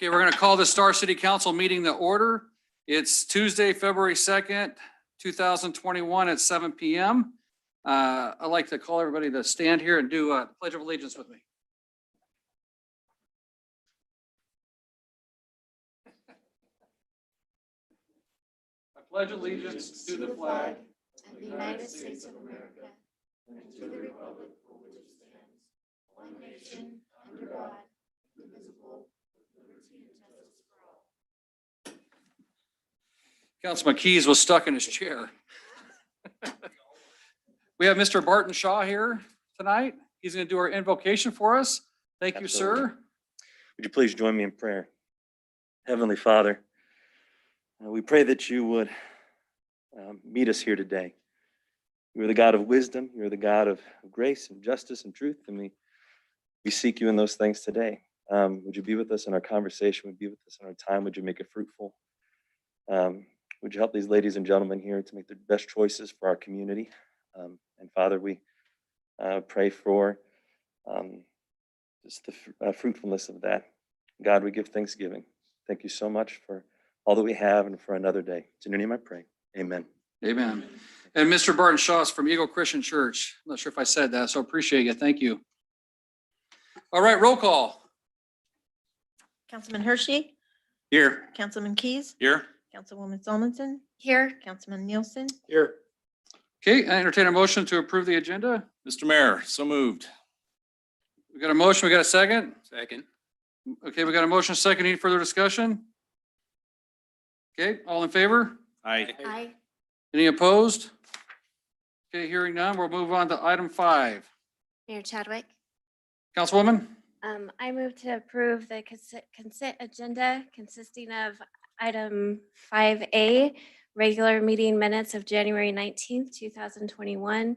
Okay, we're going to call the Star City Council meeting to order. It's Tuesday, February 2nd, 2021 at 7 p.m. I'd like to call everybody to stand here and do a Pledge of Allegiance with me. I pledge allegiance to the flag of the United States of America and to the republic for which it stands, one nation, under God, indivisible, with liberty and justice for all. Councilman Keys was stuck in his chair. We have Mr. Barton Shaw here tonight. He's going to do our invocation for us. Thank you, Absolutely. sir. Would you please join me in prayer? Heavenly Father, we pray that you would meet us here today. You are the God of wisdom. You are the God of grace and justice and truth, and we seek you in those things today. Would you be with us in our conversation? Would you be with us in our time? Would you make it fruitful? Would you help these ladies and gentlemen here to make the best choices for our community? And Father, we pray for just the fruitfulness of that. God, we give thanksgiving. Thank you so much for all that we have and for another day. It's in your name I pray. Amen. Amen. And Mr. Barton Shaw is from Eagle Christian Church. I'm not sure if I said that, so appreciate you. Thank you. All right, roll call. Councilman Hershey, Here. Councilman Keys, Here. Councilwoman Solmonson, Here, Councilman Nielsen, Here. Okay, I entertain a motion to approve the agenda. Mr. Mayor, so moved. We got a motion, we got a second? Second. Okay, we got a motion, second. Any further discussion? Okay, all in favor? Aye. aye. Any opposed? Okay, hearing none, we'll move on to item 5. Mayor Chadwick, Councilwoman? I move to approve the consent agenda consisting of item 5A, regular meeting minutes of January 19th, 2021.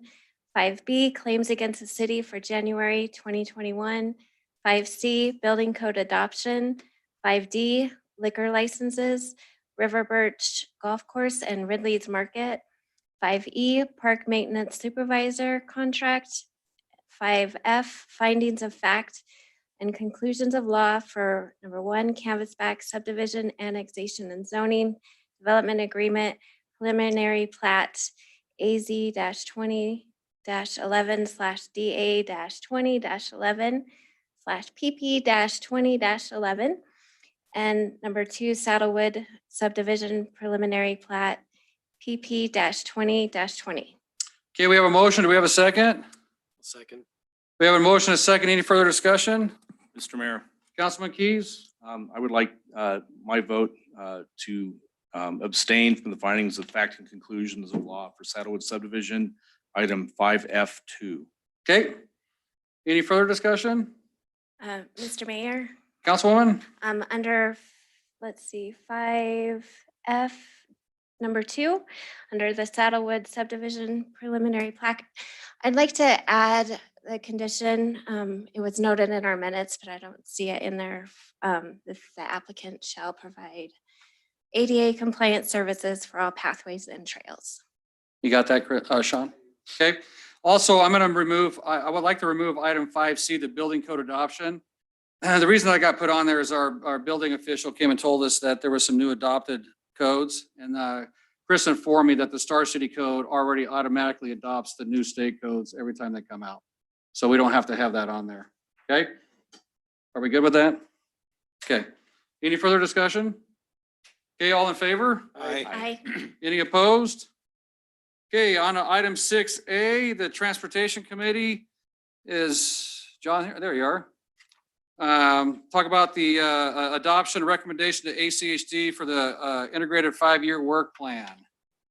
5B, claims against the city for January 2021. 5C, building code adoption. 5D, liquor licenses, River Birch Golf Course and Ridley's Market. 5E, park maintenance supervisor contract. 5F, findings of fact and conclusions of law for number 1, Canvasback Subdivision Annexation and Zoning Development Agreement, Preliminary Plat AZ-20-11/DA-20-11/PP-20-11. And number 2, Saddlewood Subdivision Preliminary Plat PP-20-20. Okay, we have a motion. Do we have a second? Second. We have a motion, a second. Any further discussion? Mr. Mayor, Councilman Keys? I would like my vote to abstain from the findings of fact and conclusions of law for Saddlewood subdivision, item 5F2. Okay. Any further discussion? Mr. Mayor, Councilwoman? under, let's see, 5F, number 2, under the Saddlewood Subdivision Preliminary Plat, I'd like to add the condition, it was noted in our minutes, but I don't see it in there. The applicant shall provide ADA compliant services for all pathways and trails. You got that, Sean? Okay. Also, I'm going to remove, I would like to remove item 5C, the building code adoption. The reason I got put on there is our building official came and told us that there was some new adopted codes. And Chris informed me that the Star City Code already automatically adopts the new state codes every time they come out. So we don't have to have that on there. Okay? Are we good with that? Okay. Any further discussion? Okay, all in favor? Aye. Any opposed? Okay, on to item 6A, the Transportation Committee is, John, here, there you are. Talk about the adoption recommendation to ACHD for the integrated 5-year work plan.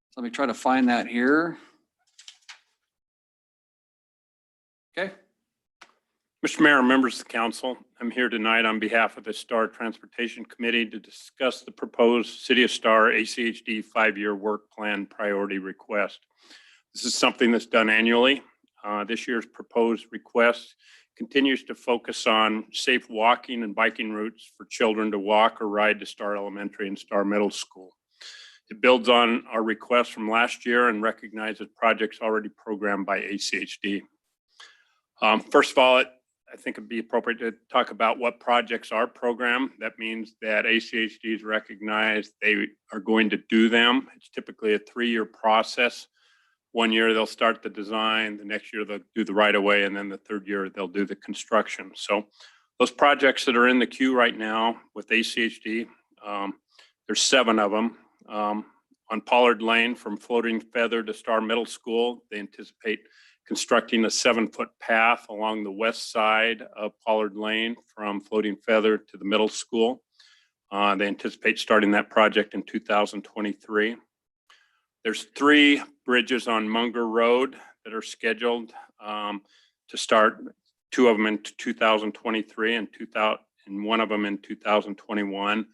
So let me try to find that here. Okay. Mr. Mayor, members of the council, I'm here tonight on behalf of the Star Transportation Committee to discuss the proposed City of Star ACHD 5-year work plan priority request. This is something that's done annually. This year's proposed request continues to focus on safe walking and biking routes for children to walk or ride to Star Elementary and Star Middle School. It builds on our request from last year and recognizes projects already programmed by ACHD. First of all, I think it'd be appropriate to talk about what projects are programmed. That means that ACHDs recognize they are going to do them. It's typically a 3-year process. 1 year they'll start the design, the next year they'll do the right of way, and then the 3rd year they'll do the construction. So those projects that are in the queue right now with ACHD, there's 7 of them. On Pollard Lane from Floating Feather to Star Middle School, they anticipate constructing a 7-foot path along the west side of Pollard Lane from Floating Feather to the middle school. They anticipate starting that project in 2023. There's 3 bridges on Munger Road that are scheduled to start, 2 of them in 2023 and 1 of them in 2021.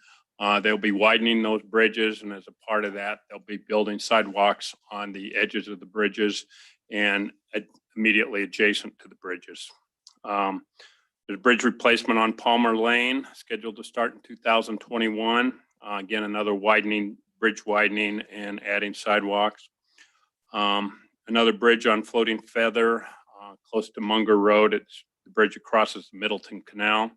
They'll be widening those bridges, and as a part of that, they'll be building sidewalks on the edges of the bridges and immediately adjacent to the bridges. There's bridge replacement on Palmer Lane scheduled to start in 2021. Again, another bridge widening and adding sidewalks. Another bridge on Floating Feather close to Munger Road. It's the bridge that crosses the Middleton Canal.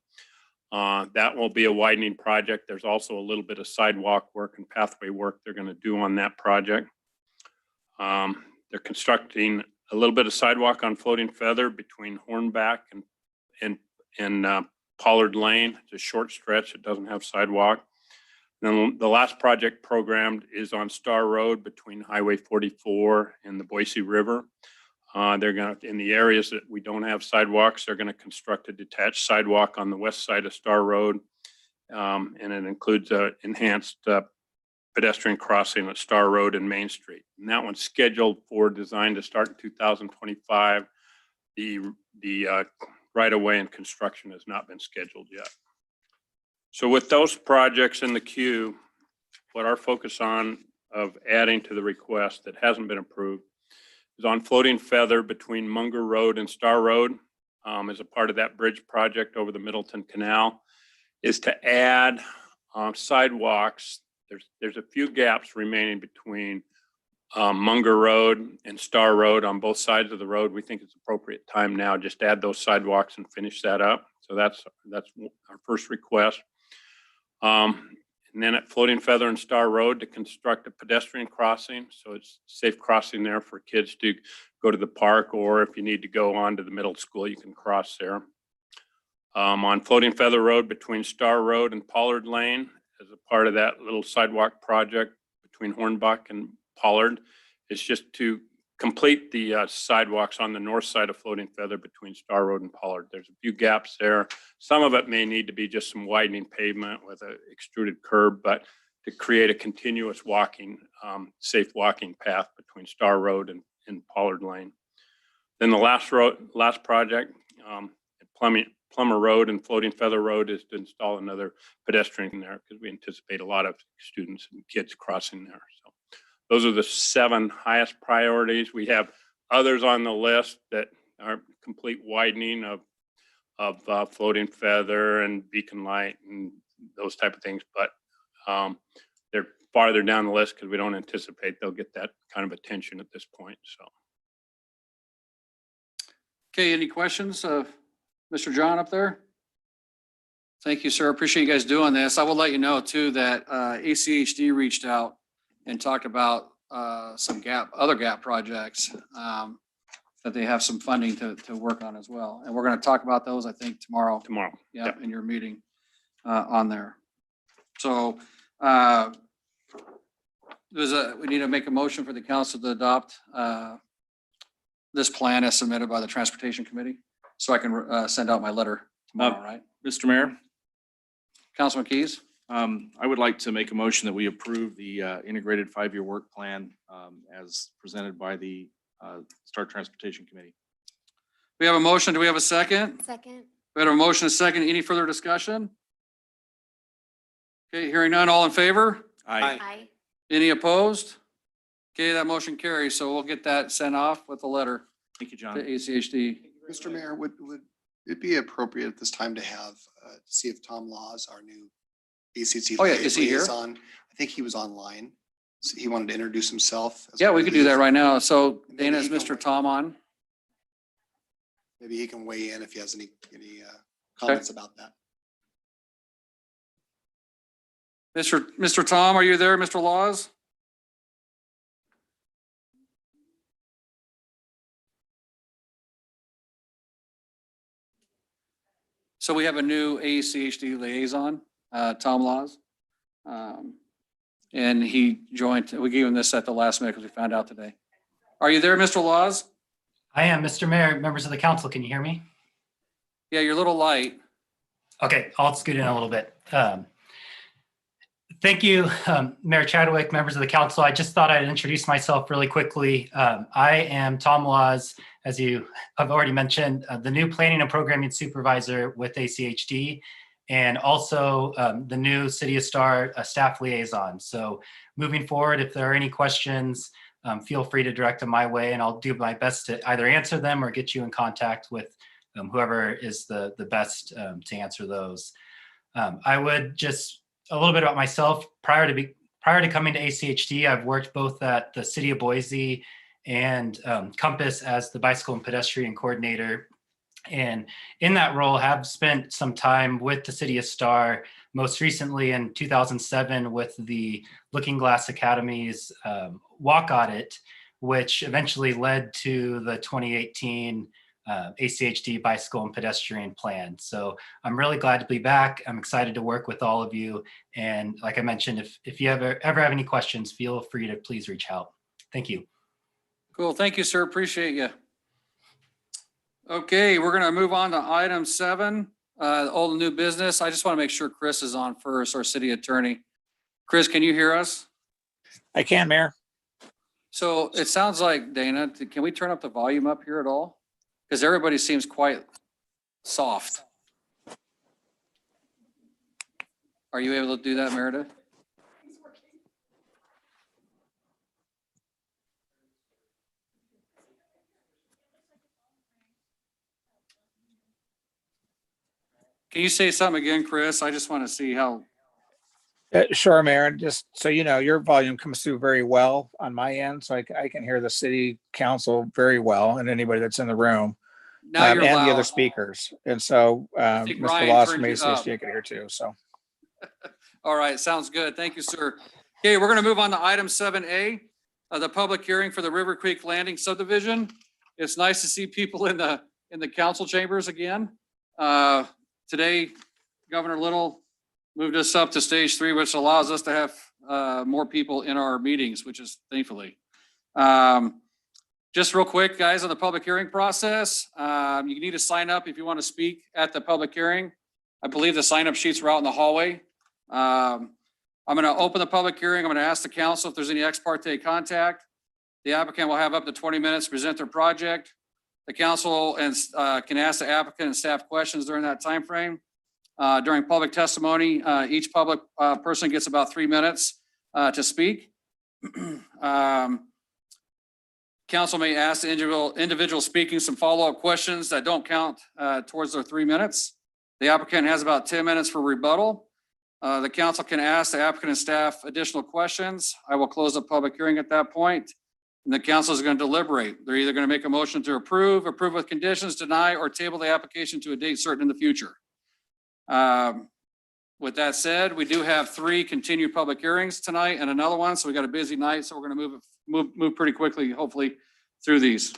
That will be a widening project. There's also a little bit of sidewalk work and pathway work they're going to do on that project. They're constructing a little bit of sidewalk on Floating Feather between Hornback and Pollard Lane. It's a short stretch. It doesn't have sidewalk. Then the last project programmed is on Star Road between Highway 44 and the Boise River. They're going to, in the areas that we don't have sidewalks, they're going to construct a detached sidewalk on the west side of Star Road. And it includes an enhanced pedestrian crossing at Star Road and Main Street. And that one's scheduled for design to start in 2025. The right of way and construction has not been scheduled yet. So with those projects in the queue, what our focus on of adding to the request that hasn't been approved is on Floating Feather between Munger Road and Star Road, as a part of that bridge project over the Middleton Canal, is to add sidewalks. There's a few gaps remaining between Munger Road and Star Road on both sides of the road. We think it's appropriate time now just to add those sidewalks and finish that up. So that's our first request. And then at Floating Feather and Star Road to construct a pedestrian crossing. So it's safe crossing there for kids to go to the park, or if you need to go on to the middle school, you can cross there. On Floating Feather Road between Star Road and Pollard Lane, as a part of that little sidewalk project between Hornbach and Pollard, it's just to complete the sidewalks on the north side of Floating Feather between Star Road and Pollard. There's a few gaps there. Some of it may need to be just some widening pavement with an extruded curb, but to create a continuous walking, safe walking path between Star Road and Pollard Lane. Then the last project at Plummer Road and Floating Feather Road is to install another pedestrian there because we anticipate a lot of students and kids crossing there. So those are the 7 highest priorities. We have others on the list that are complete widening of Floating Feather and Beacon Light and those type of things, but they're farther down the list because we don't anticipate they'll get that kind of attention at this point. So, Okay, any questions of Mr. John up there? Thank you, sir. Appreciate you guys doing this. I will let you know too that ACHD reached out and talked about some other gap projects that they have some funding to work on as well. And we're going to talk about those, I think, tomorrow. Yeah, Yep. in your meeting on there. So we need to make a motion for the council to adopt this plan as submitted by the Transportation Committee, so I can send out my letter tomorrow, right? Mr. Mayor, Councilman Keys? I would like to make a motion that we approve the integrated 5-year work plan as presented by the Star Transportation Committee. We have a motion. Do we have a second? Second. We have a motion, a second. Any further discussion? Okay, hearing none. All in favor? Aye. Any opposed? Okay, that motion carries. So we'll get that sent off with a letter Thank you, to John. ACHD. Mr. Mayor, would it be appropriate at this time to have, to see if Tom Laws, our new ACT Oh, yeah. Is he here? liaison, I think he was online. So he wanted to introduce himself. as Yeah, our we new could do that liaison. right now. So Maybe Dana, is he can Mr. wait. Tom on? maybe he can weigh in if he has any comments about that. Mr. Tom, are you there, Mr. Laws? So we have a new ACHD liaison, Tom Laws. And he joined, we gave him this at the last minute because we found out today. Are you there, Mr. Laws? I am, Mr. Mayor, members of the council, can you hear me? Yeah, you're a little light. Okay, I'll scoot in a little bit. Thank you, Mayor Chadwick, members of the council. I just thought I'd introduce myself really quickly. I am Tom Laws, as you have already mentioned, the new planning and programming supervisor with ACHD, and also the new City of Star staff liaison. So moving forward, if there are any questions, feel free to direct them my way, and I'll do my best to either answer them or get you in contact with whoever is the best to answer those. I would just a little bit about myself. Prior to coming to ACHD, I've worked both at the City of Boise and Compass as the bicycle and pedestrian coordinator. And in that role, have spent some time with the City of Star, most recently in 2007 with the Looking Glass Academy's walk audit, which eventually led to the 2018 ACHD bicycle and pedestrian plan. So I'm really glad to be back. I'm excited to work with all of you. And like I mentioned, if you ever have any questions, feel free to please reach out. Thank you. Cool. Thank you, sir. Appreciate you. Okay, we're going to move on to item 7, old and new business. I just want to make sure Chris is on first, our city attorney. Chris, can you hear us? I can, Mayor. So it sounds like, Dana, can we turn up the volume up here at all? Because everybody seems quite soft. Are you able to do that, Meredith? Can you say something again, Chris? I just want to see how. Sure, Mayor. And just so you know, your volume comes through very well on my end, so I can hear the city council very well and anybody that's in the room. Now you're and loud. the other speakers. And so think Mr. Ryan Loss turned from you up. ACHD can hear too. So All right, sounds good. Thank you, sir. Okay, we're going to move on to item 7A, the public hearing for the River Creek Landing subdivision. It's nice to see people in the council chambers again. Today, Governor Little moved us up to stage 3, which allows us to have more people in our meetings, which is thankfully. Just real quick, guys, on the public hearing process, you need to sign up if you want to speak at the public hearing. I believe the sign-up sheets are out in the hallway. I'm going to open the public hearing. I'm going to ask the council if there's any ex parte contact. The applicant will have up to 20 minutes to present their project. The council can ask the applicant and staff questions during that time frame. During public testimony, each public person gets about 3 minutes to speak. Council may ask the individual speaking some follow-up questions that don't count towards their 3 minutes. The applicant has about 10 minutes for rebuttal. The council can ask the applicant and staff additional questions. I will close the public hearing at that point. And the council is going to deliberate. They're either going to make a motion to approve with conditions, deny, or table the application to a date certain in the future. With that said, we do have 3 continued public hearings tonight and another one. So we got a busy night. So we're going to move pretty quickly, hopefully, through these.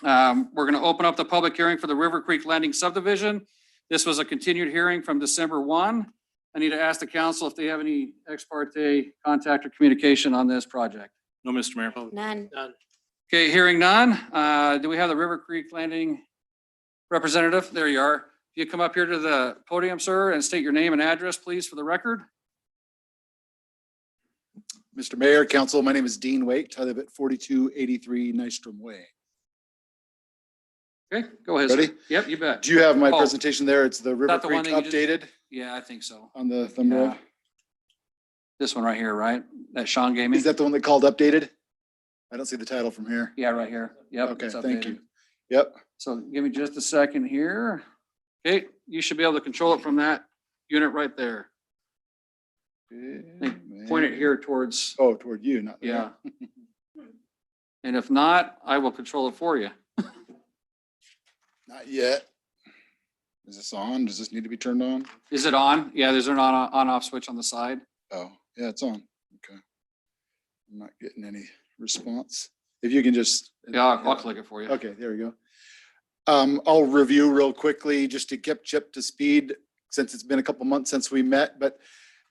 We're going to open up the public hearing for the River Creek Landing subdivision. This was a continued hearing from December 1. I need to ask the council if they have any ex parte contact or communication on this project. No, Mr. Mayor. None. Okay, hearing none. Do we have the River Creek Landing representative? There you are. If you come up here to the podium, sir, and state your name and address, please, for the record. Mr. Mayor, Council, my name is Dean Waite. I live at 4283 Nystrom Way. Okay, go ahead. Sir. Ready? Yep, you bet. Do you have my Oh. presentation there? It's the River that the Creek one that you just- updated Yeah, I think so. on the thumbnail. Yeah. This one right here, right? That Sean gave me? Is that the one that called updated? I don't see the title from here. Yeah, right here. Yep. Okay, it's thank updated. you. Yep. So give me just a second here. Okay, you should be able to control it from that unit right there. Point it here towards, Oh, toward you, not there. yeah. And if not, I will control it for you. Not yet. Is this on? Does this need to be turned on? Is it on? Yeah, there's an on-off switch on the side. Oh, yeah, it's on. Okay. I'm not getting any response. If you can just. Yeah, I'll click it for you. Okay, there we go. I'll review real quickly just to get you up to speed since it's been a couple months since we met, but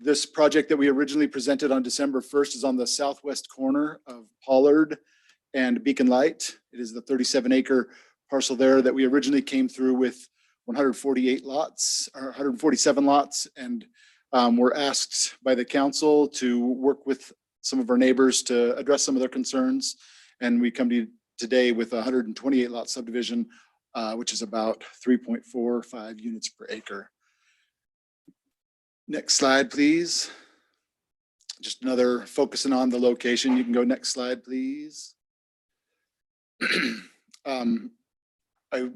this project that we originally presented on December 1st is on the southwest corner of Pollard and Beacon Light. It is the 37-acre parcel there that we originally came through with 148 lots or 147 lots. And we're asked by the council to work with some of our neighbors to address some of their concerns. And we come to you today with a 128 lot subdivision, which is about 3.45 units per acre. Next slide, please. Just another focusing on the location. You can go next slide, please.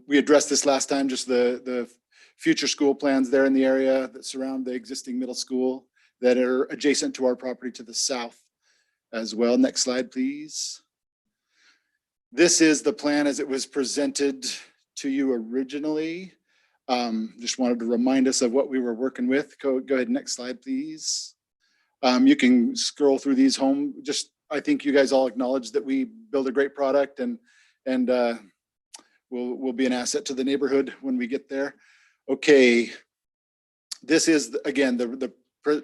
We addressed this last time, just the future school plans there in the area that surround the existing middle school that are adjacent to our property to the south as well. Next slide, please. This is the plan as it was presented to you originally. Just wanted to remind us of what we were working with. Go ahead, next slide, please. You can scroll through these home. I think you guys all acknowledge that we build a great product and we'll be an asset to the neighborhood when we get there. Okay, this is again the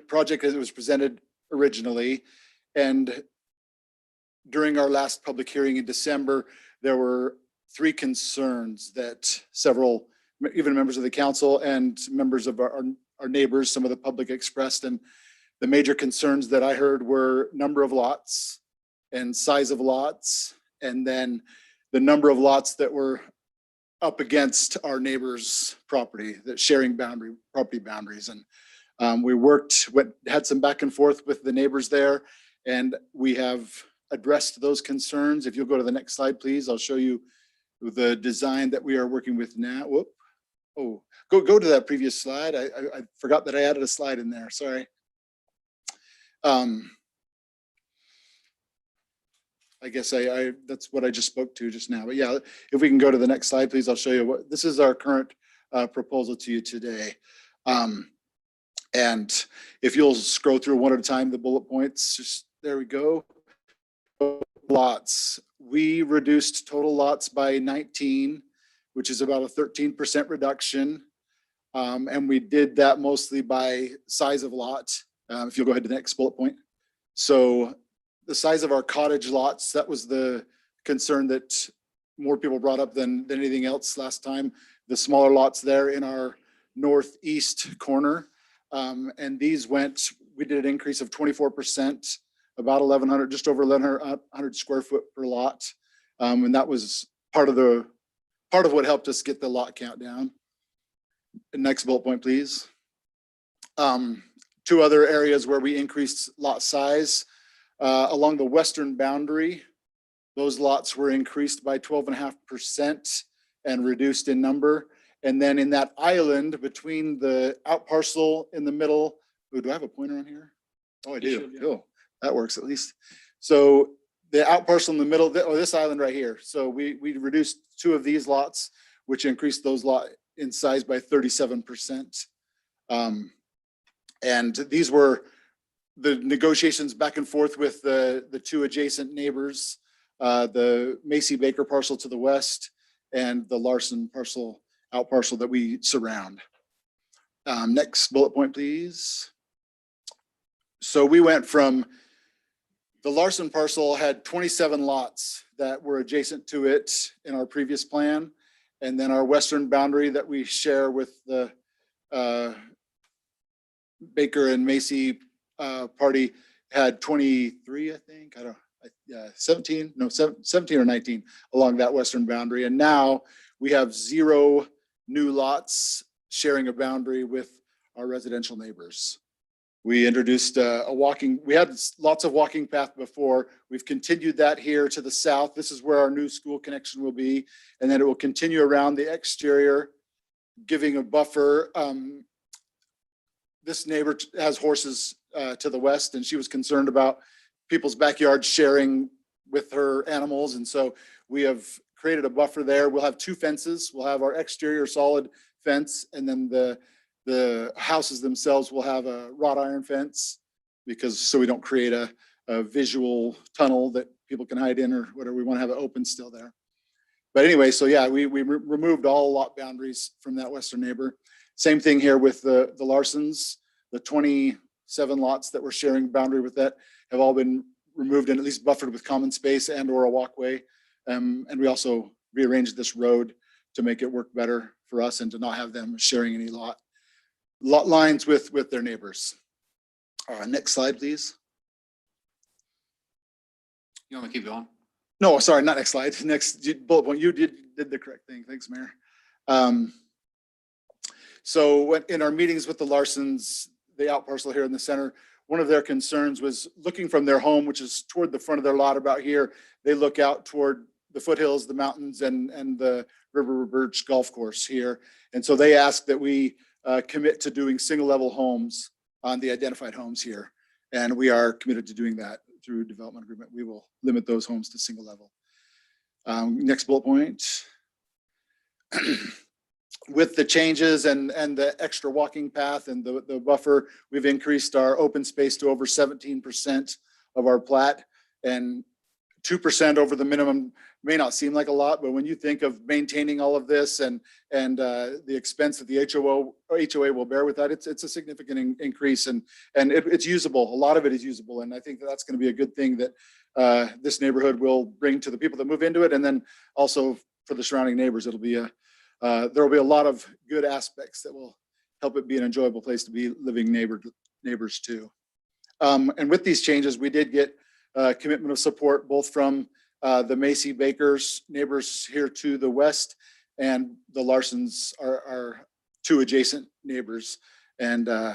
project as it was presented originally, and during our last public hearing in December, there were 3 concerns that several, even members of the council and members of our neighbors, some of the public expressed. And the major concerns that I heard were number of lots and size of lots, and then the number of lots that were up against our neighbor's property, that sharing property boundaries. And we had some back and forth with the neighbors there, and we have addressed those concerns. If you'll go to the next slide, please, I'll show you the design that we are working with now. Whoop. Oh, go to that previous slide. I forgot that I added a slide in there. Sorry. I guess that's what I just spoke to just now. But yeah, if we can go to the next slide, please, I'll show you what this is our current proposal to you today. And if you'll scroll through one at a time, the bullet points, just there we go. Lots. We reduced total lots by 19, which is about a 13% reduction. And we did that mostly by size of lot. If you'll go ahead to the next bullet point. So the size of our cottage lots, that was the concern that more people brought up than anything else last time. The smaller lots there in our northeast corner. And these we did an increase of 24%, about 1,100, just over 1,100 square foot per lot. And that was part of what helped us get the lot count down. The next bullet point, please. 2 other areas where we increased lot size. Along the western boundary, those lots were increased by 12.5% and reduced in number. And then in that island between the out parcel in the middle, do I have a pointer on here? Oh, I do. Cool. That works at least. So the out parcel in the middle, this island right here. So we reduced 2 of these lots, which increased those lot in size by 37%. And these were the negotiations back and forth with the 2 adjacent neighbors, the Macy Baker parcel to the west and the Larson out parcel that we surround. Next bullet point, please. So we went from the Larson parcel had 27 lots that were adjacent to it in our previous plan. And then our western boundary that we share with the Baker and Macy party had 23, I think. 17 or 19 along that western boundary. And now we have 0 new lots sharing a boundary with our residential neighbors. We introduced we had lots of walking path before. We've continued that here to the south. This is where our new school connection will be. And then it will continue around the exterior, giving a buffer. This neighbor has horses to the west, and she was concerned about people's backyards sharing with her animals. And so we have created a buffer there. We'll have two fences. We'll have our exterior solid fence, and then the houses themselves will have a wrought iron fence, because so we don't create a visual tunnel that people can hide in or whatever. We want to have it open still there. But anyway, so yeah, we removed all lot boundaries from that western neighbor. Same thing here with the Larsons. The 27 lots that we're sharing boundary with that have all been removed and at least buffered with common space and or a walkway. And we also rearranged this road to make it work better for us and to not have them sharing any lot lines with their neighbors. Next slide, please. You want me to keep going? No, sorry, not next slide. Next bullet point. You did the correct thing. Thanks, Mayor. So in our meetings with the Larsons, the out parcel here in the center, one of their concerns was looking from their home, which is toward the front of their lot about here. They look out toward the foothills, the mountains, and the River Birch Golf Course here. And so they asked that we commit to doing single level homes on the identified homes here. And we are committed to doing that through development agreement. We will limit those homes to single level. Next bullet point. With the changes and the extra walking path and the buffer, we've increased our open space to over 17% of our plat, and 2% over the minimum may not seem like a lot, but when you think of maintaining all of this and the expense that the HOA will bear with that, it's a significant increase, and it's usable. A lot of it is usable, and I think that's going to be a good thing that this neighborhood will bring to the people that move into it, and then also for the surrounding neighbors. It'll be there will be a lot of good aspects that will help it be an enjoyable place to be living neighbors too. And with these changes, we did get commitment of support both from the Macy Bakers neighbors here to the west, and the Larsons are two adjacent neighbors. And I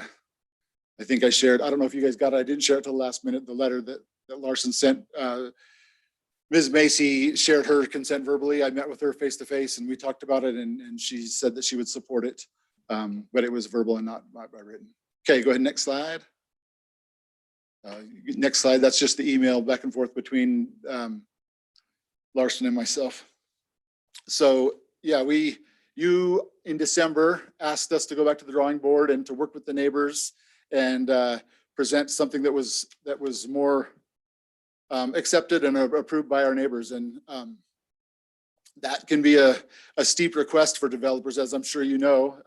think I shared, I don't know if you guys got it, I didn't share it till the last minute, the letter that Larson sent. Ms. Macy shared her consent verbally. I met with her face to face and we talked about it, and she said that she would support it, but it was verbal and not by written. Okay, go ahead, next slide. Next slide, that's just the email back and forth between Larson and myself. So yeah, you in December asked us to go back to the drawing board and to work with the neighbors and present something that was more accepted and approved by our neighbors. And that can be a steep request for developers, as I'm sure you know.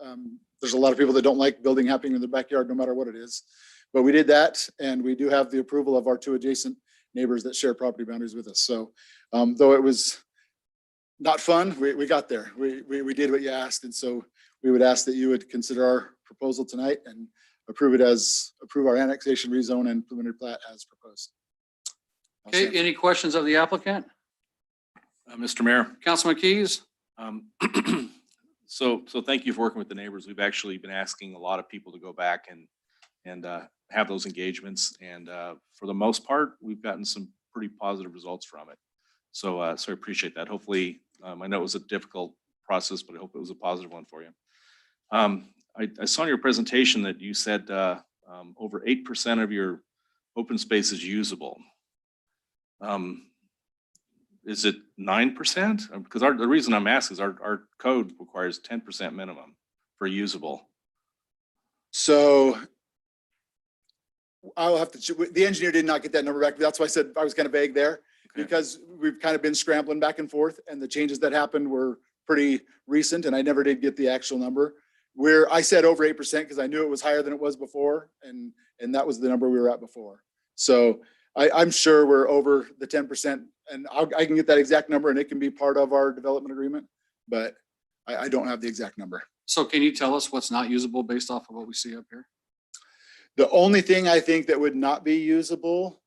There's a lot of people that don't like building happening in their backyard, no matter what it is. But we did that, and we do have the approval of our two adjacent neighbors that share property boundaries with us. So though it was not fun, we got there. We did what you asked. And so we would ask that you would consider our proposal tonight and approve our annexation, rezone, and preliminary plat as proposed. Okay, any questions of the applicant? Mr. Mayor. Councilman Keys? So thank you for working with the neighbors. We've actually been asking a lot of people to go back and have those engagements. And for the most part, we've gotten some pretty positive results from it. So I appreciate that. Hopefully, I know it was a difficult process, but I hope it was a positive one for you. I saw in your presentation that you said over 8% of your open space is usable. Is it 9%? Because the reason I'm asking is our code requires 10% minimum for usable. So I'll have to, the engineer did not get that number back. That's why I said I was kind of vague there, because we've kind of been scrambling back and forth, and the changes that happened were pretty recent, and I never did get the actual number. I said over 8% because I knew it was higher than it was before, and that was the number we were at before. So I'm sure we're over the 10%, and I can get that exact number, and it can be part of our development agreement, but I don't have the exact number. So can you tell us what's not usable based off of what we see up here? The only thing I think that would not be usable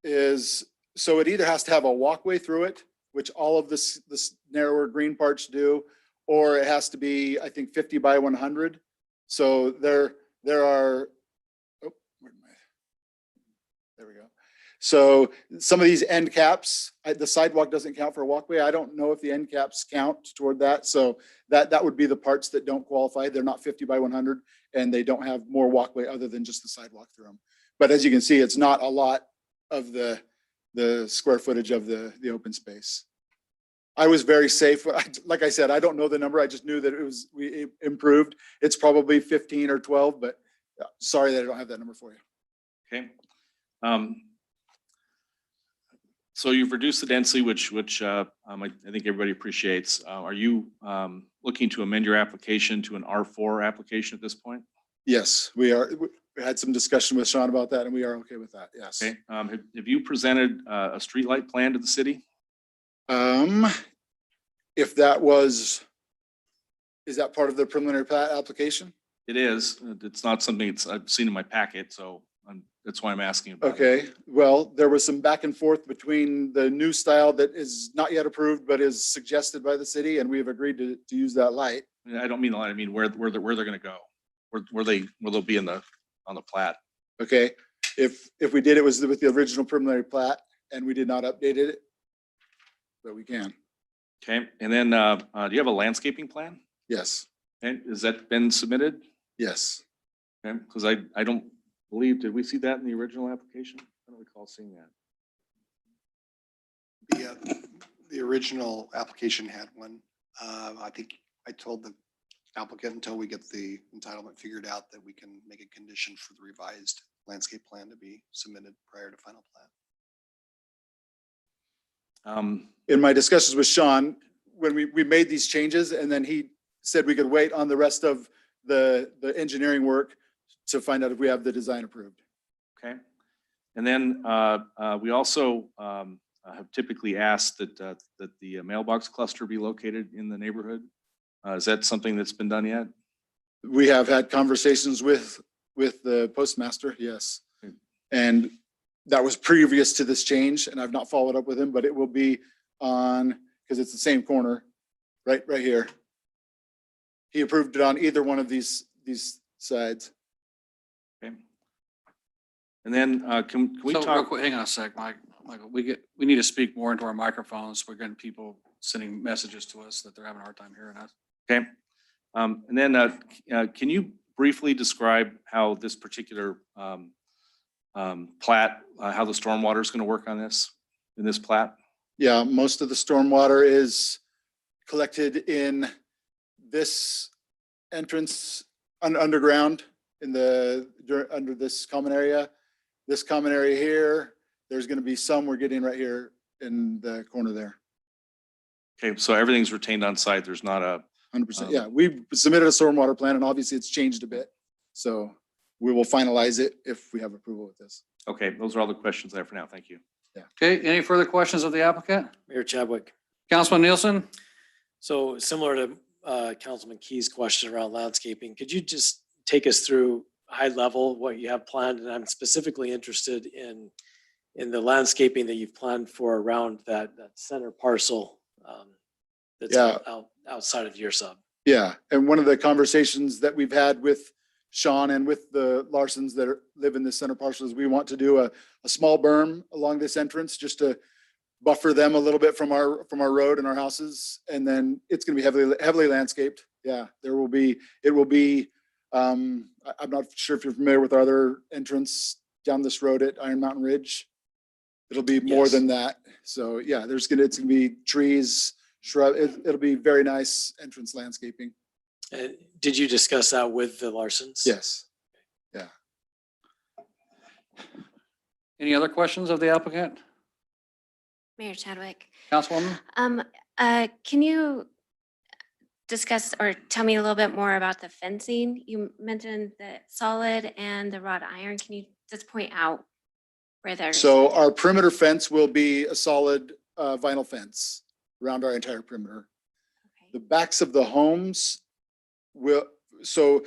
is, so it either has to have a walkway through it, which all of this narrower green parts do, or it has to be, I think, 50 by 100. So there are, oh, where am I? There we go. So some of these end caps, the sidewalk doesn't count for a walkway. I don't know if the end caps count toward that. So that would be the parts that don't qualify. They're not 50 by 100, and they don't have more walkway other than just the sidewalk through them. But as you can see, it's not a lot of the square footage of the open space. I was very safe. Like I said, I don't know the number. I just knew that we improved. It's probably 15 or 12, but sorry that I don't have that number for you. Okay. So you've reduced the density, which I think everybody appreciates. Are you looking to amend your application to an R4 application at this point? Yes, we are. We had some discussion with Sean about that and we are okay with that. Yes. Okay. Have you presented a streetlight plan to the city? If that was, is that part of the preliminary plat application? It is. It's not something I've seen in my packet, so that's why I'm asking about it. Okay, well, there was some back and forth between the new style that is not yet approved, but is suggested by the city, and we have agreed to use that light. I don't mean the light. I mean where they're going to go. Where they'll be on the plat. Okay, if we did it was with the original preliminary plat and we did not update it, but we can. Okay. And then do you have a landscaping plan? Yes, Okay. Has that been submitted? yes. Okay. Because I don't believe, did we see that in the original application? I don't recall seeing that. The original application had one. I think I told the applicant until we get the entitlement figured out that we can make a condition for the revised landscape plan to be submitted prior to final plat. In my discussions with Sean, when we made these changes and then he said we could wait on the rest of the engineering work to find out if we have the design approved. Okay. And then we also have typically asked that the mailbox cluster be located in the neighborhood. Is that something that's been done yet? We have had conversations with the postmaster, yes. And that was previous to this change and I've not followed up with him, but it will be on, because it's the same corner, right here. He approved it on either one of these sides. Okay. And then can we So real talk? quick, hang on a sec, Michael, we need to speak more into our microphones. We're getting people sending messages to us that they're having a hard time hearing us. Okay. And then can you briefly describe how this particular plat, how the stormwater is going to work on this, in this plat? Yeah, most of the stormwater is collected in this entrance underground under this common area. This common area here, there's going to be some we're getting right here in the corner there. Okay, so everything's retained on site. There's not a 100%. Yeah, we submitted a stormwater plan and obviously it's changed a bit. So we will finalize it if we have approval with this. okay, those are all the questions I have for now. Thank you. Okay, any further questions of the applicant? Mayor Chadwick. Councilman Nielsen? So similar to Councilman Key's question around landscaping, could you just take us through high level what you have planned? And I'm specifically interested in the landscaping that you've planned for around that center parcel that's Yeah. outside of your sub. Yeah, and one of the conversations that we've had with Sean and with the Larsons that live in this center parcel is we want to do a small berm along this entrance just to buffer them a little bit from our road and our houses. And then it's going to be heavily landscaped. Yeah, it will be, I'm not sure if you're familiar with our other entrance down this road at Iron Mountain Ridge. It'll be more Yes. than that. So yeah, it's going to be trees, shrub. It'll be very nice entrance landscaping. And did you discuss that with the Larsons? Yes. Any other questions of the applicant? Mayor Chadwick. Councilwoman? Can you discuss or tell me a little bit more about the fencing? You mentioned the solid and the wrought iron. Can you just point out where they're? So our perimeter fence will be a solid vinyl fence around our entire perimeter. The backs of the homes will, so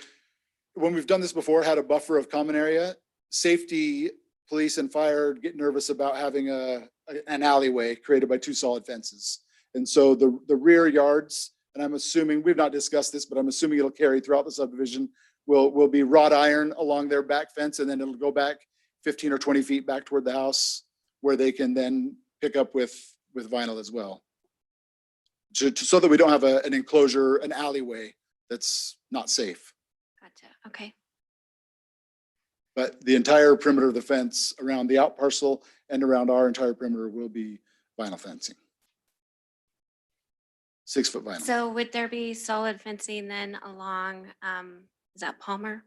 when we've done this before, had a buffer of common area, safety, police and fire get nervous about having an alleyway created by two solid fences. And so the rear yards, and I'm assuming, we've not discussed this, but I'm assuming it'll carry throughout the subdivision, will be wrought iron along their back fence, and then it'll go back 15 or 20 feet back toward the house where they can then pick up with vinyl as well. So that we don't have an enclosure, an alleyway that's not safe. Gotcha. Okay. But the entire perimeter of the fence around the out parcel and around our entire perimeter will be vinyl fencing. 6-foot vinyl. So would there be solid fencing then along, is that Pollard?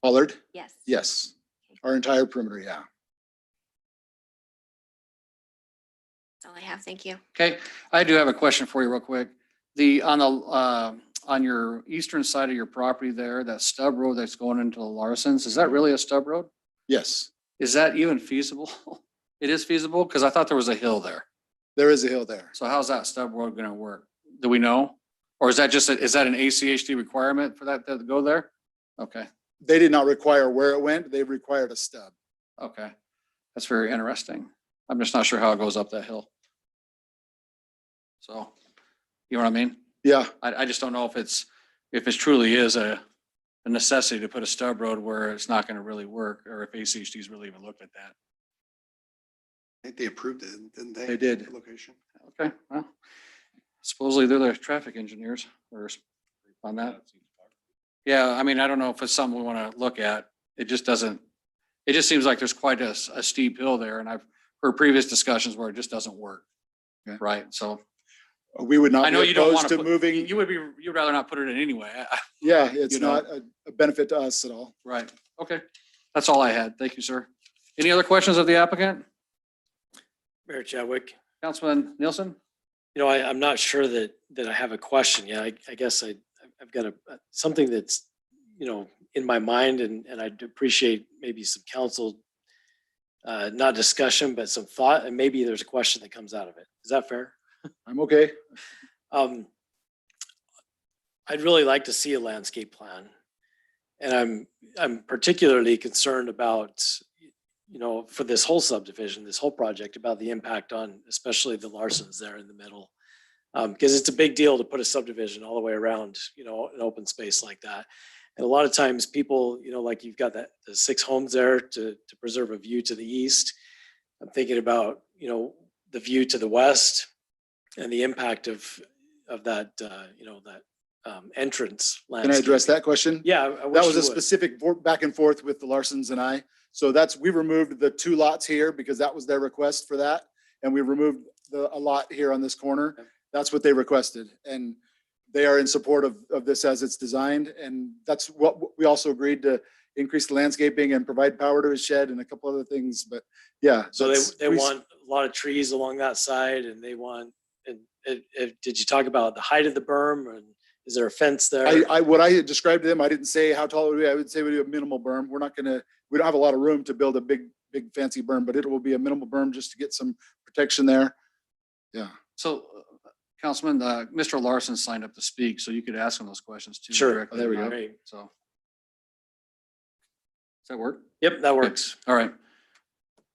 Pollard? Yes. Yes. Our entire perimeter, yeah. That's all I have. Thank you. Okay, I do have a question for you real quick. On your eastern side of your property there, that stub road that's going into the Larsens, is that really a stub road? Yes, Is that even feasible? It is feasible? Because I thought there was a hill there. there is a hill there. So how's that stub road gonna work? Do we know? Or is that just, is that an ACHD requirement for that to go there? Okay, They did not require where it went. They required a stub. okay. That's very interesting. I'm just not sure how it goes up that hill. So, you know what I mean? Yeah, I just don't know if it truly is a necessity to put a stub road where it's not gonna really work, or if ACHD's really even looked at that. I think they approved it, didn't they? They did. The Location. Okay, well, supposedly they're the traffic engineers or on that. Yeah, I mean, I don't know if it's something we want to look at. It just seems like there's quite a steep hill there, and I've heard previous discussions where it just doesn't work. Okay. Right, so we would not I know be you don't opposed want to to moving. you'd rather not put it in anyway. Yeah, it's you know. not a benefit to us at all. Right, okay. That's all I had. Thank you, sir. Any other questions of the applicant? Mayor Chadwick, Councilman Nielsen? I'm not sure that I have a question yet. I guess I've got something that's, in my mind, and I'd appreciate maybe some council, not discussion, but some thought, and maybe there's a question that comes out of it. Is that fair? I'm okay. I'd really like to see a landscape plan. And I'm particularly concerned about, for this whole subdivision, this whole project, about the impact on especially the Larsens there in the middle. Because it's a big deal to put a subdivision all the way around, an open space like that. And a lot of times people, like you've got the 6 homes there to preserve a view to the east. I'm thinking about, the view to the west and the impact of that, entrance Can I address that question? Yeah. That was a specific back and forth with the Larsens and I. So we removed the 2 lots here because that was their request for that. And we removed a lot here on this corner. That's what they requested. And they are in support of this as it's designed. And that's what we also agreed to increase the landscaping and provide power to his shed and a couple other things. But yeah. So they want a lot of trees along that side, and they want, did you talk about the height of the berm, and is there a fence there? What I described to them, I didn't say how tall it would be. I would say it would be a minimal berm. We don't have a lot of room to build a big fancy berm, but it will be a minimal berm just to get some protection there. Yeah. So, Councilman, Mr. Larson signed up to speak, so you could ask him those questions too. Sure. directly. There we go. Great. So. Does that work? Yep, that works. All right.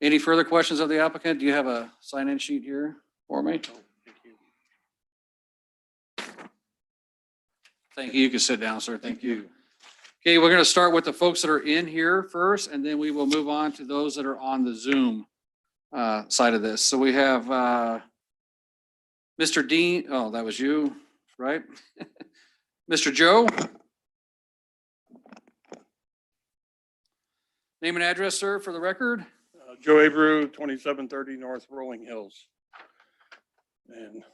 Any further questions of the applicant? Do you have a sign-in sheet here for me? Thank you. You can sit down, sir. Thank you. Okay, we're going to start with the folks that are in here first, and then we will move on to those that are on the Zoom side of this. So we have Mr. Dean. Oh, that was you, right? Mr. Joe? Name and address, sir, for the record. Joe Abreu, 2730 North Rolling Hills. And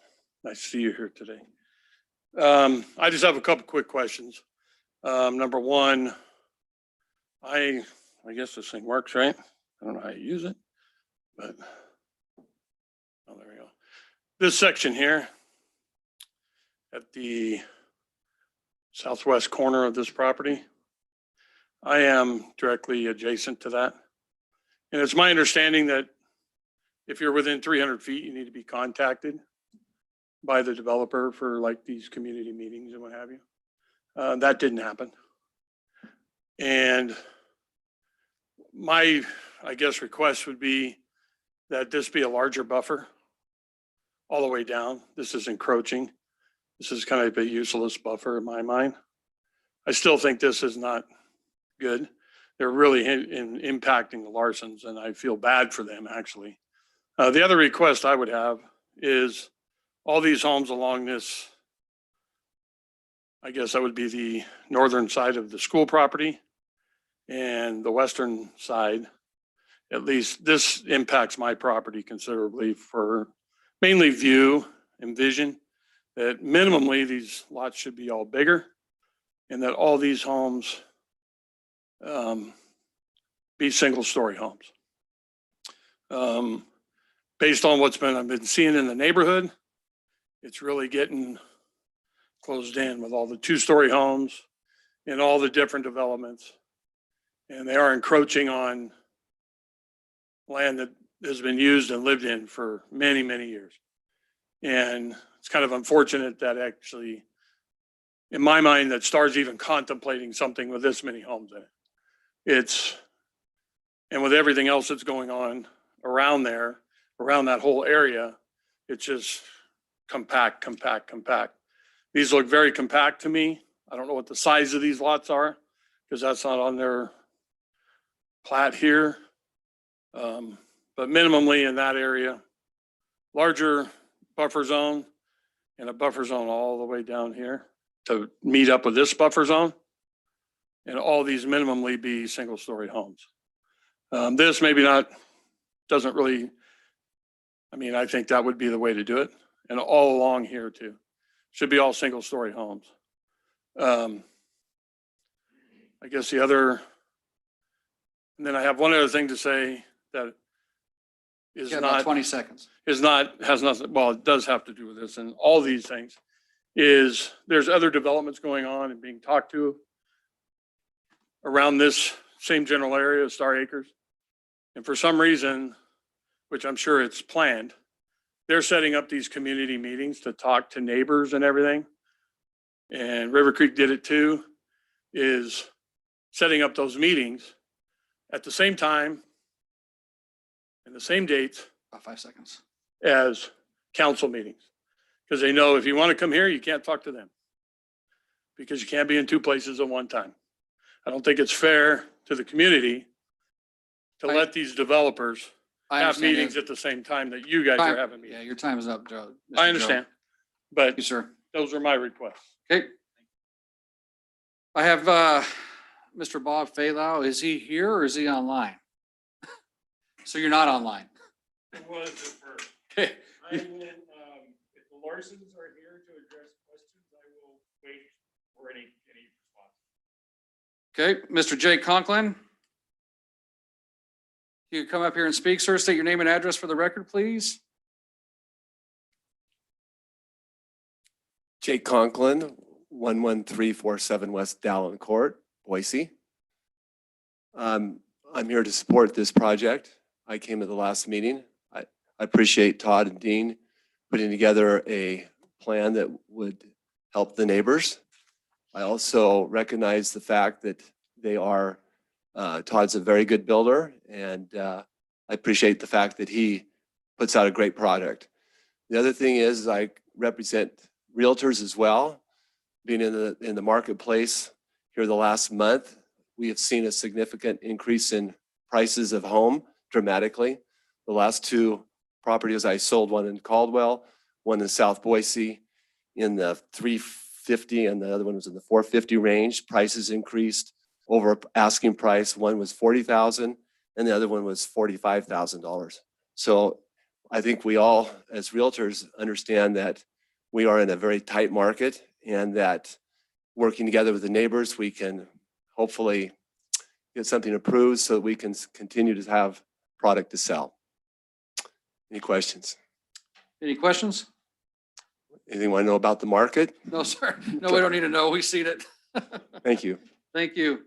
nice to see you here today. I just have a couple quick questions. Number one, I guess this thing works, right? I don't know how you use it, but oh, there we go. This section here at the southwest corner of this property, I am directly adjacent to that. And it's my understanding that if you're within 300 feet, you need to be contacted by the developer for like these community meetings and what have you. That didn't happen. And my, I guess, request would be that this be a larger buffer all the way down. This is encroaching. This is kind of a useless buffer in my mind. I still think this is not good. They're really impacting the Larsens, and I feel bad for them, actually. The other request I would have is all these homes along this, I guess that would be the northern side of the school property and the western side. At least this impacts my property considerably for mainly view and vision. that minimally these lots should be all bigger and that all these homes be single-story homes. Based on I've been seeing in the neighborhood, it's really getting closed in with all the two-story homes and all the different developments. And they are encroaching on land that has been used and lived in for many, many years. And it's kind of unfortunate that actually, in my mind, that STAR's even contemplating something with this many homes in it. And with everything else that's going on around there, around that whole area, it's just compact, compact, compact. These look very compact to me. I don't know what the size of these lots are because that's not on their plat here. But minimally in that area, larger buffer zone and a buffer zone all the way down here to meet up with this buffer zone. And all these minimally be single-story homes. This maybe not, doesn't really, I mean, I think that would be the way to do it. And all along here too, should be all single-story homes. I guess the other, and then I have one other thing to say that is You got about not, 20 seconds. has nothing, well, it does have to do with this and all these things is there's other developments going on and being talked to around this same general area of Star Acres. And for some reason, which I'm sure it's planned, they're setting up these community meetings to talk to neighbors and everything. And River Creek did it too, is setting up those meetings at the same time and the same dates About 5 seconds. as council meetings. Because they know if you want to come here, you can't talk to them. Because you can't be in two places at one time. I don't think it's fair to the community to let these developers I have understand. meetings at the same time that you guys are having Yeah, meetings. your time is up, Joe. Mr. I Joe. understand, Thank you, but sir. those are my requests. Okay. I have Mr. Bob Faylow. Is he here or is he online? So you're not online. It was at first. Okay. I will, if the Larsons are here to address questions, I will wait for any response. Okay, Mr. Jake Conklin. You come up here and speak, sir. State your name and address for the record, please. Jake Conklin, 11347 West Dallin Court, Boise. I'm here to support this project. I came at the last meeting. I appreciate Todd and Dean putting together a plan that would help the neighbors. I also recognize the fact that they are, Todd's a very good builder, and I appreciate the fact that he puts out a great product. The other thing is I represent realtors as well. Being in the marketplace here the last month, we have seen a significant increase in prices of home dramatically. The last two properties I sold, one in Caldwell, one in South Boise, in the 350 and the other one was in the 450 range. Prices increased over asking price. One was $40,000 and the other one was $45,000. So I think we all as realtors understand that we are in a very tight market and that working together with the neighbors, we can hopefully get something approved so that we can continue to have product to sell. Any questions? Any questions? Anything want to know about the market? No, sir. No, we don't need to know. We've seen it. Thank you. Thank you.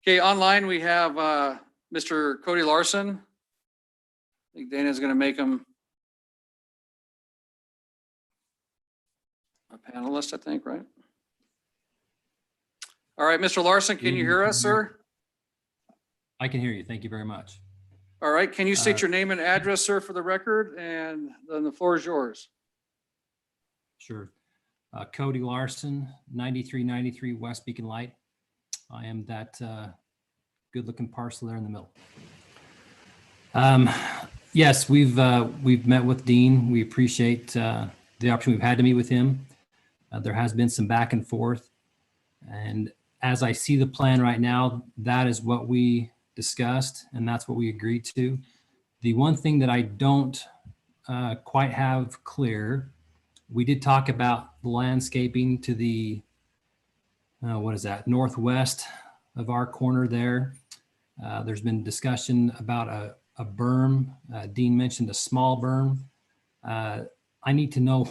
Okay, online we have Mr. Cody Larson. I think Dana's going to make him a panelist, I think, right? All right, Mr. Larson, can you hear us, sir? I can hear you. Thank you very much. All right, can you state your name and address, sir, for the record? And then the floor is yours. Sure. Cody Larson, 9393 West Beacon Light. I am that good-looking parcel there in the middle. Yes, we've met with Dean. We appreciate the opportunity we've had to meet with him. There has been some back and forth, and as I see the plan right now, that is what we discussed, and that's what we agreed to. The one thing that I don't quite have clear We did talk about the landscaping to the, what is that, northwest of our corner there. There's been discussion about a berm. Dean mentioned a small berm. I need to know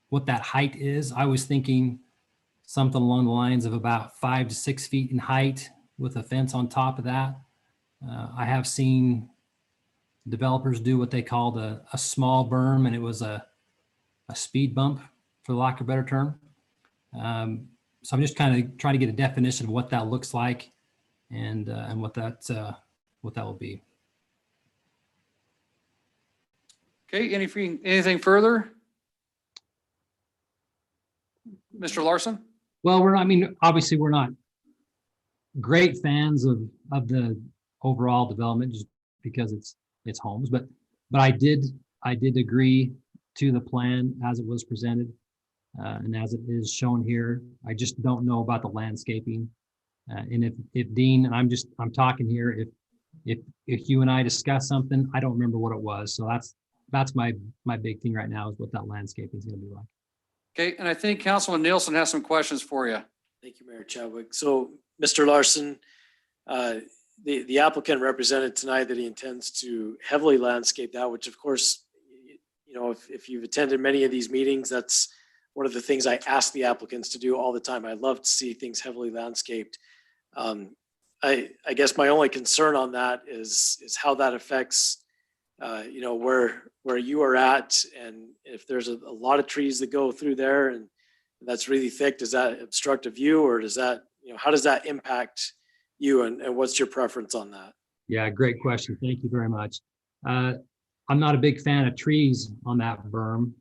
what that height is. I was thinking something along the lines of about 5 to 6 feet in height with a fence on top of that. I have seen developers do what they called a small berm, and it was a speed bump, for lack of a better term. So I'm just kind of trying to get a definition of what that looks like and what that will be. Okay, anything further? Mr. Larson? Well, obviously we're not great fans of the overall development just because it's homes, but I did agree to the plan as it was presented and as it is shown here. I just don't know about the landscaping. And if Dean, and I'm talking here, if you and I discuss something, I don't remember what it was. So that's my big thing right now is what that landscaping is going to be like. Okay, and I think Councilman Nielsen has some questions for you. Thank you, Mayor Chadwick. So, Mr. Larson, the applicant represented tonight that he intends to heavily landscape that, which of course, if you've attended many of these meetings, that's one of the things I ask the applicants to do all the time. I love to see things heavily landscaped. I guess my only concern on that is how that affects where you are at, and if there's a lot of trees that go through there and that's really thick, does that obstruct a view, or does that, how does that impact you, and what's your preference on that? Yeah, great question. Thank you very much. I'm not a big fan of trees on that berm.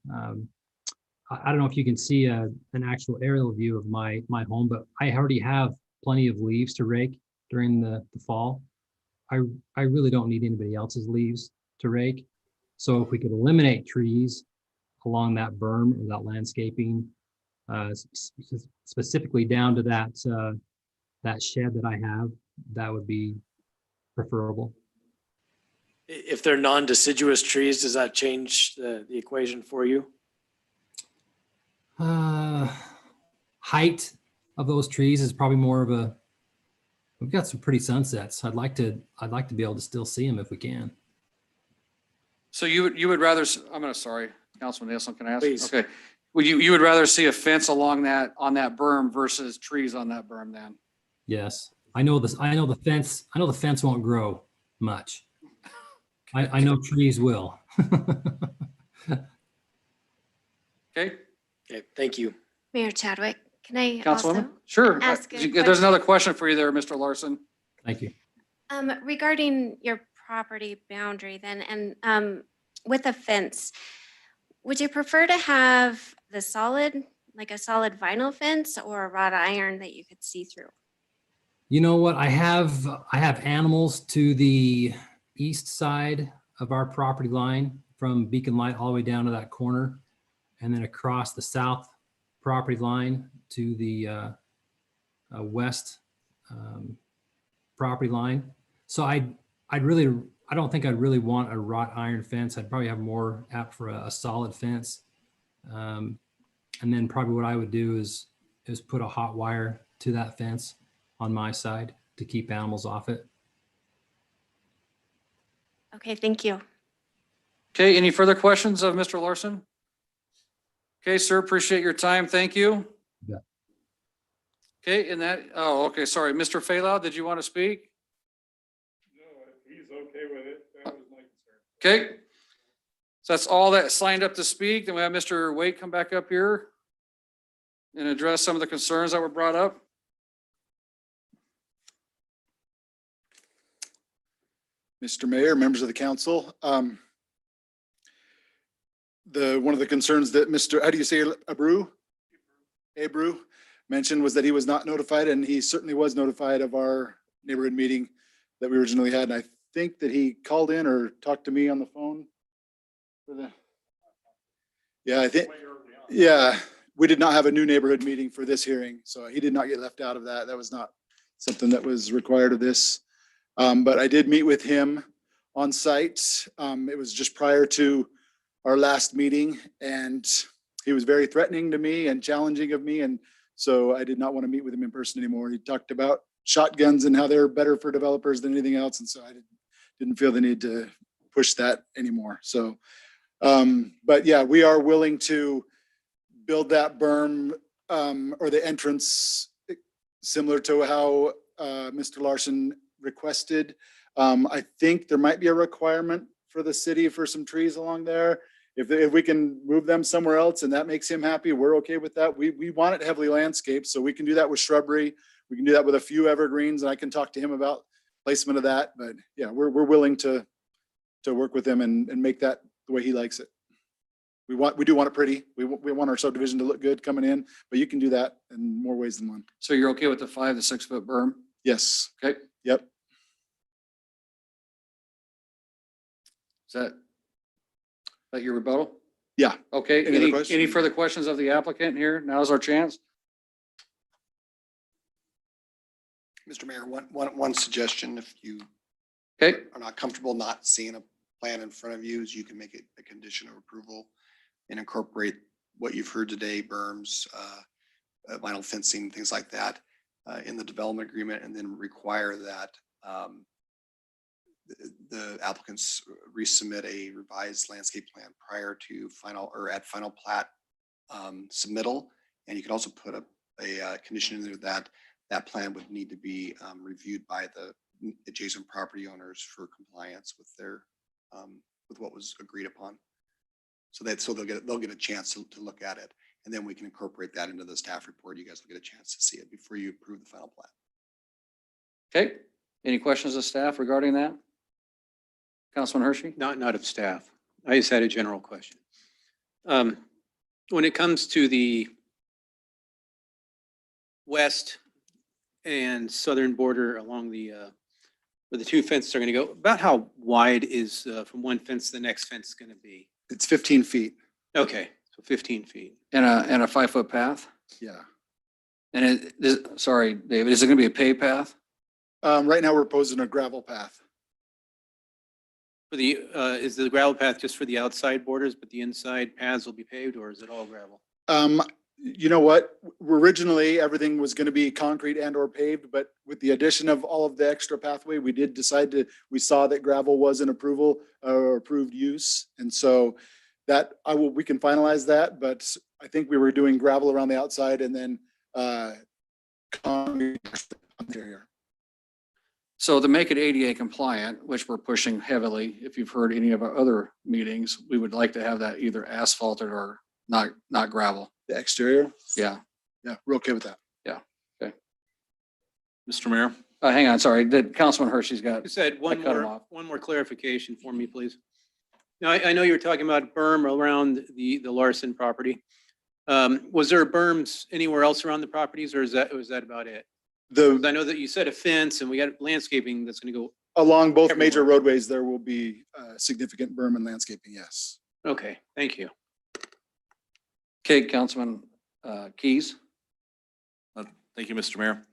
I don't know if you can see an actual aerial view of my home, but I already have plenty of leaves to rake during the fall. I really don't need anybody else's leaves to rake. So if we could eliminate trees along that berm or that landscaping, specifically down to that shed that I have, that would be preferable. If they're non-deciduous trees, does that change the equation for you? Height of those trees is probably more of we've got some pretty sunsets. I'd like to be able to still see them if we can. So you would rather, sorry, Councilman Nielsen, can I ask? Please. Okay. You would rather see a fence on that berm versus trees on that berm then? Yes. I know the fence won't grow much. I know trees will. Okay. Okay, thank you. Mayor Chadwick, can I Councilwoman? also Sure. ask a There's another question for you there, Mr. Larson. Thank you. regarding your property boundary then, and with a fence, would you prefer to have the solid, like a solid vinyl fence, or a wrought iron that you could see through? You know what? I have animals to the east side of our property line from Beacon Light all the way down to that corner, and then across the south property line to the west property line. So I don't think I'd really want a wrought iron fence. I'd probably have more apt for a solid fence. And then probably what I would do is put a hot wire to that fence on my side to keep animals off it. Okay, thank you. Okay, any further questions of Mr. Larson? Okay, sir, appreciate your time. Thank you. Yeah. Okay, okay, sorry. Mr. Faylow, did you want to speak? No, if he's okay with it, that was my concern. Okay. So that's all that signed up to speak. Then we have Mr. Waite come back up here and address some of the concerns that were brought up. Mr. Mayor, members of the council, one of the concerns that how do you say Abreu mentioned was that he was not notified, and he certainly was notified of our neighborhood meeting that we originally had. And I think that he called in or talked to me on the phone. Yeah, we did not have a new neighborhood meeting for this hearing, so he did not get left out of that. That was not something that was required of this. But I did meet with him on site. It was just prior to our last meeting, and he was very threatening to me and challenging of me. And so I did not want to meet with him in person anymore. He talked about shotguns and how they're better for developers than anything else. And so I didn't feel the need to push that anymore. So, but yeah, we are willing to build that berm or the entrance similar to how Mr. Larson requested. I think there might be a requirement for the city for some trees along there. If we can move them somewhere else and that makes him happy, we're okay with that. We want it heavily landscaped, so we can do that with shrubbery. We can do that with a few evergreens, and I can talk to him about placement of that. But yeah, we're willing to work with him and make that the way he likes it. We do want it pretty. We want our subdivision to look good coming in, but you can do that in more ways than one. So you're okay with the 5 to 6 foot berm? Yes. Okay. Yep. Is that your rebuttal? Yeah. Okay. Any other questions? Any further questions of the applicant here? Now's our chance. Mr. Mayor, one suggestion, if you Okay. are not comfortable not seeing a plan in front of you, is you can make it a condition of approval and incorporate what you've heard today, berms, vinyl fencing, things like that, in the development agreement, and then require that the applicants resubmit a revised landscape plan prior to final or at final plat submittal. And you can also put a condition in there that that plan would need to be reviewed by the adjacent property owners for compliance with their with what was agreed upon. So they'll get a chance to look at it, and then we can incorporate that into the staff report. You guys will get a chance to see it before you approve the final plan. Okay. Any questions of staff regarding that? Councilman Hershey? Not of staff. I just had a general question. When it comes to the west and southern border along the where the two fences are going to go, about how wide is from one fence to the next fence going to be? It's 15 feet. Okay, so 15 feet. And a 5 foot path? Yeah. And sorry, David, is it going to be a paved path? Right now we're proposing a gravel path. For the is the gravel path just for the outside borders, but the inside paths will be paved, or is it all gravel? You know what? Originally, everything was going to be concrete and or paved, but with the addition of all of the extra pathway, we did decide we saw that gravel was an approval or approved use. And so that we can finalize that, but I think we were doing gravel around the outside and then concrete interior. So to make it ADA compliant, which we're pushing heavily, if you've heard any of our other meetings, we would like to have that either asphalted or not gravel. The exterior? Yeah. Yeah, we're okay with that. Yeah. Okay. Mr. Mayor, Hang on, sorry. Councilman Hershey's got. You said I cut him off. one more clarification for me, please. Now, I know you were talking about berm around the Larson property. Was there berms anywhere else around the properties, or was that about it? 'Cause I know that you said a fence, and we got landscaping that's going to go. Along both major everywhere. roadways, there will be significant berm and landscaping, yes. Okay, thank you. Okay, Councilman Keys. thank you, Mr. Mayor.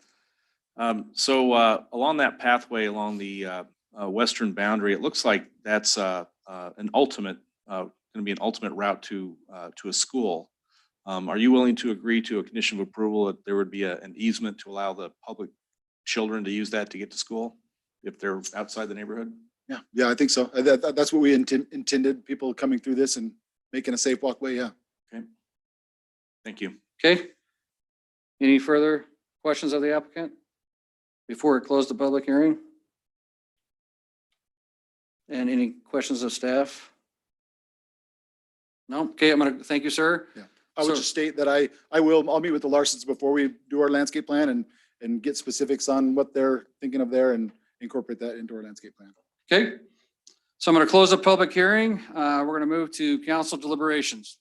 So along that pathway along the western boundary, it looks like that's going to be an ultimate route to a school. Are you willing to agree to a condition of approval that there would be an easement to allow the public children to use that to get to school if they're outside the neighborhood? Yeah, I think so. That's what we intended, people coming through this and making a safe walkway, yeah. Okay. Thank you. Okay. Any further questions of the applicant before we close the public hearing? And any questions of staff? No? Okay, I'm going to thank you, sir. Yeah. I would just state that I'll meet with the Larsons before we do our landscape plan and get specifics on what they're thinking of there and incorporate that into our landscape plan. Okay. So I'm going to close the public hearing. We're going to move to council deliberations.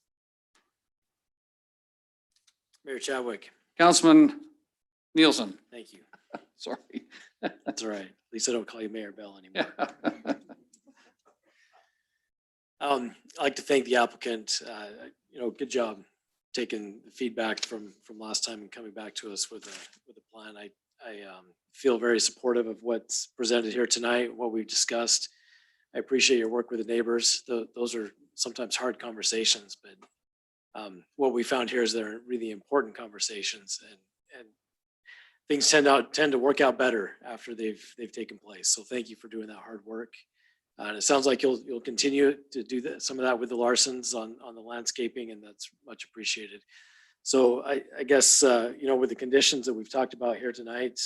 Mayor Chadwick, Councilman Nielsen. thank you. Sorry. That's all right. At least I don't call you Mayor Bell anymore. I'd like to thank the applicant. Good job taking the feedback from last time and coming back to us with a plan. I feel very supportive of what's presented here tonight, what we've discussed. I appreciate your work with the neighbors. Those are sometimes hard conversations, but what we found here is they're really important conversations, and things tend to work out better after they've taken place. So thank you for doing that hard work. And it sounds like you'll continue to do some of that with the Larsons on the landscaping, and that's much appreciated. So I guess, with the conditions that we've talked about here tonight,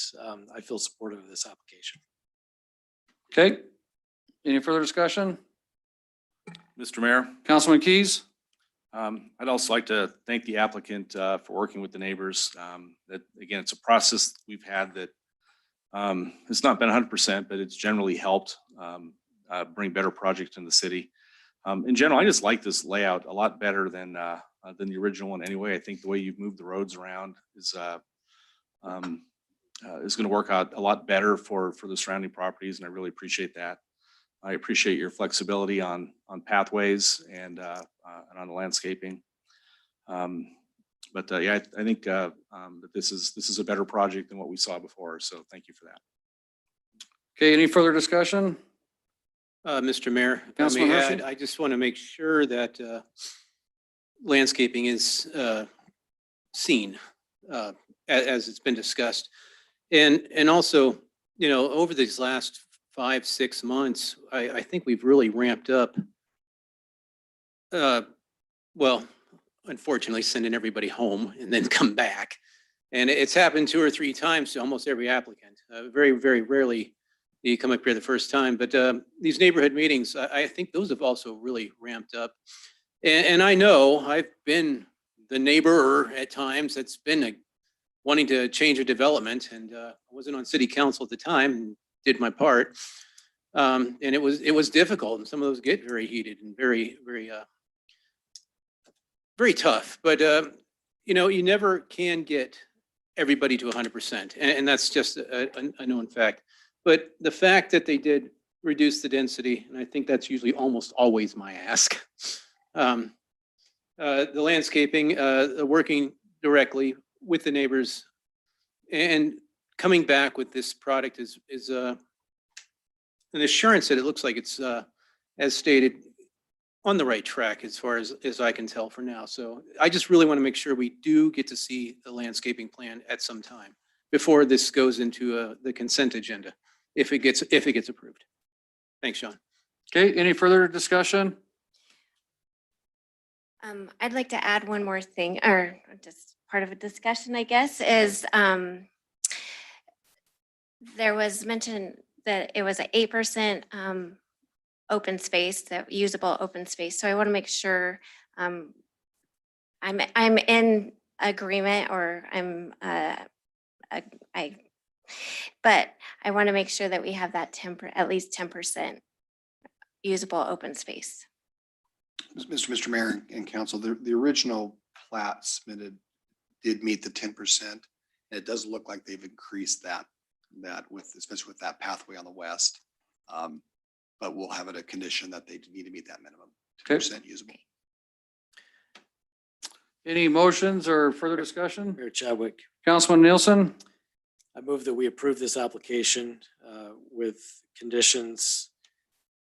I feel supportive of this application. Okay. Any further discussion? Mr. Mayor, Councilman Keys? I'd also like to thank the applicant for working with the neighbors. That, again, it's a process we've had that it's not been 100%, but it's generally helped bring better projects in the city. In general, I just like this layout a lot better than the original one anyway. I think the way you've moved the roads around is going to work out a lot better for the surrounding properties, and I really appreciate that. I appreciate your flexibility on pathways and on the landscaping. But yeah, I think that this is a better project than what we saw before. So thank you for that. Okay, any further discussion? Mr. Mayor, if I may Councilman Hershey? add, I just want to make sure that landscaping is seen as it's been discussed. And also, over these last 5-6 months, I think we've really ramped up. Well, unfortunately, sending everybody home and then come back. And it's happened 2 or 3 times to almost every applicant. Very, very rarely do you come up here the first time. But these neighborhood meetings, I think those have also really ramped up. And I know I've been the neighbor at times that's been wanting to change a development, and I wasn't on city council at the time and did my part. And it was difficult, and some of those get very heated and very, very, very tough. But you never can get everybody to 100%, and that's just a known fact. But the fact that they did reduce the density, and I think that's usually almost always my ask. The landscaping, working directly with the neighbors, and coming back with this product is an assurance that it looks like it's, as stated, on the right track as far as I can tell for now. So I just really want to make sure we do get to see the landscaping plan at some time before this goes into the consent agenda, if it gets approved. Thanks, Sean. Okay, any further discussion? I'd like to add one more thing, or just part of a discussion, I guess, is there was mention that it was an 8% open space, that usable open space. So I want to make sure I'm in agreement, or but I want to make sure that we have that at least 10% usable open space. Mr. Mayor and Council, the original plat submitted did meet the 10%. And it does look like they've increased that especially with that pathway on the west. But we'll have it a condition that they need to meet that minimum 10% usable. Any motions or further discussion? Mayor Chadwick, Councilman Nielsen? I move that we approve this application with conditions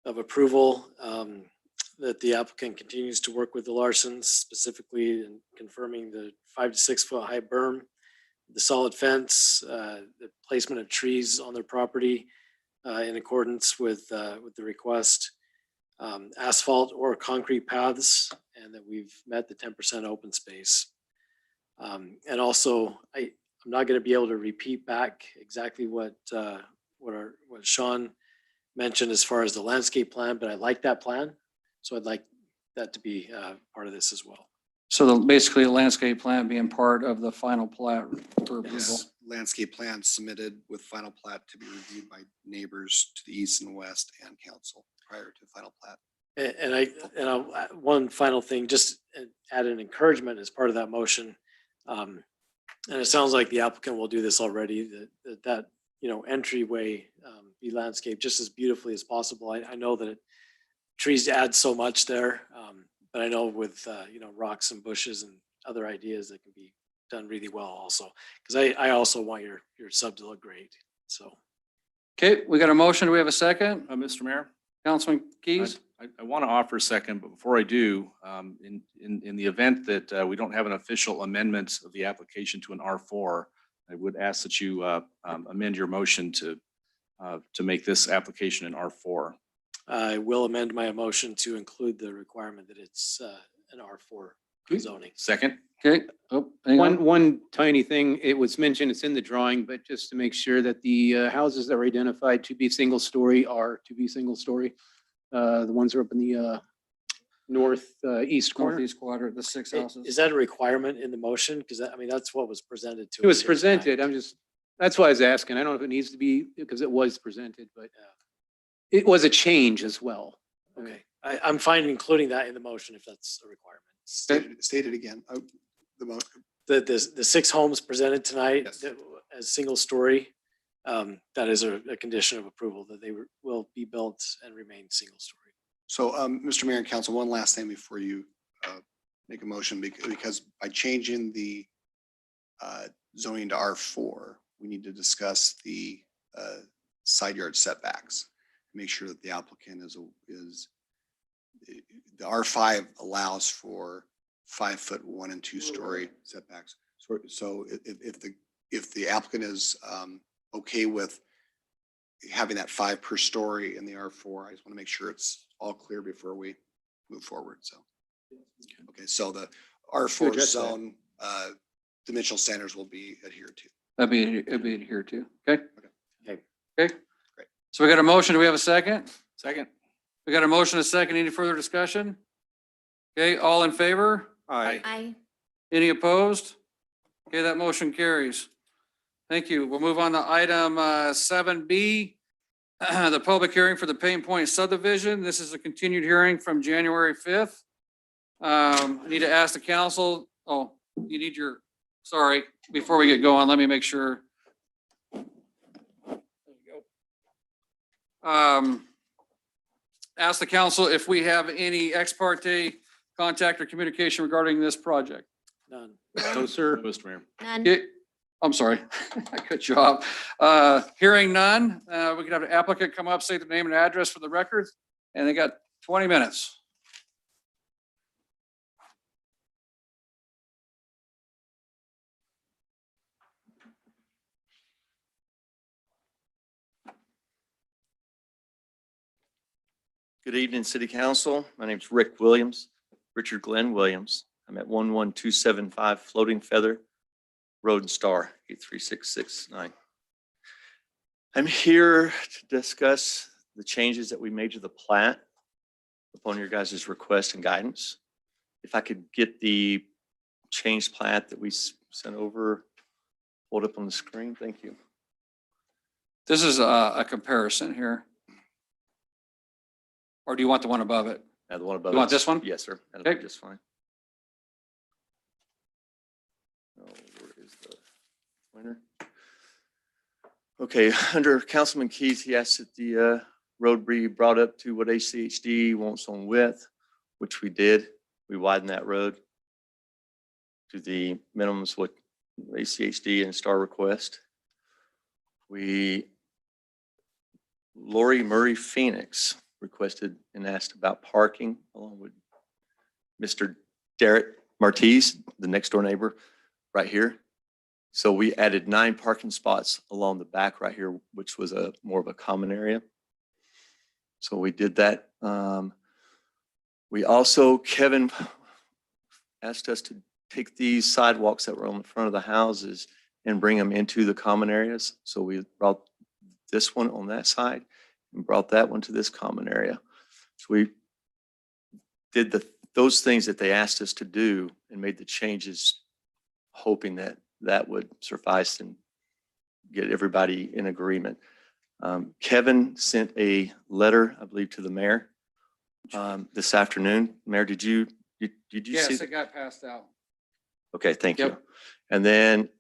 of approval, that the applicant continues to work with the Larsons, specifically in confirming the 5 to 6 foot high berm, the solid fence, the placement of trees on their property in accordance with the request, asphalt or concrete paths, and that we've met the 10% open space. And also, I'm not going to be able to repeat back exactly what Sean mentioned as far as the landscape plan, but I like that plan. So I'd like that to be part of this as well. So basically a landscape plan being part of the final plat for approval. Yes, landscape plan submitted with final plat to be reviewed by neighbors to the east and west and council prior to the final plat. And one final thing, just add an encouragement as part of that motion. And it sounds like the applicant will do this already, that entryway be landscaped just as beautifully as possible. I know that trees add so much there, but I know with rocks and bushes and other ideas that can be done really well also, because I also want your sub to look great. So Okay, we got a motion. Do we have a second? Mr. Mayor, Councilman Keys? I want to offer a second, but before I do, in the event that we don't have an official amendment of the application to an R4, I would ask that you amend your motion to make this application an R4. I will amend my motion to include the requirement that it's an R4 zoning. Second? Okay, oh, hang on. One tiny thing, it was mentioned, it's in the drawing, but just to make sure that the houses that were identified to be single story are to be single story. The ones that are up in the northeast corner. Northeast quadrant, the 6 houses. Is that a requirement in the motion? Because I mean, that's what was presented to us. It was here presented, tonight. that's why I was asking. I don't know if it needs to be, because it was presented, but it was a change as well. Okay, I'm fine including that in the motion if that's a requirement. State it again. The 6 homes presented tonight Yes. as single story, that is a condition of approval that they will be built and remain single story. So, Mr. Mayor and Council, one last thing before you make a motion, because by changing the zoning to R4, we need to discuss the side yard setbacks. Make sure that the applicant is the R5 allows for 5-foot 1 and 2 story setbacks. So if the applicant is okay with having that 5 per story in the R4, I just want to make sure it's all clear before we move forward. So, okay, so the R4 address that. zone dimensional standards will be adhered to. That'd be adhered to. Okay. Okay. Okay. Great. So we got a motion. Do we have a second? Second? We got a motion, a second. Any further discussion? Okay, all in favor? Aye. Any opposed? Okay, that motion carries. Thank you. We'll move on to item 7B, the public hearing for the Pain Point subdivision. This is a continued hearing from January 5th. I need to ask the council, you need your, sorry, before we get going, let me make sure. There you go. Ask the council if we have any ex parte contact or communication regarding this project. None. No, sir. Mr. Mayor. None. Okay, I'm sorry, I cut you off. Hearing none, we could have an applicant come up, say the name and address for the records, and they got 20 minutes. Good evening, City Council. My name is Rick Williams, Richard Glenn Williams. I'm at 11275 Floating Feather Road and Star, 83669. I'm here to discuss the changes that we made to the plat upon your guys' request and guidance. If I could get the changed plat that we sent over, hold up on the screen, thank you. This is a comparison here. Or do you want the one above it? The one above. You want it. this one? Yes, sir. That'll be Okay. just fine. Oh, where is the pointer? Okay, under Councilman Keys, he asked that the road be brought up to what ACHD wants on width, which we did. We widened that road to the minimums what ACHD and Star request. Lori Murray Phoenix requested and asked about parking along with Mr. Derek Martiz, the next door neighbor right here. So we added 9 parking spots along the back right here, which was more of a common area. So we did that. We also, Kevin asked us to take these sidewalks that were on the front of the houses and bring them into the common areas. So we brought this one on that side and brought that one to this common area. So we did those things that they asked us to do and made the changes, hoping that that would suffice and get everybody in agreement. Kevin sent a letter, I believe, to the mayor this afternoon. Mayor, did you see? Yes, it got passed out. Okay, thank you. Yep. And then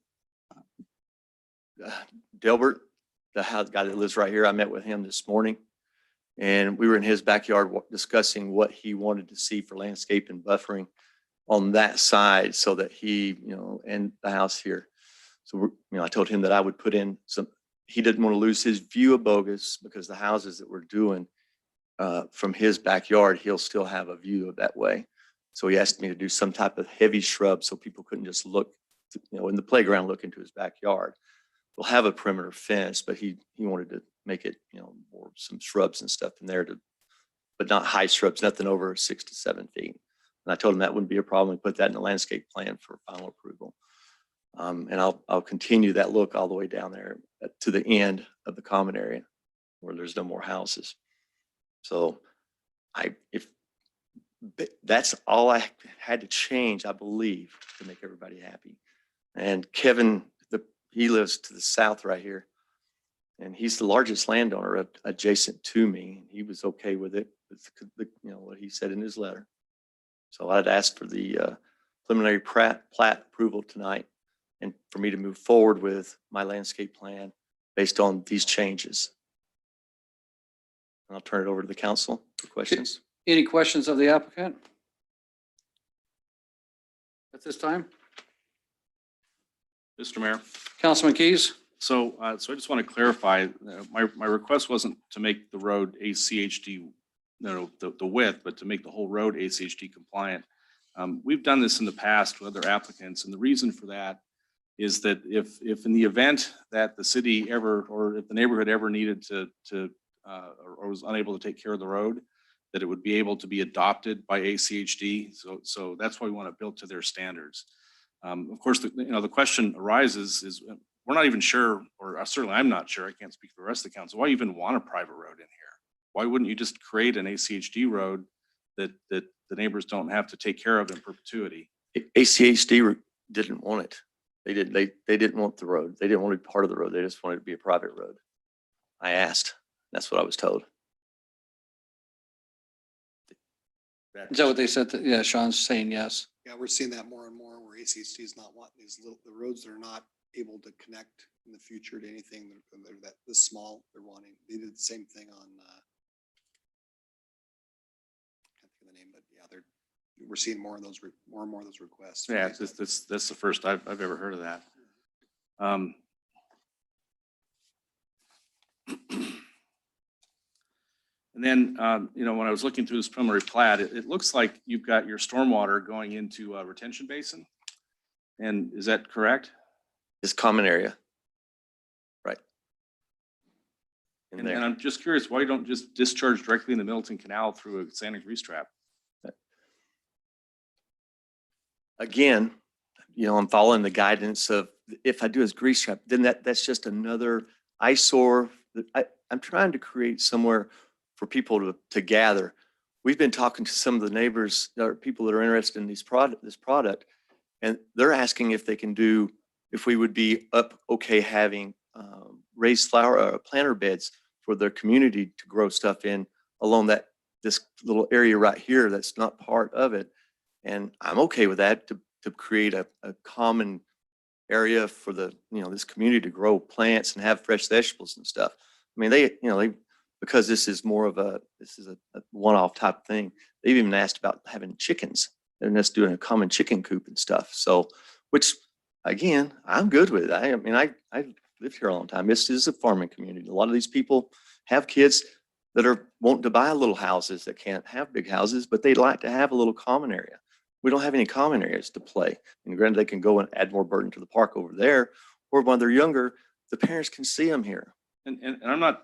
Delbert, the guy that lives right here, I met with him this morning. And we were in his backyard discussing what he wanted to see for landscape and buffering on that side so that he, and the house here. So, I told him that I would put in he didn't want to lose his view of Bogus because the houses that we're doing from his backyard, he'll still have a view of that way. So he asked me to do some type of heavy shrub so people couldn't just look, in the playground, look into his backyard. We'll have a perimeter fence, but he wanted to make it, more some shrubs and stuff in there but not high shrubs, nothing over 6 to 7 feet. And I told him that wouldn't be a problem. We put that in the landscape plan for final approval. And I'll continue that look all the way down there to the end of the common area where there's no more houses. So that's all I had to change, I believe, to make everybody happy. And Kevin, he lives to the south right here, and he's the largest landowner adjacent to me. He was okay with it, with what he said in his letter. So I'd ask for the preliminary plat approval tonight, and for me to move forward with my landscape plan based on these changes. And I'll turn it over to the council for questions. Any questions of the applicant? At this time? Mr. Mayor. Councilman Keys? So I just want to clarify, my request wasn't to make the road ACHD, the width, but to make the whole road ACHD compliant. We've done this in the past with other applicants, and the reason for that is that if in the event that the city ever, or if the neighborhood ever needed or was unable to take care of the road, that it would be able to be adopted by ACHD. So that's why we want to build to their standards. Of course, the question arises is we're not even sure, or certainly I'm not sure, I can't speak for the rest of the council, why you even want a private road in here? Why wouldn't you just create an ACHD road that the neighbors don't have to take care of in perpetuity? ACHD didn't want it. They didn't want the road. They didn't want to be part of the road. They just wanted it to be a private road. I asked. That's what I was told. Is that what they said? Yeah, Sean's saying yes. Yeah, we're seeing that more and more where ACHD is not wanting the roads that are not able to connect in the future to anything. They're that this small, they're wanting. They did the same thing on, can't think of the name, but yeah, we're seeing more and more of those requests. Yeah, that's the first I've ever heard of that. And then, when I was looking through this preliminary plat, it looks like you've got your stormwater going into a retention basin. And is that correct? This common area. Right. And I'm just curious, why you don't just discharge directly in the Middleton Canal through a sand grease trap? Again, I'm following the guidance of, if I do as grease trap, then that's just another eyesore. I'm trying to create somewhere for people to gather. We've been talking to some of the neighbors or people that are interested in this product, and they're asking if we would be okay having raised planter beds for their community to grow stuff in along this little area right here that's not part of it. And I'm okay with that, to create a common area for this community to grow plants and have fresh vegetables and stuff. I mean, because this is a one-off type thing. They've even asked about having chickens and us doing a common chicken coop and stuff. So, which again, I'm good with it. I lived here a long time. This is a farming community. A lot of these people have kids that are wanting to buy little houses that can't have big houses, but they'd like to have a little common area. We don't have any common areas to play. And granted, they can go and add more burden to the park over there, or when they're younger, the parents can see them here. And I'm not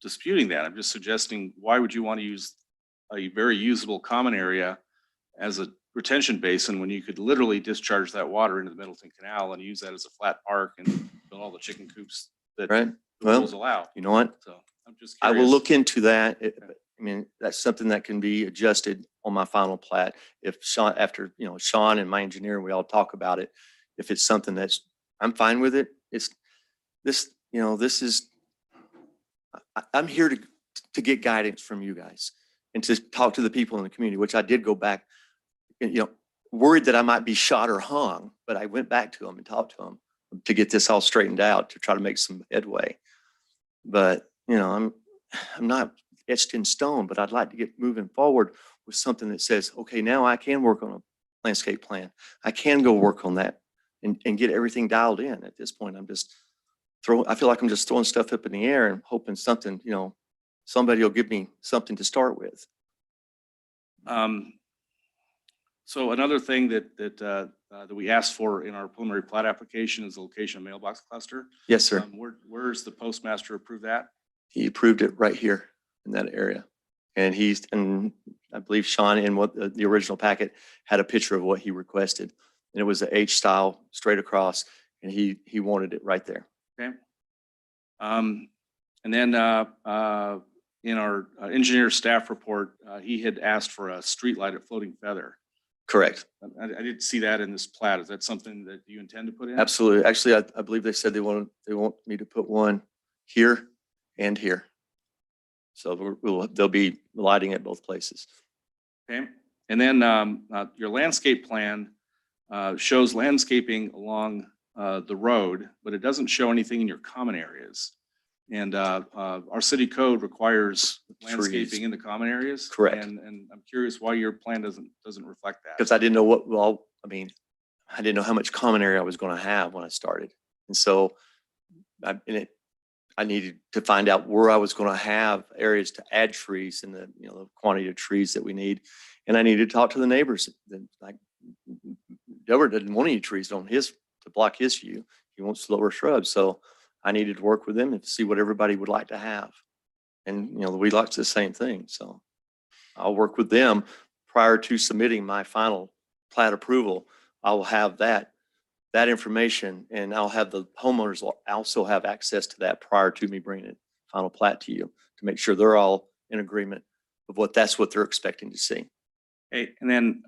disputing that. I'm just suggesting, why would you want to use a very usable common area as a retention basin when you could literally discharge that water into the Middleton Canal and use that as a flat park and build all the chicken coops that the rules allow? You know what? So I'm just I curious. will look into that. That's something that can be adjusted on my final plat. If Sean, after, Sean and my engineer, we all talk about it. If it's something I'm fine with it. I'm here to get guidance from you guys and to talk to the people in the community, which I did go back, worried that I might be shot or hung, but I went back to them and talked to them to get this all straightened out, to try to make some headway. But, I'm not etched in stone, but I'd like to get moving forward with something that says, okay, now I can work on a landscape plan. I can go work on that and get everything dialed in. At this point, I feel like I'm just throwing stuff up in the air and hoping something, somebody will give me something to start with. So another thing that we asked for in our preliminary plat application is the location of mailbox cluster. Yes, sir. Where's the postmaster approve that? He approved it right here in that area. And I believe Sean in what the original packet had a picture of what he requested. And it was a H style straight across, and he wanted it right there. Okay. And then in our engineer staff report, he had asked for a street light at Floating Feather. Correct. I didn't see that in this plat. Is that something that you intend to put in? Absolutely. Actually, I believe they said they want me to put one here and here. So they'll be lighting at both places. Okay. And then your landscape plan shows landscaping along the road, but it doesn't show anything in your common areas. And our city code requires landscaping in the common areas. Correct. And I'm curious why your plan doesn't reflect that. Because I didn't know I didn't know how much common area I was going to have when I started. And so I needed to find out where I was going to have areas to add trees and the quantity of trees that we need. And I needed to talk to the neighbors. Like Delbert didn't want any trees to block his view. He wants lower shrubs. So I needed to work with them and see what everybody would like to have. And, we like the same thing. So I'll work with them prior to submitting my final plat approval. I will have that information, and I'll have the homeowners will also have access to that prior to me bringing it final plat to you to make sure they're all in agreement of that's what they're expecting to see. Hey, and then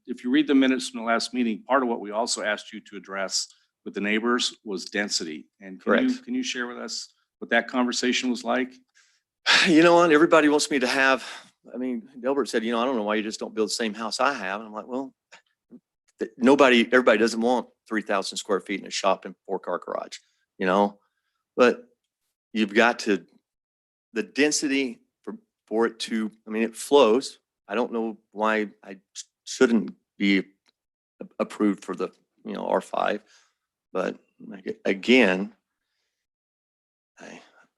if you read the minutes from the last meeting, part of what we also asked you to address with the neighbors was density. And can you share with us what that conversation was like? You know what? Everybody wants me to have, Delbert said, I don't know why you just don't build the same house I have. And I'm like, well, everybody doesn't want 3,000 square feet in a shop and 4-car garage, but you've got to, the density for it to, it flows. I don't know why I shouldn't be approved for the, R5, but again,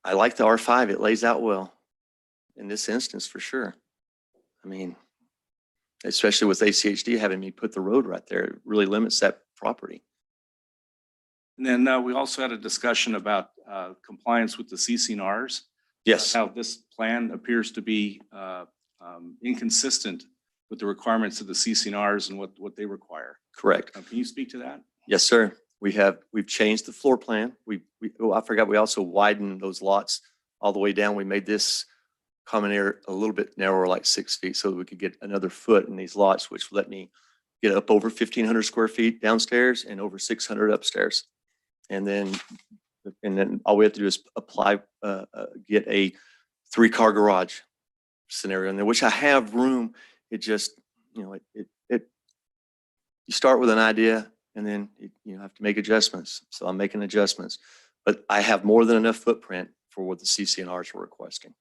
I like the R5. It lays out well in this instance for sure. Especially with ACHD having me put the road right there, it really limits that property. And then we also had a discussion about compliance with the CCNRs. Yes. How this plan appears to be inconsistent with the requirements of the CCNRs and what they require. Correct. Can you speak to that? Yes, sir. We've changed the floor plan. I forgot, we also widened those lots all the way down. We made this common area a little bit narrower, like 6 feet, so that we could get another foot in these lots, which let me get up over 1,500 square feet downstairs and over 600 upstairs. And then all we have to do is get a 3-car garage scenario in there, which I have room. It just, you start with an idea and then you have to make adjustments. So I'm making adjustments, but I have more than enough footprint for what the CCNRs were requesting.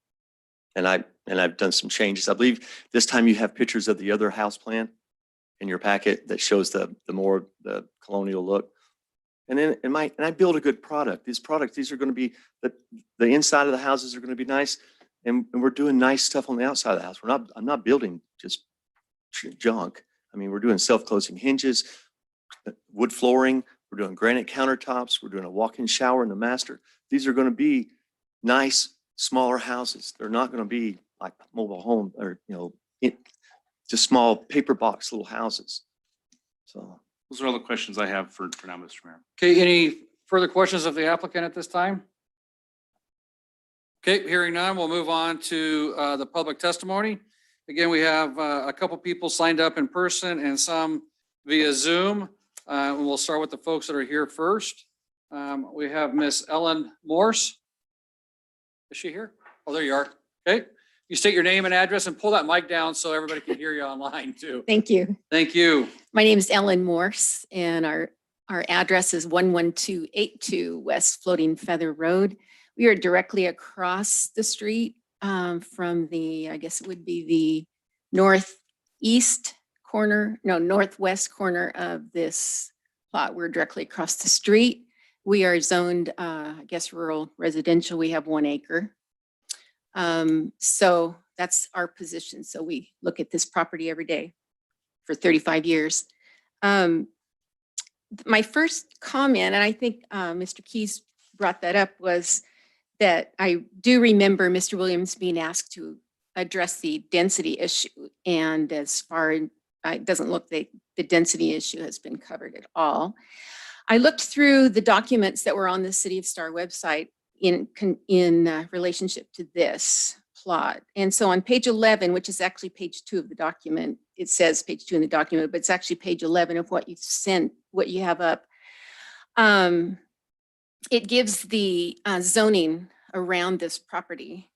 And I've done some changes. I believe this time you have pictures of the other house plan in your packet that shows the colonial look. And I build a good product. These are going to be, the inside of the houses are going to be nice. And we're doing nice stuff on the outside of the house. I'm not building just junk. We're doing self-closing hinges, wood flooring. We're doing granite countertops. We're doing a walk-in shower in the master. These are going to be nice, smaller houses. They're not going to be like mobile home or, just small paper box little houses. So Those are all the questions I have for now, Mr. Mayor. Okay, any further questions of the applicant at this time? Okay, hearing none, we'll move on to the public testimony. Again, we have a couple people signed up in person and some via Zoom. And we'll start with the folks that are here first. We have Miss Ellen Morse. Is she here? Oh, there you are. Okay. You state your name and address and pull that mic down so everybody can hear you online too. Thank you. Thank you. My name is Ellen Morse and our address is 11282 West Floating Feather Road. We are directly across the street from I guess it would be the northwest corner of this plot. We're directly across the street. We are zoned, I guess, rural residential. We have 1 acre. So that's our position. So we look at this property every day for 35 years. My first comment, and I think Mr. Keys brought that up, was that I do remember Mr. Williams being asked to address the density issue. And as far, it doesn't look like the density issue has been covered at all. I looked through the documents that were on the City of Star website in relationship to this plot. And so on page 11, which is actually page 2 of the document, it says page 2 in the document, but it's actually page 11 of what you sent, what you have up. It gives the zoning around this property.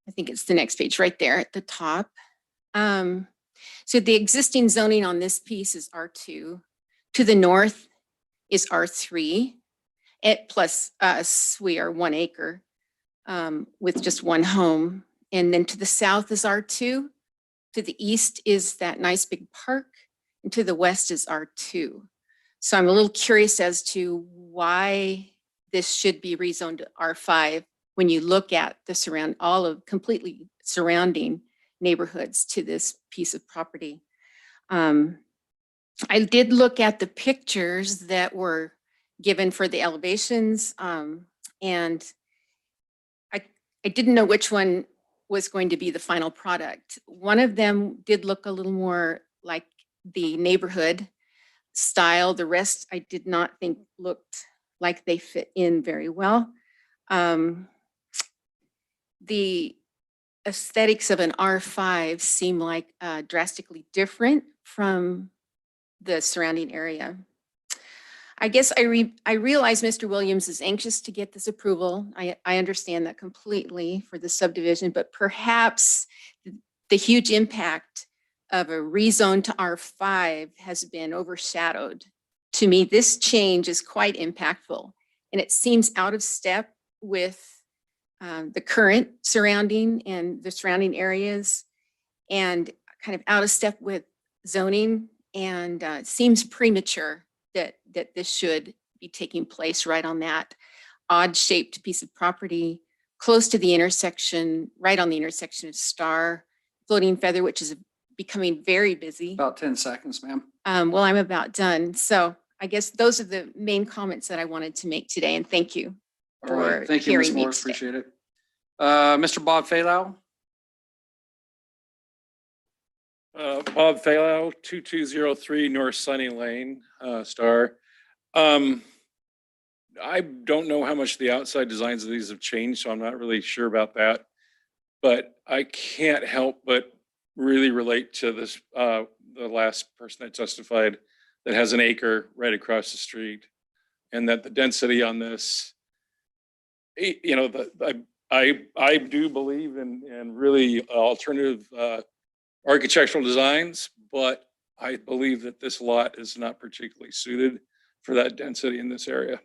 I think it's the next page right there at the top. So the existing zoning on this piece is R2. To the north is R3. Plus us, we are 1 acre with just one home. And then to the south is R2. To the east is that nice big park. And to the west is R2. So I'm a little curious as to why this should be rezoned to R5 when you look at the completely surrounding neighborhoods to this piece of property. I did look at the pictures that were given for the elevations, and I didn't know which one was going to be the final product. One of them did look a little more like the neighborhood style. The rest I did not think looked like they fit in very well. The aesthetics of an R5 seem like drastically different from the surrounding area. I guess I realize Mr. Williams is anxious to get this approval. I understand that completely for the subdivision, but perhaps the huge impact of a rezone to R5 has been overshadowed. To me, this change is quite impactful, and it seems out of step with the current surrounding and the surrounding areas, and kind of out of step with zoning, and it seems premature that this should be taking place right on that odd-shaped piece of property, close to the intersection, right on the intersection of Star, Floating Feather, which is becoming very busy. About 10 seconds, ma'am. Well, I'm about done. So I guess those are the main comments that I wanted to make today, and thank you All right. for Thank you, Ms. hearing me Morris. today. Appreciate it. Mr. Bob Faylow? Bob Faylow, 2203 North Sunny Lane, Star. I don't know how much the outside designs of these have changed, so I'm not really sure about that. But I can't help but really relate to this, the last person that testified that has an acre right across the street, and that the density on this, you know, I do believe in really alternative architectural designs, but I believe that this lot is not particularly suited for that density in this area.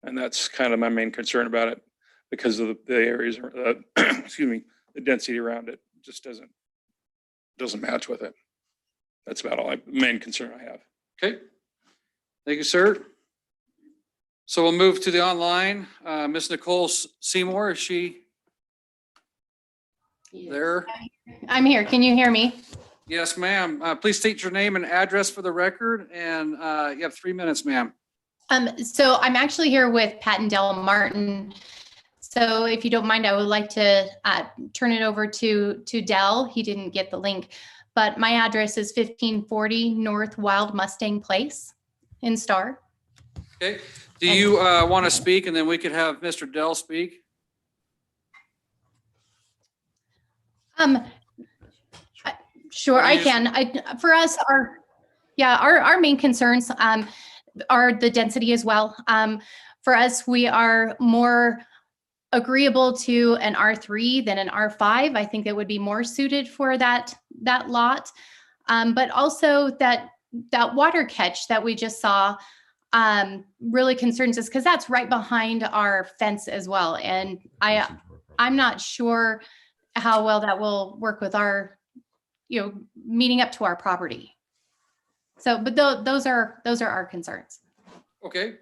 And that's kind of my main concern about it, because of the areas, excuse me, the density around it just doesn't match with it. That's about all main concern I have. Okay. Thank you, sir. So we'll move to the online. Ms. Nicole Seymour, is she there? I'm here. Can you hear me? Yes, ma'am. Please state your name and address for the record, and you have 3 minutes, ma'am. So I'm actually here with Pat and Dell Martin. So if you don't mind, I would like to turn it over to Dell. He didn't get the link, but my address is 1540 North Wild Mustang Place in Star. Okay. Do you want to speak, and then we could have Mr. Dell speak? Sure, I can. For us, our main concerns are the density as well. For us, we are more agreeable to an R3 than an R5. I think that would be more suited for that lot. But also that water catch that we just saw really concerns us, because that's right behind our fence as well. And I'm not sure how well that will work with our, meeting up to our property. So, but those are our concerns. Okay.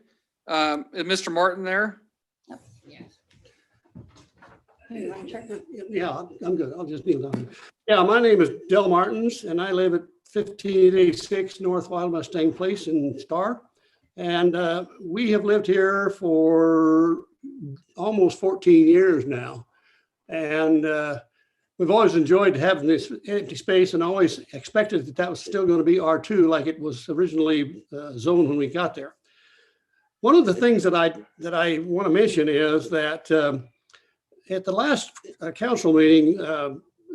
Is Mr. Martin there? Yeah, I'm good. I'll just kneel down. Yeah, my name is Del Martins and I live at 1586 North Wild Mustang Place in Star. And we have lived here for almost 14 years now. And we've always enjoyed having this empty space and always expected that that was still going to be R2 like it was originally zoned when we got there. One of the things that I want to mention is that at the last council meeting,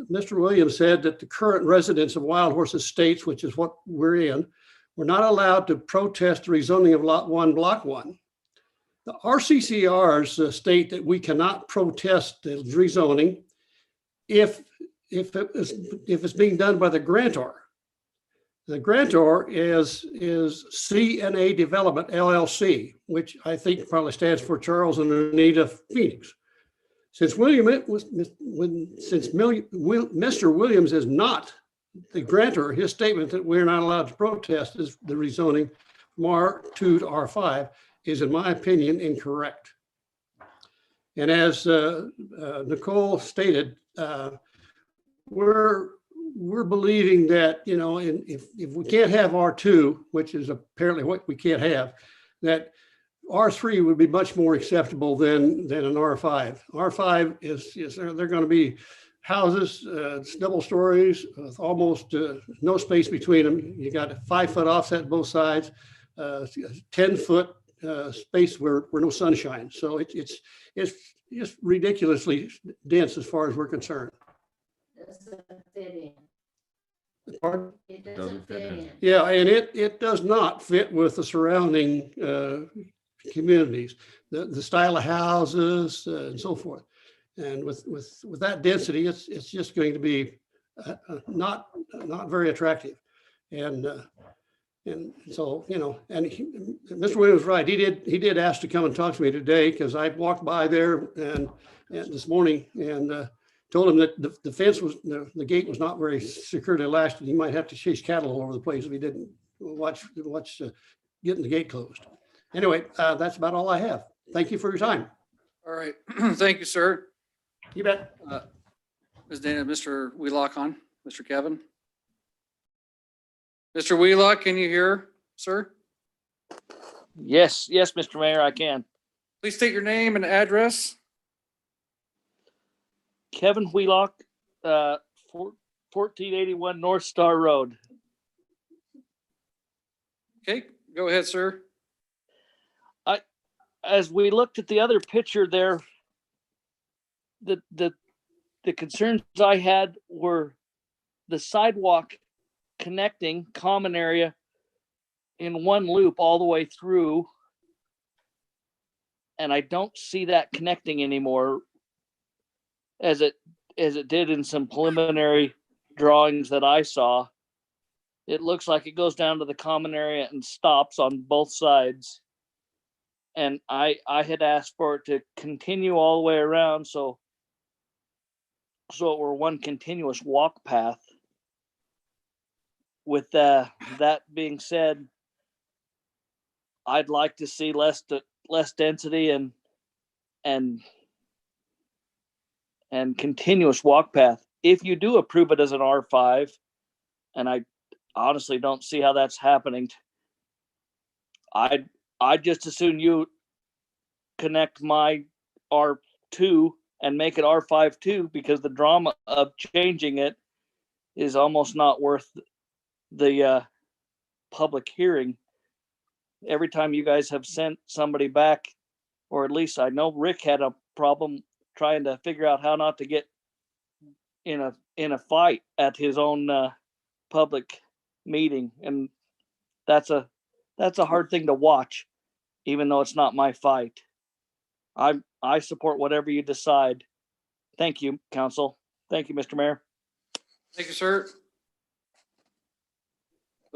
Mr. Williams said that the current residents of Wild Horse Estates, which is what we're in, were not allowed to protest the rezoning of Lot 1, Block 1. The RCCRs state that we cannot protest the rezoning if it's being done by the grantor. The grantor is C&A Development LLC, which I think probably stands for Charles and Anita Phoenix. Since Mr. Williams is not the grantor, his statement that we're not allowed to protest is the rezoning from R2 to R5 is, in my opinion, incorrect. And as Nicole stated, we're believing that, you know, if we can't have R2, which is apparently what we can't have, that R3 would be much more acceptable than an R5. R5 is they're going to be houses, double stories with almost no space between them. You got a 5-foot offset both sides, 10-foot space where no sun shines. So it's just ridiculously dense as far as we're concerned. Doesn't fit in. Pardon? It doesn't fit in. Yeah, and it does not fit with the surrounding communities, the style of houses and so forth. And with that density, it's just going to be not very attractive. And so, you know, and Mr. Williams was right. He did ask to come and talk to me today because I walked by there and this morning and told him that the fence was, the gate was not very securely latched and he might have to chase cattle all over the place if he didn't watch getting the gate closed. Anyway, that's about all I have. Thank you for your time. All right. Thank you, sir. You bet. Ms. Dana, Mr. Wheelock on, Mr. Kevin. Mr. Wheelock, can you hear, sir? Yes, Mr. Mayor, I can. Please state your name and address. Kevin Wheelock, 1481 North Star Road. Okay, go ahead, sir. As we looked at the other picture there, the concerns I had were the sidewalk connecting common area in one loop all the way through. And I don't see that connecting anymore as it did in some preliminary drawings that I saw. It looks like it goes down to the common area and stops on both sides. And I had asked for it to continue all the way around so it were one continuous walk path. With that being said, I'd like to see less density and continuous walk path. If you do approve it as an R5, and I honestly don't see how that's happening, I'd just as soon you connect my R2 and make it R5 too, because the drama of changing it is almost not worth the public hearing. Every time you guys have sent somebody back, or at least I know Rick had a problem trying to figure out how not to get in a fight at his own public meeting, and that's a hard thing to watch, even though it's not my fight. I support whatever you decide. Thank you, council. Thank you, Mr. Mayor. Thank you, sir.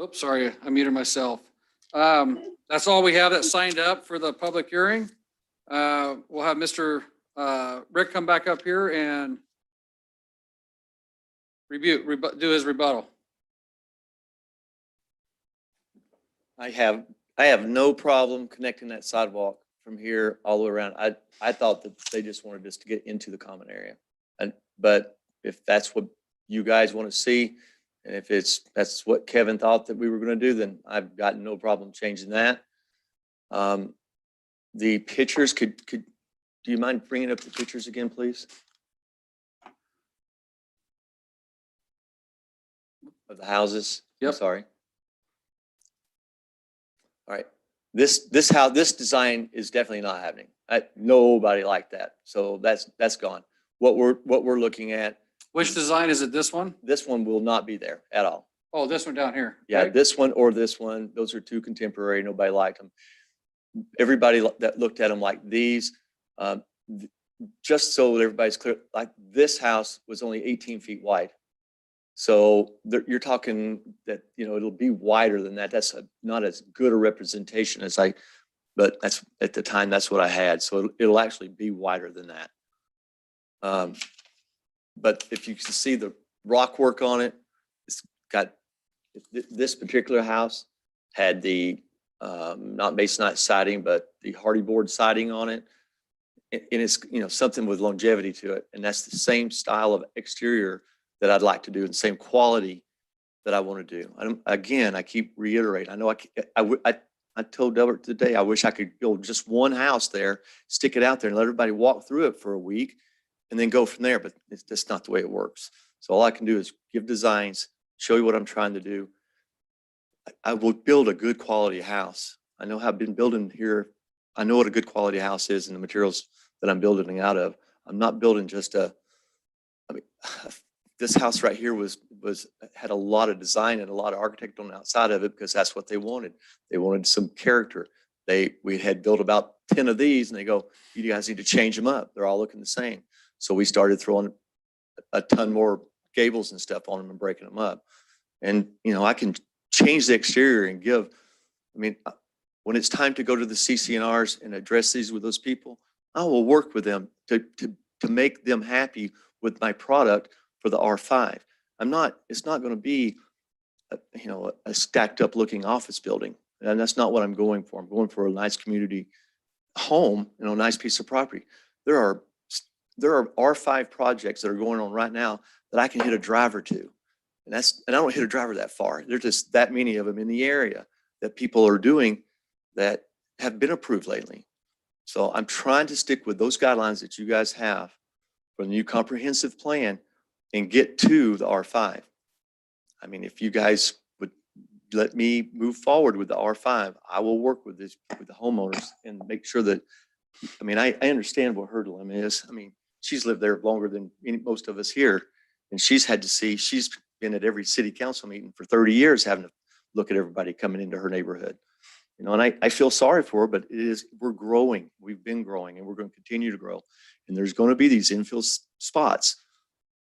Oops, sorry, I muted myself. That's all we have that signed up for the public hearing. We'll have Mr. Rick come back up here and do his rebuttal. I have no problem connecting that sidewalk from here all the way around. I thought that they just wanted us to get into the common area. But if that's what you guys want to see, and if that's what Kevin thought that we were going to do, then I've got no problem changing that. The pictures, do you mind bringing up the pictures again, please? Of the houses? Yep. I'm sorry. All right. This design is definitely not happening. Nobody liked that. So that's gone. What we're looking at. Which design is it? This one? This one will not be there at all. Oh, this one down here. Yeah, Okay. this one or this one. Those are too contemporary. Nobody liked them. Everybody that looked at them like these, just so everybody's clear, like this house was only 18 feet wide. So you're talking that, it'll be wider than that. That's not as good a representation as but that's at the time, that's what I had. So it'll actually be wider than that. But if you can see the rock work on it, it's got, this particular house had the, not masonite siding, but the hardy board siding on it. And it's, something with longevity to it. And that's the same style of exterior that I'd like to do and same quality that I want to do. Again, I keep reiterating, I know I told Delbert today, I wish I could build just one house there, stick it out there and let everybody walk through it for a week and then go from there. But it's just not the way it works. So all I can do is give designs, show you what I'm trying to do. I will build a good quality house. I know how I've been building here. I know what a good quality house is and the materials that I'm building out of. I'm not building just this house right here had a lot of design and a lot of architect on the outside of it because that's what they wanted. They wanted some character. We had built about 10 of these and they go, you guys need to change them up. They're all looking the same. So we started throwing a ton more gables and stuff on them and breaking them up. And, I can change the exterior and when it's time to go to the CCNRs and address these with those people, I will work with them to make them happy with my product for the R5. It's not going to be, a stacked up looking office building. And that's not what I'm going for. I'm going for a nice community home, a nice piece of property. There are R5 projects that are going on right now that I can hit a driver to. And I don't hit a driver that far. There's just that many of them in the area that people are doing that have been approved lately. So I'm trying to stick with those guidelines that you guys have for the new comprehensive plan and get to the R5. If you guys would let me move forward with the R5, I will work with the homeowners and make sure that, I understand what her dilemma is. She's lived there longer than most of us here. And she's been at every city council meeting for 30 years, having to look at everybody coming into her neighborhood. And I feel sorry for her, but we're growing. We've been growing and we're going to continue to grow. And there's going to be these infill spots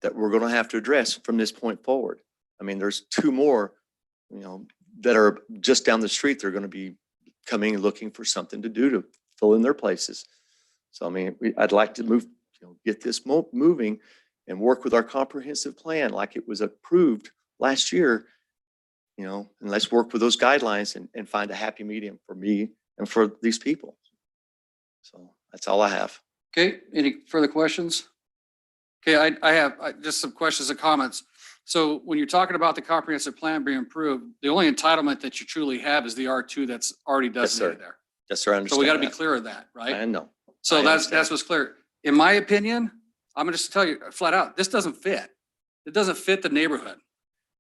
that we're going to have to address from this point forward. There's two more, that are just down the street. They're going to be coming and looking for something to do to fill in their places. So, I'd like to move, get this moving and work with our comprehensive plan like it was approved last year, and let's work with those guidelines and find a happy medium for me and for these people. So that's all I have. Okay, any further questions? Okay, I have just some questions and comments. So when you're talking about the comprehensive plan being approved, the only entitlement that you truly have is the R2 that's already designated there. Yes, sir. I understand. So we got to be that. clear of that, right? I know. So I that's understand. what's clear. In my opinion, I'm going to just tell you flat out, this doesn't fit. It doesn't fit the neighborhood.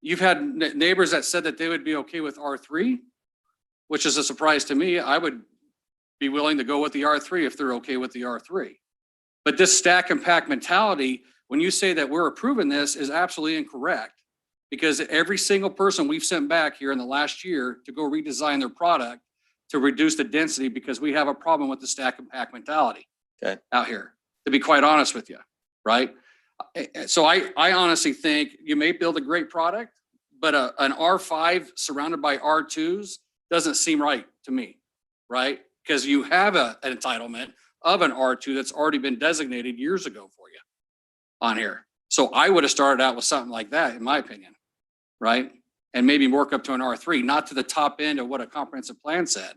You've had neighbors that said that they would be okay with R3, which is a surprise to me. I would be willing to go with the R3 if they're okay with the R3. But this stack and pack mentality, when you say that we're approving this, is absolutely incorrect. Because every single person we've sent back here in the last year to go redesign their product to reduce the density, because we have a problem with the stack and pack mentality out here, to be quite honest with you, right? So I honestly think you may build a great product, but an R5 surrounded by R2s doesn't seem right to me, right? Because you have an entitlement of an R2 that's already been designated years ago for you on here. So I would have started out with something like that, in my opinion, right? And maybe work up to an R3, not to the top end of what a comprehensive plan said,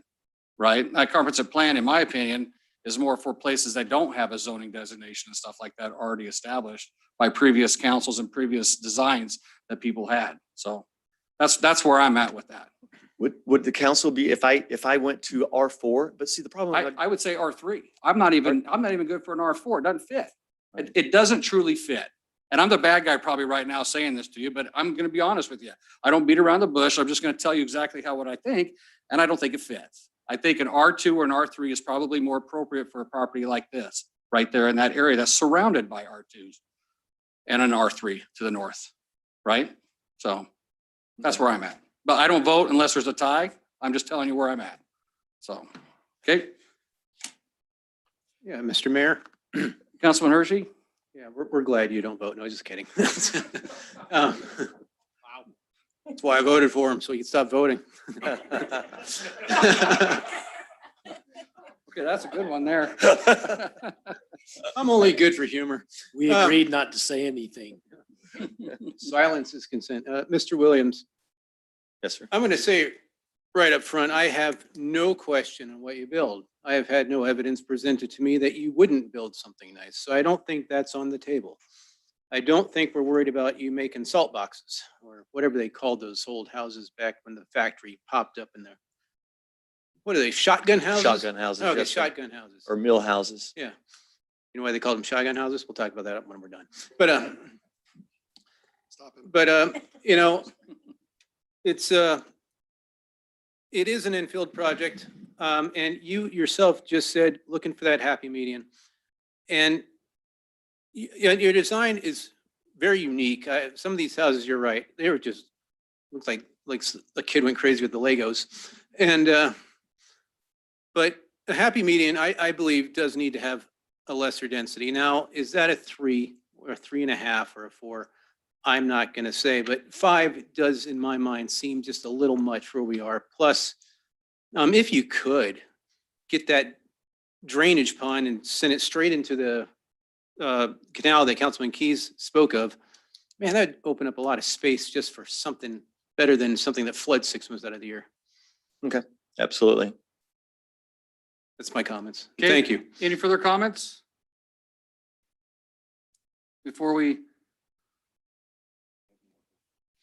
right? That comprehensive plan, in my opinion, is more for places that don't have a zoning designation and stuff like that already established by previous councils and previous designs that people had. So that's where I'm at with that. Would the council be, if I went to R4, but see the problem. I would say R3. I'm not even good for an R4. It doesn't fit. It doesn't truly fit. And I'm the bad guy probably right now saying this to you, but I'm going to be honest with you. I don't beat around the bush. I'm just going to tell you exactly what I think. And I don't think it fits. I think an R2 or an R3 is probably more appropriate for a property like this, right there in that area that's surrounded by R2s and an R3 to the north, right? So that's where I'm at. But I don't vote unless there's a tie. I'm just telling you where I'm at. So, okay. Yeah, Mr. Mayor. Councilman Hershey? Yeah, we're glad you don't vote. No, just kidding. Wow. That's why I voted for him, so you can stop voting. Okay, that's a good one there. I'm only good for humor. We agreed not to say anything. Silence is consent. Mr. Williams, Yes, sir. I'm going to say right up front, I have no question on what you build. I have had no evidence presented to me that you wouldn't build something nice. So I don't think that's on the table. I don't think we're worried about you making salt boxes or whatever they called those old houses back when the factory popped up in there. What are they, shotgun houses? Shotgun houses. Okay, yes, sir. shotgun houses. Or mill houses. Yeah. You know why they called them shotgun houses? We'll talk about that when we're done. But, you know, it is an infield project. And you yourself just said, looking for that happy median. And your design is very unique. Some of these houses, you're right, they were just, looks like a kid went crazy with the Legos. And, but a happy median, I believe, does need to have a lesser density. Now, is that a 3 or a 3.5 or a 4? I'm not going to say, but 5 does, in my mind, seem just a little much where we are. Plus, if you could get that drainage pond and send it straight into the canal that Councilman Keys spoke of, man, that'd open up a lot of space just for something better than something that floods 6 months out of the year. Okay, absolutely. That's my comments. Okay. Thank you. Any further comments? Before we,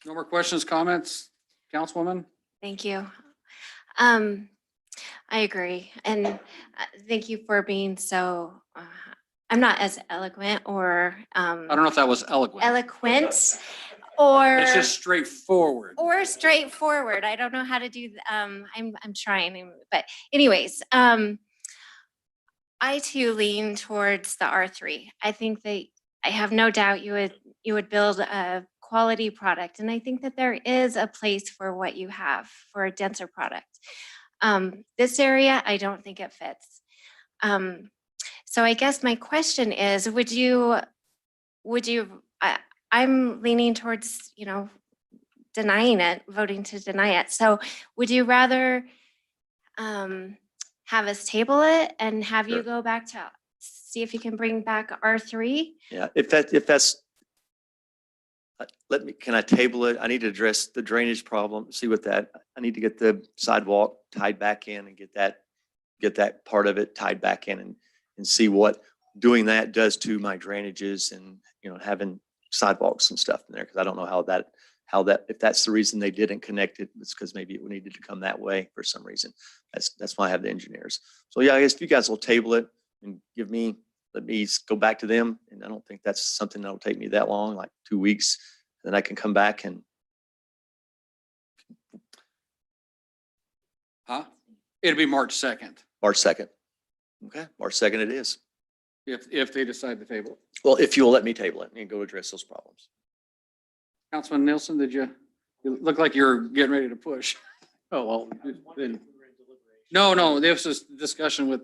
no more questions, comments, Councilwoman? Thank you. I agree. And thank you for being so, I'm not as eloquent or I don't know if that was eloquent. or It's just straightforward. or straightforward. I don't know how to do, I'm trying, but anyways, I too lean towards the R3. I think that I have no doubt you would build a quality product. And I think that there is a place for what you have for a denser product. This area, I don't think it fits. So I guess my question is, I'm leaning towards, denying it, voting to deny it. So would you rather have us table it and have you Sure. go back to see if you can bring back R3? Yeah, if that's, can I table it? I need to address the drainage problem, see what that, I need to get the sidewalk tied back in and get that part of it tied back in and see what doing that does to my drainages and, having sidewalks and stuff in there. Cause I don't know how that, if that's the reason they didn't connect it, it's because maybe it needed to come that way for some reason. That's why I have the engineers. So yeah, I guess if you guys will table it and let me go back to them. And I don't think that's something that'll take me that long, like 2 weeks. Then I can come back and. Huh? It'll be March 2nd. March 2nd. Okay, March 2nd it is. If they decide to table. Well, if you'll let me table it and go address those problems. Councilman Nielsen, you look like you're getting ready to push? Oh, well, then. No, this is discussion with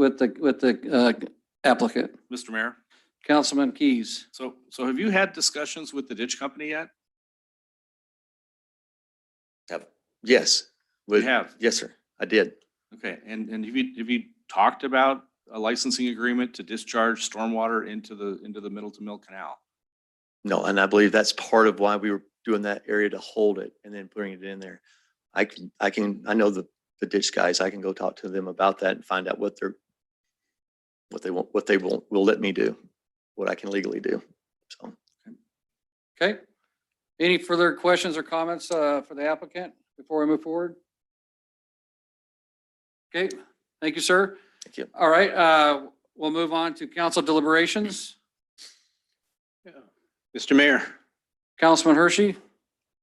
the applicant. Mr. Mayor, Councilman Keys. so have you had discussions with the ditch company yet? Yes. You have? Yes, sir. I did. Okay, and have you talked about a licensing agreement to discharge stormwater into the Middleton Mill Canal? No, and I believe that's part of why we were doing that area to hold it and then putting it in there. I know the ditch guys, I can go talk to them about that and find out what what they want, what they will let me do, what I can legally do. So. Okay. Any further questions or comments for the applicant before we move forward? Okay, thank you, sir. Thank you. All right, we'll move on to council deliberations. Mr. Mayor, Councilman Hershey?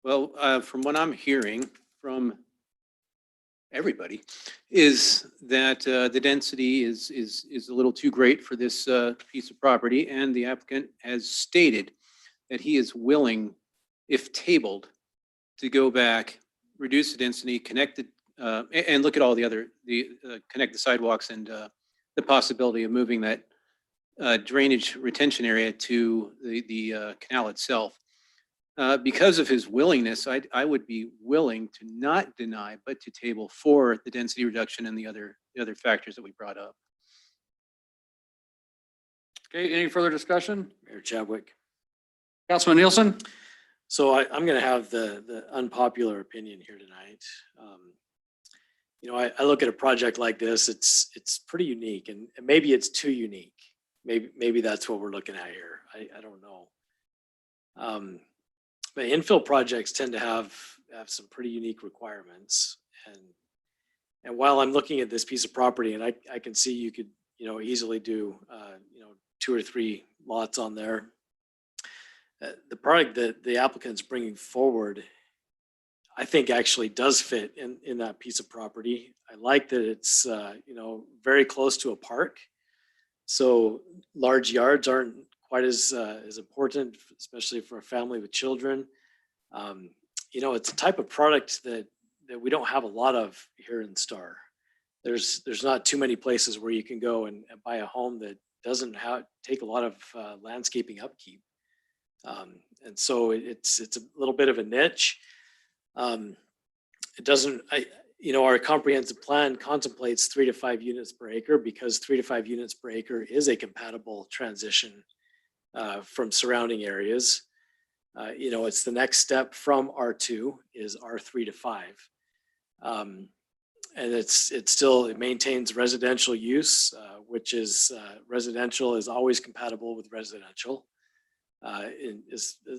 well, from what I'm hearing from everybody, is that the density is a little too great for this piece of property, and the applicant has stated that he is willing, if tabled, to go back, reduce the density, connect it, and look at all the other, connect the sidewalks and the possibility of moving that drainage retention area to the canal itself. Because of his willingness, I would be willing to not deny, but to table for the density reduction and the other factors that we brought up. Okay, any further discussion? Mayor Chadwick. Councilman Nielsen? So I'm going to have the unpopular opinion here tonight. I look at a project like this, it's pretty unique, and maybe it's too unique. Maybe that's what we're looking at here. I don't know. But infill projects tend to have some pretty unique requirements. And while I'm looking at this piece of property, and I can see you could, easily do, 2 or 3 lots on there. The product that the applicant's bringing forward, I think actually does fit in that piece of property. I like that it's, very close to a park. So large yards aren't quite as important, especially for a family with children. It's a type of product that we don't have a lot of here in Star. There's not too many places where you can go and buy a home that doesn't take a lot of landscaping upkeep. And so it's a little bit of a niche. Our comprehensive plan contemplates 3 to 5 units per acre, because 3 to 5 units per acre is a compatible transition from surrounding areas. It's the next step from R2 is R3 to 5. And it maintains residential use, which is residential is always compatible with residential, at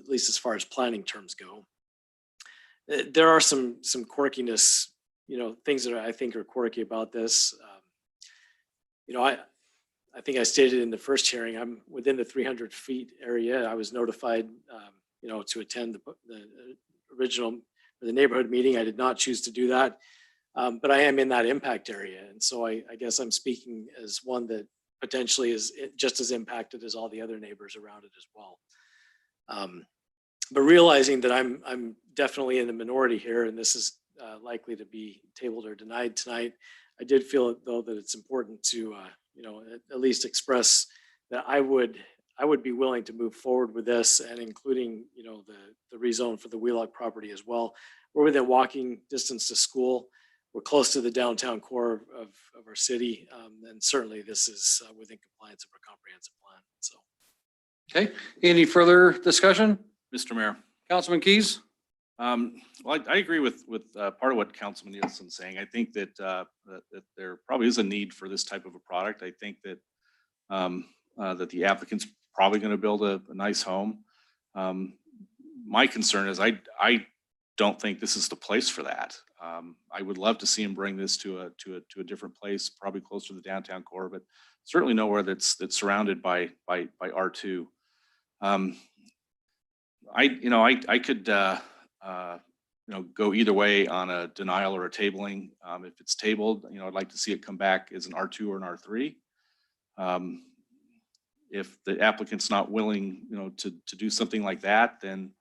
least as far as planning terms go. There are some quirkiness, things that I think are quirky about this. I think I stated in the first hearing, I'm within the 300 feet area. I was notified, to attend the original, the neighborhood meeting. I did not choose to do that, but I am in that impact area. And so I guess I'm speaking as one that potentially is just as impacted as all the other neighbors around it as well. But realizing that I'm definitely in the minority here, and this is likely to be tabled or denied tonight, I did feel though that it's important to at least express that I would be willing to move forward with this, and including the rezone for the Wheelock property as well. We're within walking distance to school. We're close to the downtown core of our city, and certainly this is within compliance of our comprehensive plan. So. Okay, any further discussion? Mr. Mayor. Councilman Keys? Well, I agree with part of what Councilman Nielsen's saying. I think that that there probably is a need for this type of a product. I think that that the applicant's probably going to build a nice home. My concern is I don't think this is the place for that. I would love to see him bring this to a different place, probably closer to the downtown core, but certainly nowhere that's surrounded by R2. I could go either way on a denial or a tabling. If it's tabled, I'd like to see it come back as an R2 or an R3. If the applicant's not willing, to do something like that, then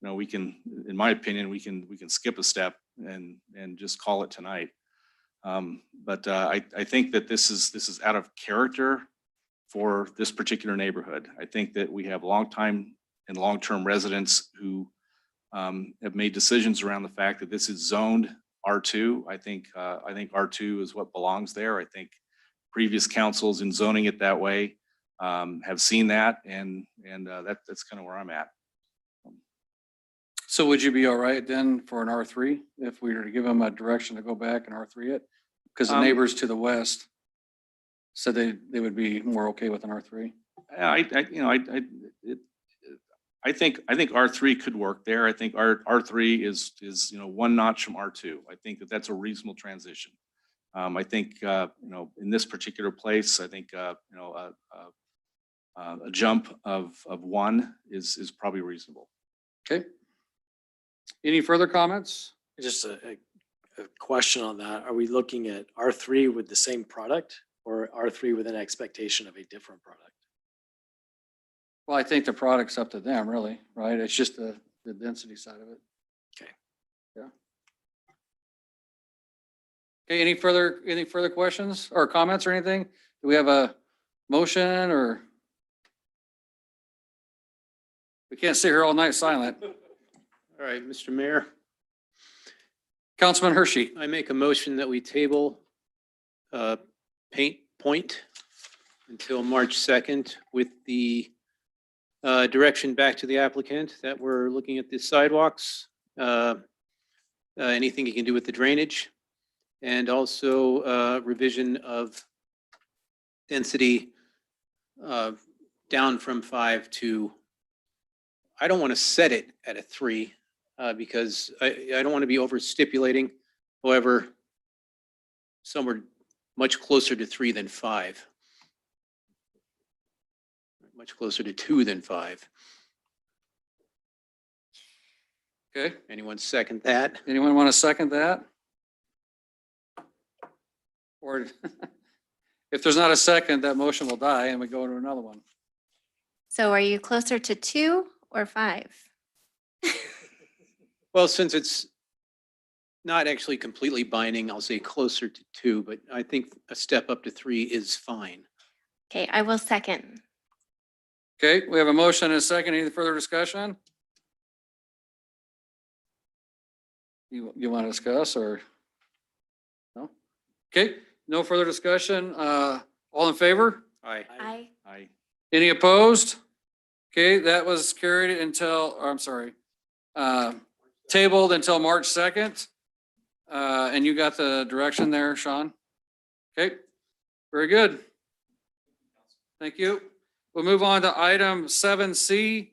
we can, in my opinion, we can skip a step and just call it tonight. But I think that this is out of character for this particular neighborhood. I think that we have longtime and long-term residents who have made decisions around the fact that this is zoned R2. I think R2 is what belongs there. I think previous councils in zoning it that way have seen that, and that's kind of where I'm at. So would you be all right then for an R3 if we were to give them a direction to go back and R3 it? Because the neighbors to the west. said they would be more okay with an R3. I think R3 could work there. I think R3 is, one notch from R2. I think that's a reasonable transition. I think, in this particular place, I think, a jump of one is probably reasonable. Okay. Any further comments? Just a question on that. Are we looking at R3 with the same product or R3 with an expectation of a different product? Well, I think the product's up to them, really, right? It's just the density side of it. Okay. Yeah. Okay, any further questions or comments or anything? Do we have a motion or? We can't sit here all night silent. All right, Mr. Mayor, Councilman Hershey. I make a motion that we table paint point until March 2nd with the direction back to the applicant that we're looking at the sidewalks, anything you can do with the drainage, and also revision of density down from 5 to, I don't want to set it at a 3 because I don't want to be over stipulating. However, somewhere much closer to 3 than 5. Much closer to 2 than 5. Okay. Anyone second that? Anyone want to second that? Or if there's not a second, that motion will die and we go into another one. So are you closer to 2 or 5? Well, since it's not actually completely binding, I'll say closer to 2, but I think a step up to 3 is fine. Okay, I will second. Okay, we have a motion and a second. Any further discussion? You want to discuss or? No? Okay, no further discussion. All in favor? Aye. Aye. Aye. Any opposed? Okay, that was carried until, or I'm sorry, tabled until March 2nd. And you got the direction there, Sean? Okay, very good. Thank you. We'll move on to item 7C,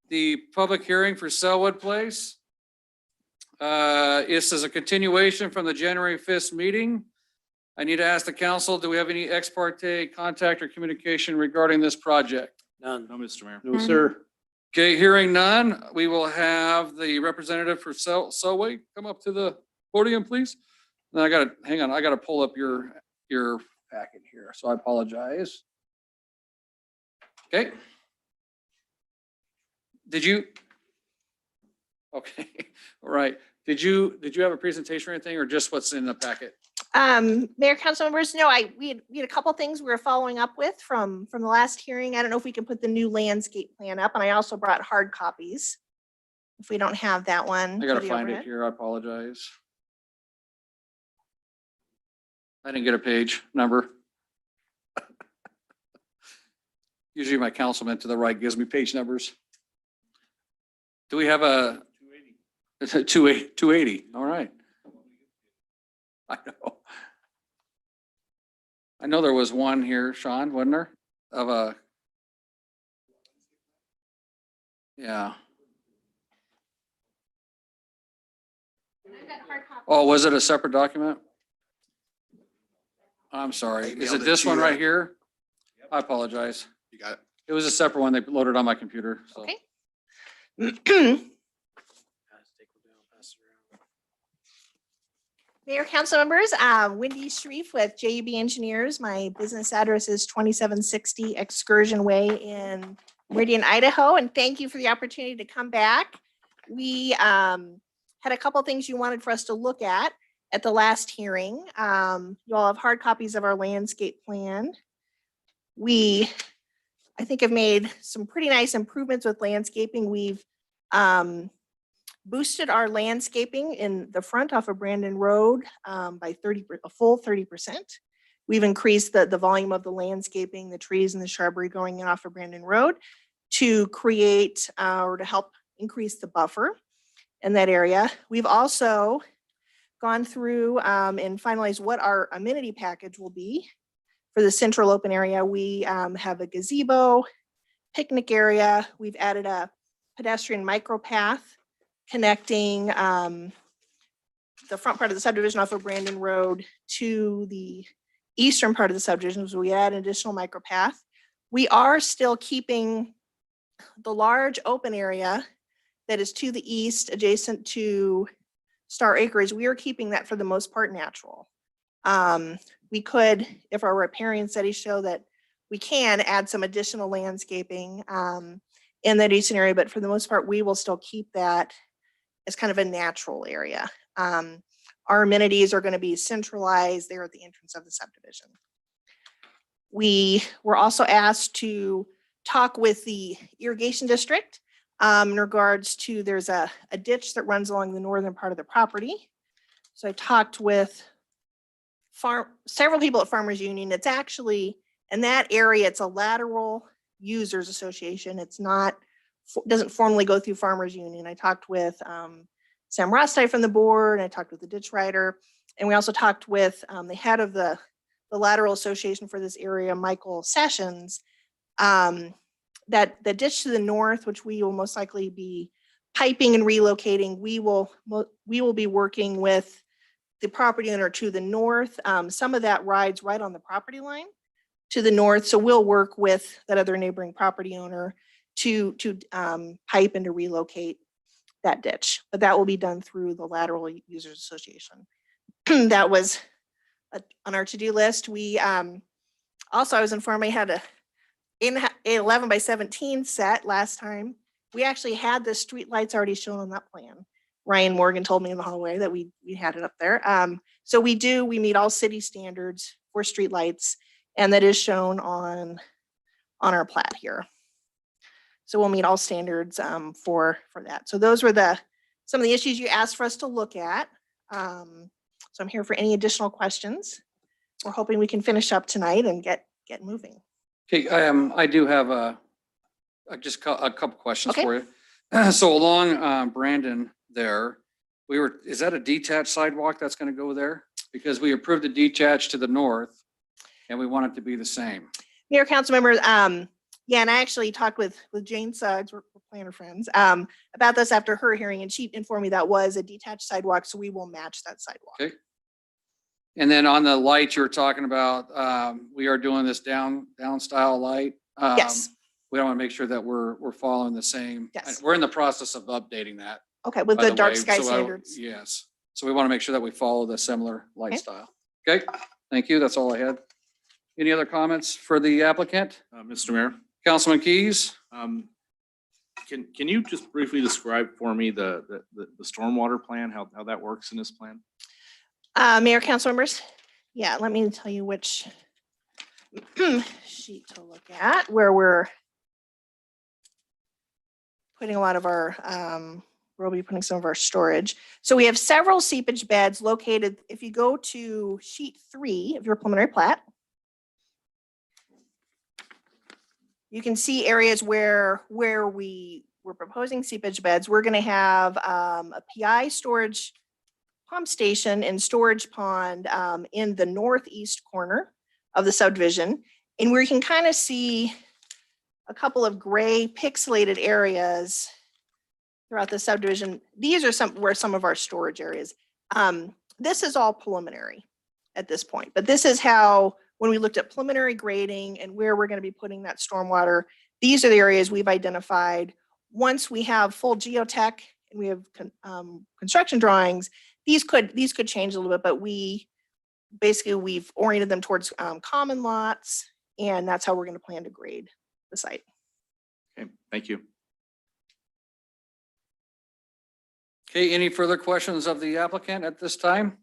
the public hearing for Sellwood Place. This is a continuation from the January 5th meeting. I need to ask the council, do we have any ex parte contact or communication regarding this project? None. No, Mr. Mayor. No, sir. Okay, hearing none, we will have the representative for Sellwood come up to the podium, please. Then hang on, I gotta pull up your packet here, so I apologize. Okay. Did you? Okay, all right. Did you have a presentation or anything, or just what's in the packet? Mayor, council members, no, we had a couple things we were following up with from the last hearing. I don't know if we can put the new landscape plan up, and I also brought hard copies. If we don't have that one. I gotta for the find it overhead. here. I apologize. I didn't get a page number. Usually my councilman to the right gives me page numbers. Do we have a? 280. It's a 280. All right. I know. I know there was one here, Sean, wasn't there? Of a. Yeah. Oh, was it a separate document? I'm sorry. Is it this one right here? I apologize. You got it. It was a separate one they loaded on my computer, so. Okay. Mayor, council members, Wendy Sharif with JUB Engineers. My business address is 2760 Excursion Way in Meridian, Idaho, and thank you for the opportunity to come back. We had a couple things you wanted for us to look at the last hearing. You all have hard copies of our landscape plan. We, I think, have made some pretty nice improvements with landscaping. We've boosted our landscaping in the front off of Brandon Road by a full 30%. We've increased the volume of the landscaping, the trees and the shrubbery going in off of Brandon Road to create or to help increase the buffer in that area. We've also gone through and finalized what our amenity package will be For the central open area, we have a gazebo, picnic area. We've added a pedestrian micropath connecting the front part of the subdivision off of Brandon Road to the eastern part of the subdivision. So we add an additional micropath. We are still keeping the large open area that is to the east adjacent to Star Acres. We are keeping that for the most part natural. We could, if our riparian studies show that we can, add some additional landscaping in that eastern area, but for the most part, we will still keep that as kind of a natural area. Our amenities are going to be centralized there at the entrance of the subdivision. We were also asked to talk with the irrigation district in regards to, there's a ditch that runs along the northern part of the property. So I talked with several people at Farmers Union. It's actually, in that area, it's a lateral users association. It's not, doesn't formally go through Farmers Union. I talked with Sam Rostai from the board, and I talked with the ditch writer, and we also talked with the head of the lateral association for this area, Michael Sessions. That the ditch to the north, which we will most likely be piping and relocating, we will be working with the property owner to the north. Some of that rides right on the property line to the north. So we'll work with that other neighboring property owner to pipe and to relocate that ditch. But that will be done through the Lateral Users Association. That was on our to-do list. We also, I was informed I had a 11 by 17 set last time. We actually had the street lights already shown on that plan. Ryan Morgan told me in the hallway that we had it up there. So we meet all city standards for street lights, and that is shown on our plat here. So we'll meet all standards for that. So those were some of the issues you asked for us to look at. So I'm here for any additional questions. We're hoping we can finish up tonight and get moving. Okay, I do have just a couple questions Okay. for you. So along Brandon there, is that a detached sidewalk that's going to go there? Because we approved the detached to the north and we want it to be the same. Mayor, council members, yeah, and I actually talked with Jane Suggs, we're planner friends, about this after her hearing, and she informed me that was a detached sidewalk, so we will match that sidewalk. Okay. And then on the light you were talking about, we are doing this down style light. Yes. We want to make sure that we're following the same. Yes. We're in the process of updating that. Okay, with by the dark way. sky So standards. Yes. So we want to make sure that we follow the similar light Okay. style. Okay, thank you. That's all I had. Any other comments for the applicant? Mr. Mayor, Councilman Keys? can you just briefly describe for me the stormwater plan, how that works in this plan? Mayor, council members, yeah, let me tell you which sheet to look at, where we're putting a lot of our, we'll be putting some of our storage. So we have several seepage beds located. If you go to sheet 3 of your preliminary plat, you can see areas where we're proposing seepage beds. We're going to have a PI storage pump station and storage pond in the northeast corner of the subdivision. And where you can kind of see a couple of gray pixelated areas throughout the subdivision. These are some of our storage areas. This is all preliminary at this point, but this is how, when we looked at preliminary grading and where we're going to be putting that stormwater, these are the areas we've identified. Once we have full geotech and we have construction drawings, these could change a little bit, but we've oriented them towards common lots, and that's how we're going to plan to grade the site. Okay, thank you. Okay, any further questions of the applicant at this time?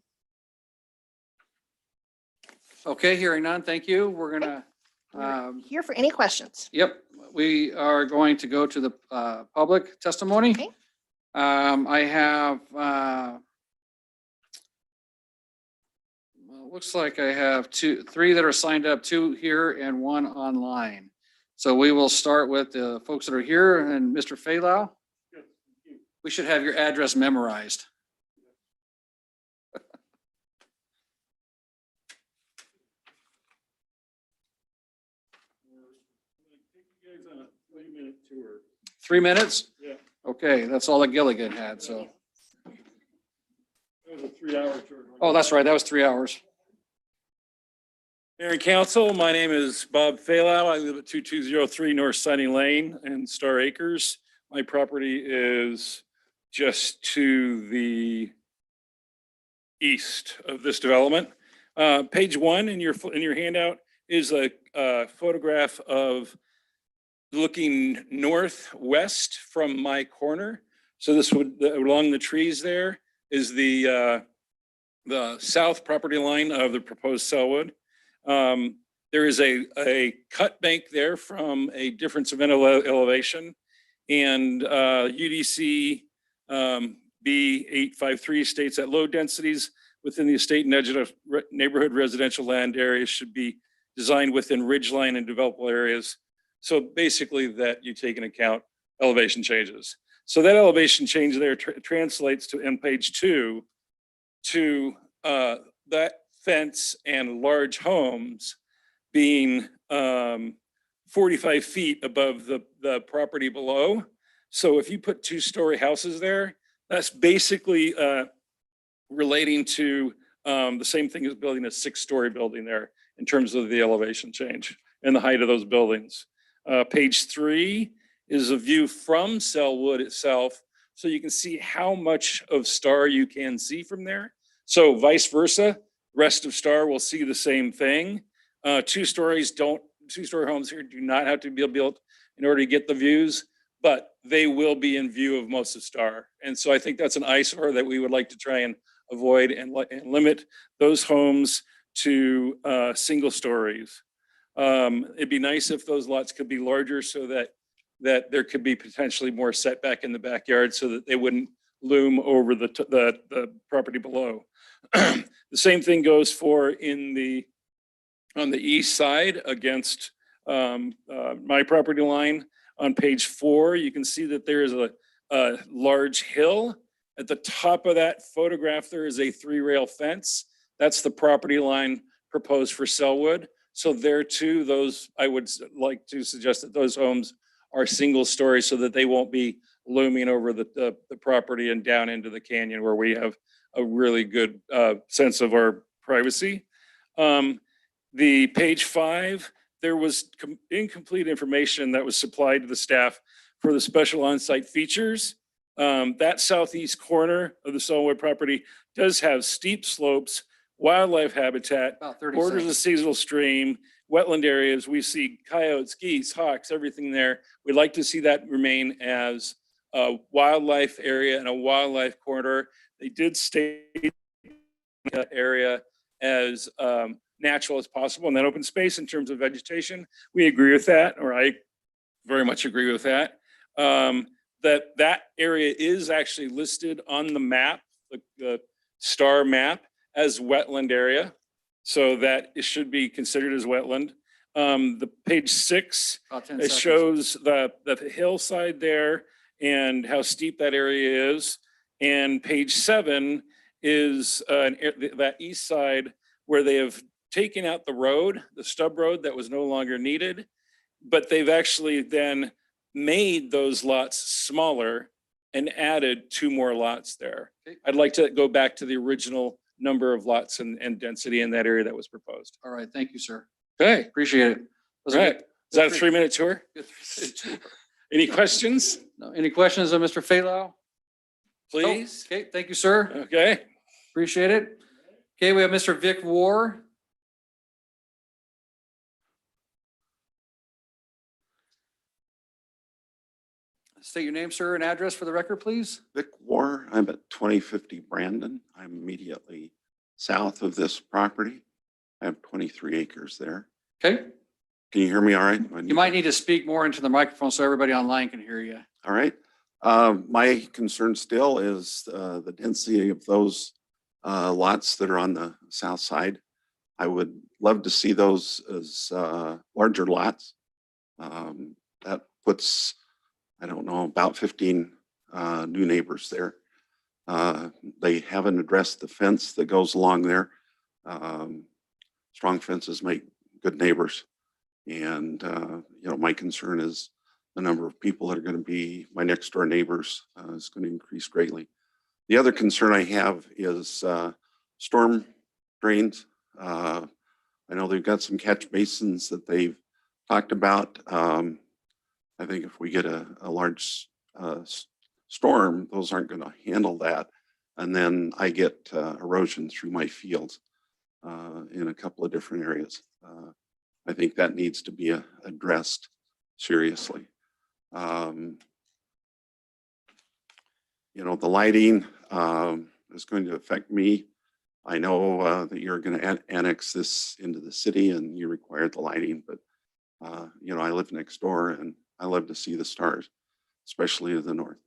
Okay, hearing none, thank you. We're gonna, Here for any questions. yep, we are going to go to the public testimony. Okay. I have, looks like I have 3 that are signed up, 2 here and 1 online. So we will start with the folks that are here, and Mr. Faylau. We should have your address memorized. 3 minutes? Yeah. Okay, that's all that Gilligan had, so. It was a 3-hour tour. Oh, that's right, that was 3 hours. Mayor and council, my name is Bob Failow. I live at 2203 North Sunny Lane in Star Acres. My property is just to the east of this development. Page 1 in your handout is a photograph of looking northwest from my corner. So this would, along the trees there is the south property line of the proposed Sellwood. There is a cut bank there from a difference of elevation, and UDC B853 states that low densities within the estate and edge of neighborhood residential land areas should be designed within ridgeline and developable areas. So basically that you take into account elevation changes. So that elevation change there translates to, in page 2, to that fence and large homes being 45 feet above the property below. So if you put 2-story houses there, that's basically relating to the same thing as building a 6-story building there in terms of the elevation change and the height of those buildings. Page 3 is a view from Sellwood itself, so you can see how much of Star you can see from there. So vice versa, rest of Star will see the same thing. 2-story homes here do not have to be built in order to get the views, but they will be in view of most of Star. And so I think that's an eyesore that we would like to try and avoid and limit those homes to single stories. It'd be nice if those lots could be larger so that there could be potentially more setback in the backyard so that they wouldn't loom over the property below. The same thing goes for on the east side against my property line. On page 4, you can see that there is a large hill. At the top of that photograph, there is a 3-rail fence. That's the property line proposed for Sellwood. So there too, I would like to suggest that those homes are single story so that they won't be looming over the property and down into the canyon where we have a really good sense of our privacy. The page 5, there was incomplete information that was supplied to the staff for the special on-site features. That southeast corner of the Sellwood property does have steep slopes, wildlife habitat, borders a seasonal stream, wetland areas. We see coyotes, geese, hawks, everything there. We'd like to see that remain as a wildlife area and a wildlife corridor. They did state that area as natural as possible and that open space in terms of vegetation. We agree with that, or I very much agree with that. That area is actually listed on the map, the Star map, as wetland area. So that it should be considered as wetland. The page 6, it shows the hillside there and how steep that area is. And page 7 is that east side where they have taken out the road, the stub road that was no longer needed, but they've actually then made those lots smaller and added 2 more lots there. I'd like to go back to the original number of lots and density in that area that was proposed. All right, thank you, sir. Okay, Appreciate it. all right. Is that a 3-minute tour? Any questions, No, any questions of Mr. Failow? please? Okay, thank you, sir. Okay. Appreciate it. Okay, we have Mr. Vic War. State your name, sir, and address for the record, please. Vic War, I'm at 2050 Brandon. I'm immediately south of this property. I have 23 acres there. Okay, Can you hear me all right? you might need to speak more into the microphone so everybody online can hear you. All right. My concern still is the density of those lots that are on the south side. I would love to see those as larger lots. That puts, I don't know, about 15 new neighbors there. They haven't addressed the fence that goes along there. Strong fences make good neighbors. And, my concern is the number of people that are going to be my next door neighbors is going to increase greatly. The other concern I have is storm drains. I know they've got some catch basins that they've talked about. I think if we get a large storm, those aren't going to handle that. And then I get erosion through my fields in a couple of different areas. I think that needs to be addressed seriously. You know, the lighting is going to affect me. I know that you're going to annex this into the city and you require the lighting, but you know, I live next door and I love to see the stars, especially to the north.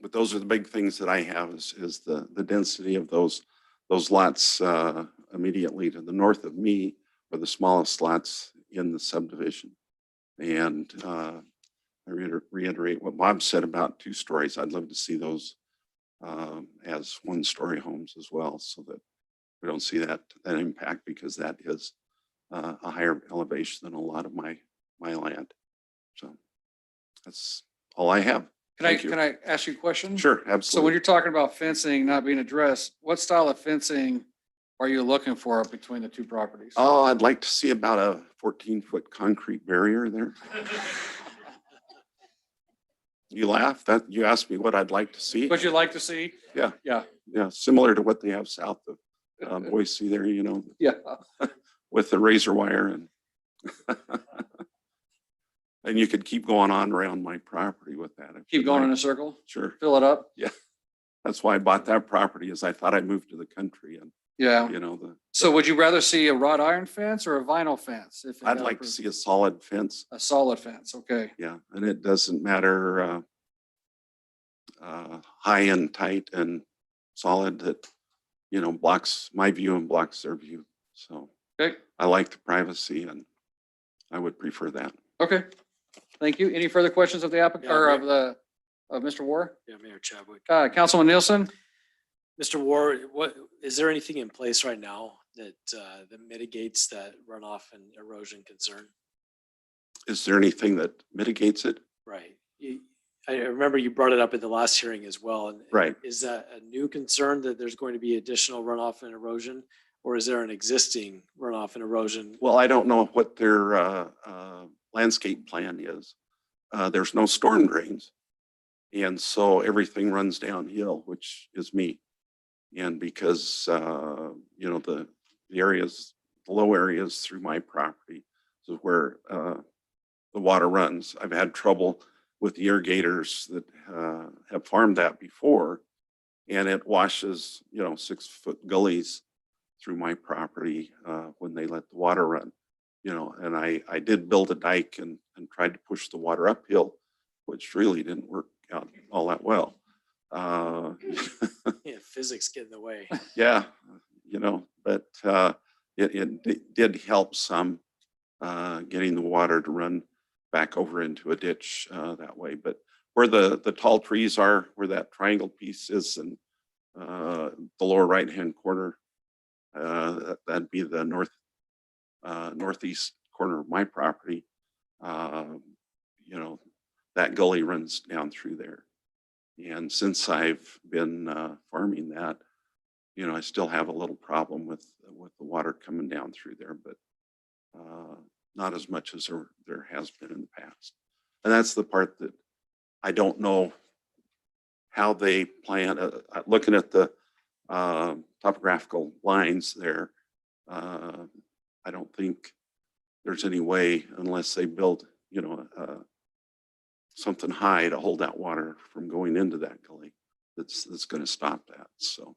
But those are the big things that I have is the density of those lots immediately to the north of me are the smallest lots in the subdivision. And I reiterate what Bob said about 2 stories. I'd love to see those as 1-story homes as well, so that we don't see that impact, because that is a higher elevation than a lot of my land. So that's all I have. Can I ask you a question? Sure, So when absolutely. you're talking about fencing not being addressed, what style of fencing are you looking for between the 2 properties? Oh, I'd like to see about a 14-foot concrete barrier there. You laugh, that you asked me what I'd like to see. What you'd like to see? Yeah, Yeah. yeah, similar to what they have south of Boise there, you know, Yeah. with the razor wire and and you could keep going on around my property with that. if Keep you'd going in like. a circle? Sure. Fill it up? Yeah. That's why I bought that property, is I thought I moved to the country and, Yeah. you know, So would you rather see a wrought iron fence or a vinyl fence? If it I'd got like to approved? see a solid fence. A solid fence, okay. Yeah, and it doesn't matter high and tight and solid, that, you know, blocks my view and blocks their view. So Okay, I like the privacy and I would prefer that. okay. Thank you. Any further questions of the applicant Yeah, or of Mr. War? Yeah, Mayor Chadwick. Councilman Nielsen? Mr. Ward, what, is there anything in place right now that, that mitigates that runoff and erosion concern? Is there anything that mitigates it? Right. I remember you brought it up at the last hearing as well. And Right. is that a new concern that there's going to be additional runoff and erosion? Or is there an existing runoff and erosion? Well, I don't know what their landscape plan is. There's no storm drains. And so everything runs downhill, which is me. And because, you know, the areas, the low areas through my property is where the water runs. I've had trouble with the irrigators that have farmed that before, and it washes, you know, 6-foot gullies through my property when they let the water run, you know. And I did build a dike and tried to push the water uphill, which really didn't work out all that well. Yeah, physics get in the way. Yeah, you know, but it did help some getting the water to run back over into a ditch that way. But where the tall trees are, where that triangle piece is, and the lower right-hand corner, that'd be the northeast corner of my property. You know, that gully runs down through there. And since I've been farming that, you know, I still have a little problem with the water coming down through there, but not as much as there has been in the past. And that's the part that I don't know how they plan. Looking at the topographical lines there, I don't think there's any way, unless they build, you know, something high to hold that water from going into that gully, that's going to stop that. So.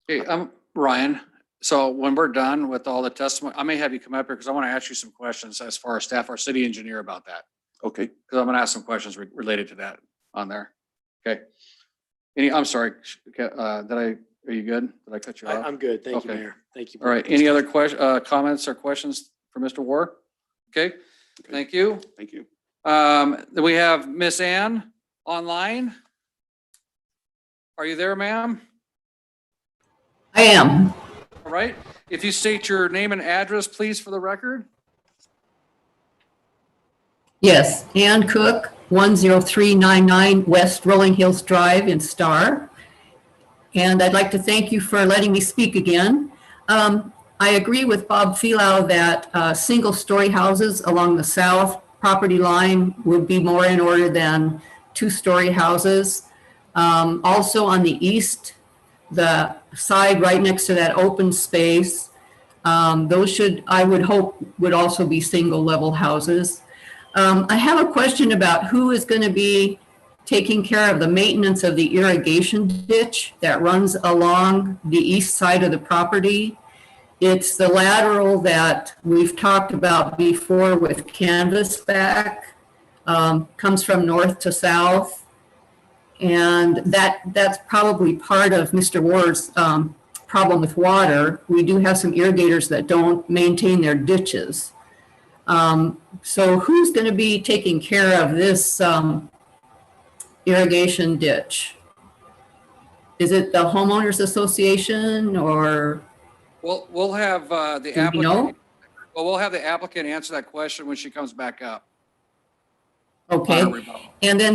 Hey, I'm Ryan. So when we're done with all the testimony, I may have you come up here because I want to ask you some questions as far as staff, our city engineer, about that. Okay. Because I'm going to ask some questions related to that on there. Okay. I'm sorry. Are you good? Did I cut you off? I'm good. Thank you, Okay. Mayor. Thank you. All right. Any other comments or questions for Mr. War? Okay. Thank you. Thank you. Then we have Miss Ann online. Are you there, ma'am? I am. All right. If you state your name and address, please, for the record. Yes, Ann Cook, 10399 West Rolling Hills Drive in Star. And I'd like to thank you for letting me speak again. I agree with Bob Filau that single-story houses along the south property line would be more in order than two-story houses. Also on the east, the side right next to that open space, those should, I would hope, would also be single-level houses. I have a question about who is going to be taking care of the maintenance of the irrigation ditch that runs along the east side of the property. It's the lateral that we've talked about before with canvasback, comes from north to south. And that's probably part of Mr. Ward's problem with water. We do have some irrigators that don't maintain their ditches. So who's going to be taking care of this irrigation ditch? Is it the homeowners association or? We'll have the Do we applicant. know? Well, we'll have the applicant answer that question when she comes back up. Okay, and then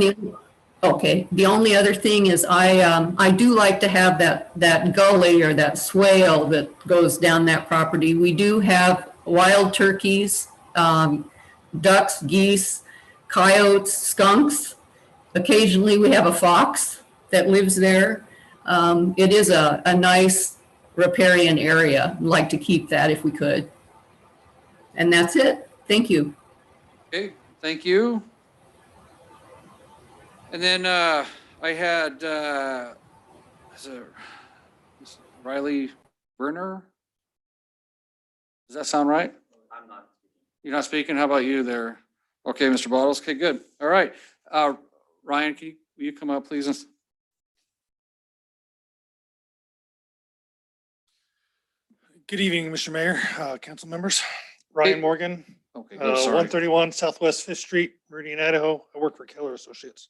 the only other thing is I do like to have that gully or that swale that goes down that property. We do have wild turkeys, ducks, geese, coyotes, skunks. Occasionally we have a fox that lives there. It is a nice riparian area. I'd like to keep that if we could. And that's it. Thank you. Okay, thank you. And then I had is it Riley Berner? Does that sound right? I'm not. You're not speaking? How about you there? Okay, Mr. Bottles. Okay, good. All right. Ryan, will you come up, please? Good evening, Mr. Mayor, council members. Ryan Morgan, Okay, 131 Southwest Fifth Street, Meridian, Idaho. I work for Keller Associates.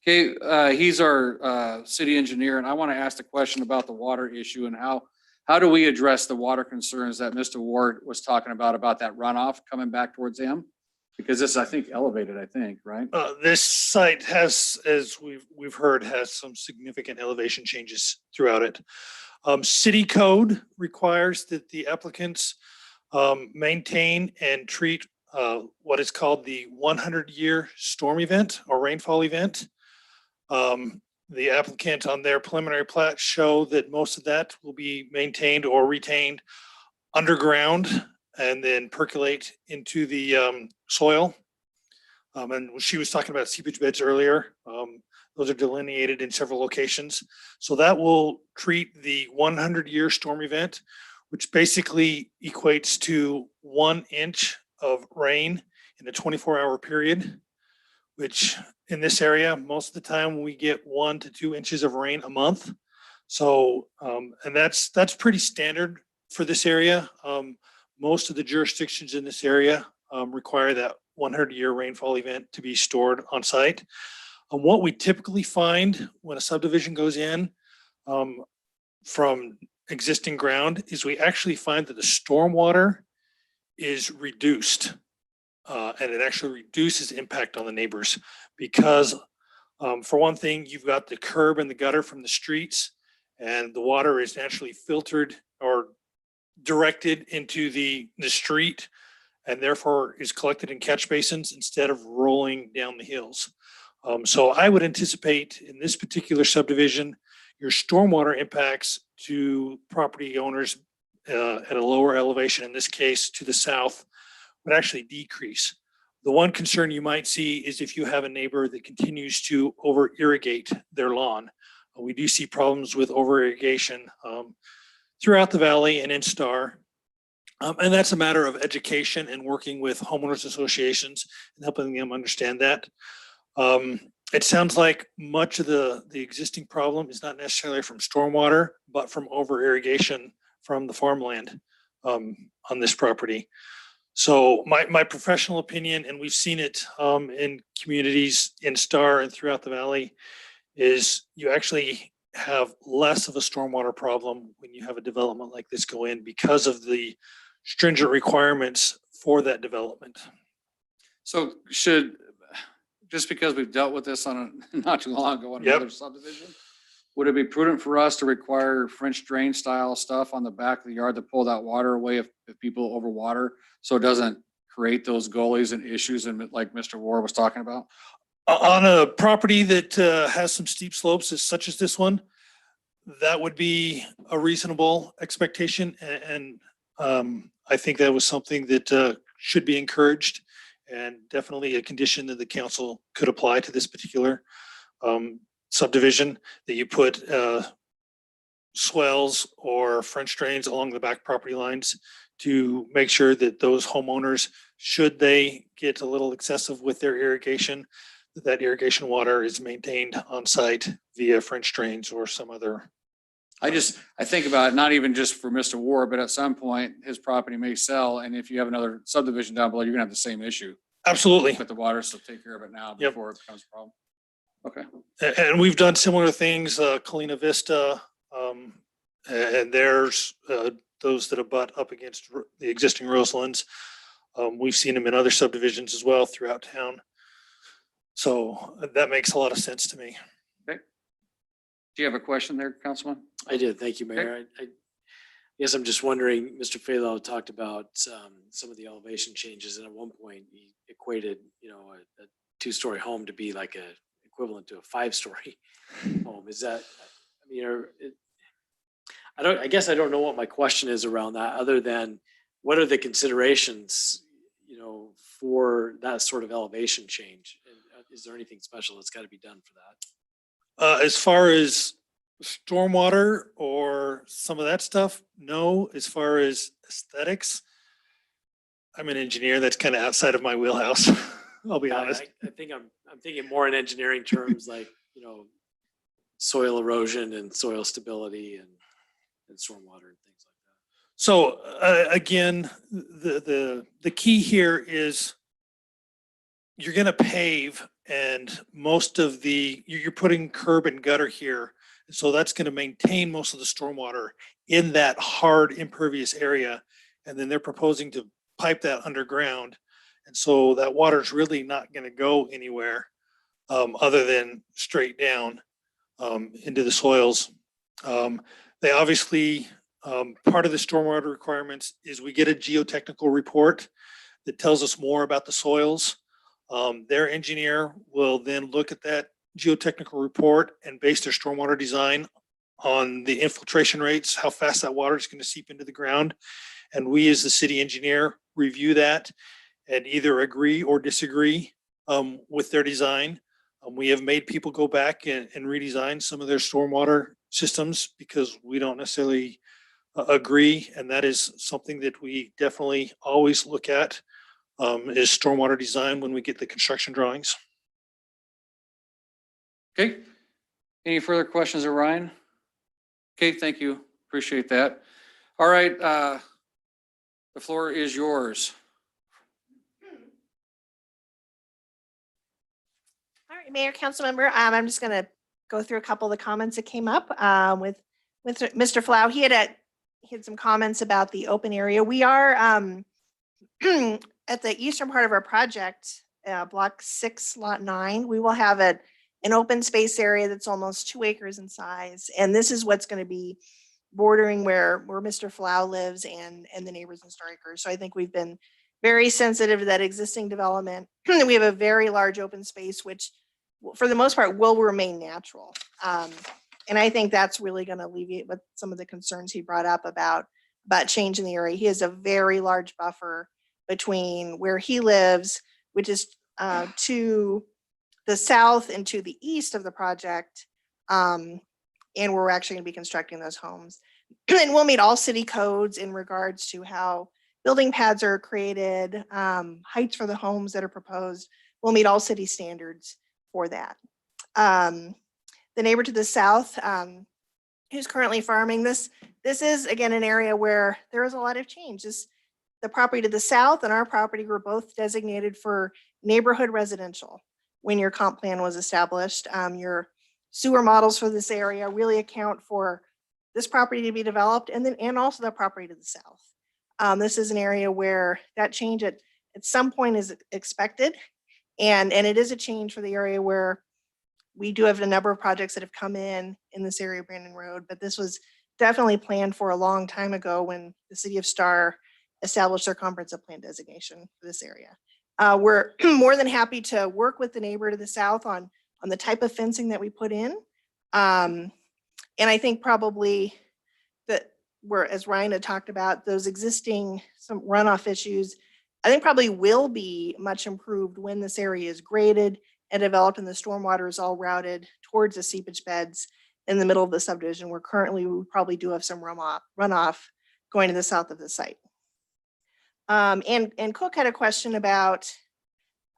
Okay, he's our city engineer, and I want to ask the question about the water issue and how do we address the water concerns that Mr. Ward was talking about that runoff coming back towards him? Because this, I think, elevated, right? This site has, as we've heard, has some significant elevation changes throughout it. City code requires that the applicants maintain and treat what is called the 100-year storm event or rainfall event. The applicant on their preliminary plat show that most of that will be maintained or retained underground and then percolate into the soil. And she was talking about seepage beds earlier. Those are delineated in several locations. So that will treat the 100-year storm event, which basically equates to 1 inch of rain in a 24-hour period, which in this area, most of the time we get 1 to 2 inches of rain a month. So, and that's pretty standard for this area. Most of the jurisdictions in this area require that 100-year rainfall event to be stored on site. What we typically find when a subdivision goes in from existing ground is we actually find that the stormwater is reduced and it actually reduces impact on the neighbors because for one thing, you've got the curb and the gutter from the streets and the water is naturally filtered or directed into the street and therefore is collected in catch basins instead of rolling down the hills. So I would anticipate in this particular subdivision, your stormwater impacts to property owners at a lower elevation, in this case to the south, would actually decrease. The one concern you might see is if you have a neighbor that continues to over irrigate their lawn. We do see problems with over irrigation throughout the valley and in Star. And that's a matter of education and working with homeowners associations and helping them understand that. It sounds like much of the existing problem is not necessarily from stormwater, but from over irrigation from the farmland on this property. So my professional opinion, and we've seen it in communities in Star and throughout the valley, is you actually have less of a stormwater problem when you have a development like this go in because of the stringent requirements for that development. So just because we've dealt with this on not too long ago on Yep. another subdivision, would it be prudent for us to require French drain style stuff on the back of the yard to pull that water away if people overwater? So it doesn't create those gullies and issues and like Mr. Ward was talking about? On a property that has some steep slopes such as this one, that would be a reasonable expectation. And I think that was something that should be encouraged and definitely a condition that the council could apply to this particular subdivision, that you put swells or French drains along the back property lines to make sure that those homeowners, should they get a little excessive with their irrigation, that irrigation water is maintained on site via French drains or some other. I think about it, not even just for Mr. Ward, but at some point his property may sell. And if you have another subdivision down below, you're gonna have the same issue Absolutely. with the water. So take care of it now Yep. before it becomes a problem. Okay. And we've done similar things, Colina Vista, and there's those that abut up against the existing Roselands. We've seen them in other subdivisions as well throughout town. So that makes a lot of sense to me. Do you have a question there, Councilman? I did. Thank you, Mayor. I guess I'm just wondering, Mr. Phalo talked about some of the elevation changes, and at one point he equated, a two-story home to be like equivalent to a five-story home. Is that, I guess I don't know what my question is around that, other than what are the considerations, for that sort of elevation change? And is there anything special that's got to be done for that? As far as stormwater or some of that stuff, no. As far as aesthetics, I'm an engineer. That's kind of outside of my wheelhouse. I'll be honest. I think I'm thinking more in engineering terms, like, soil erosion and soil stability and stormwater and things like that. So again, the key here is you're going to pave, and most of you're putting curb and gutter here. And so that's going to maintain most of the stormwater in that hard impervious area. And then they're proposing to pipe that underground. And so that water is really not going to go anywhere other than straight down into the soils. They obviously, part of the stormwater requirements is we get a geotechnical report that tells us more about the soils. Their engineer will then look at that geotechnical report and base their stormwater design on the infiltration rates, how fast that water is going to seep into the ground. And we, as the city engineer, review that and either agree or disagree with their design. We have made people go back and redesign some of their stormwater systems because we don't necessarily agree. And that is something that we definitely always look at, is stormwater design when we get the construction drawings. Okay. Any further questions of Ryan? Okay, thank you. Appreciate that. All right, the floor is yours. All right, Mayor, council member, I'm just going to go through a couple of the comments that came up with Mr. Flau. He had some comments about the open area. We are at the eastern part of our project, block 6, lot 9. We will have an open space area that's almost 2 acres in size. And this is what's going to be bordering where Mr. Flau lives and the neighbors in Star Acres. So I think we've been very sensitive to that existing development. We have a very large open space, which for the most part will remain natural. And I think that's really going to alleviate with some of the concerns he brought up about changing the area. He has a very large buffer between where he lives, which is to the south and to the east of the project, and where we're actually going to be constructing those homes. And we'll meet all city codes in regards to how building pads are created, heights for the homes that are proposed. We'll meet all city standards for that. The neighbor to the south, who's currently farming, this is again an area where there is a lot of change. The property to the south and our property were both designated for neighborhood residential when your comp plan was established. Your sewer models for this area really account for this property to be developed and also the property to the south. This is an area where that change at at some point is expected. And it is a change for the area where we do have a number of projects that have come in this area of Brandon Road, but this was definitely planned for a long time ago when the city of Star established their comprehensive plan designation for this area. We're more than happy to work with the neighbor to the south on the type of fencing that we put in. And I think probably that as Ryan had talked about, those existing some runoff issues, I think probably will be much improved when this area is graded and developed and the stormwater is all routed towards the seepage beds in the middle of the subdivision, where currently we probably do have some runoff going to the south of the site. And Cook had a question about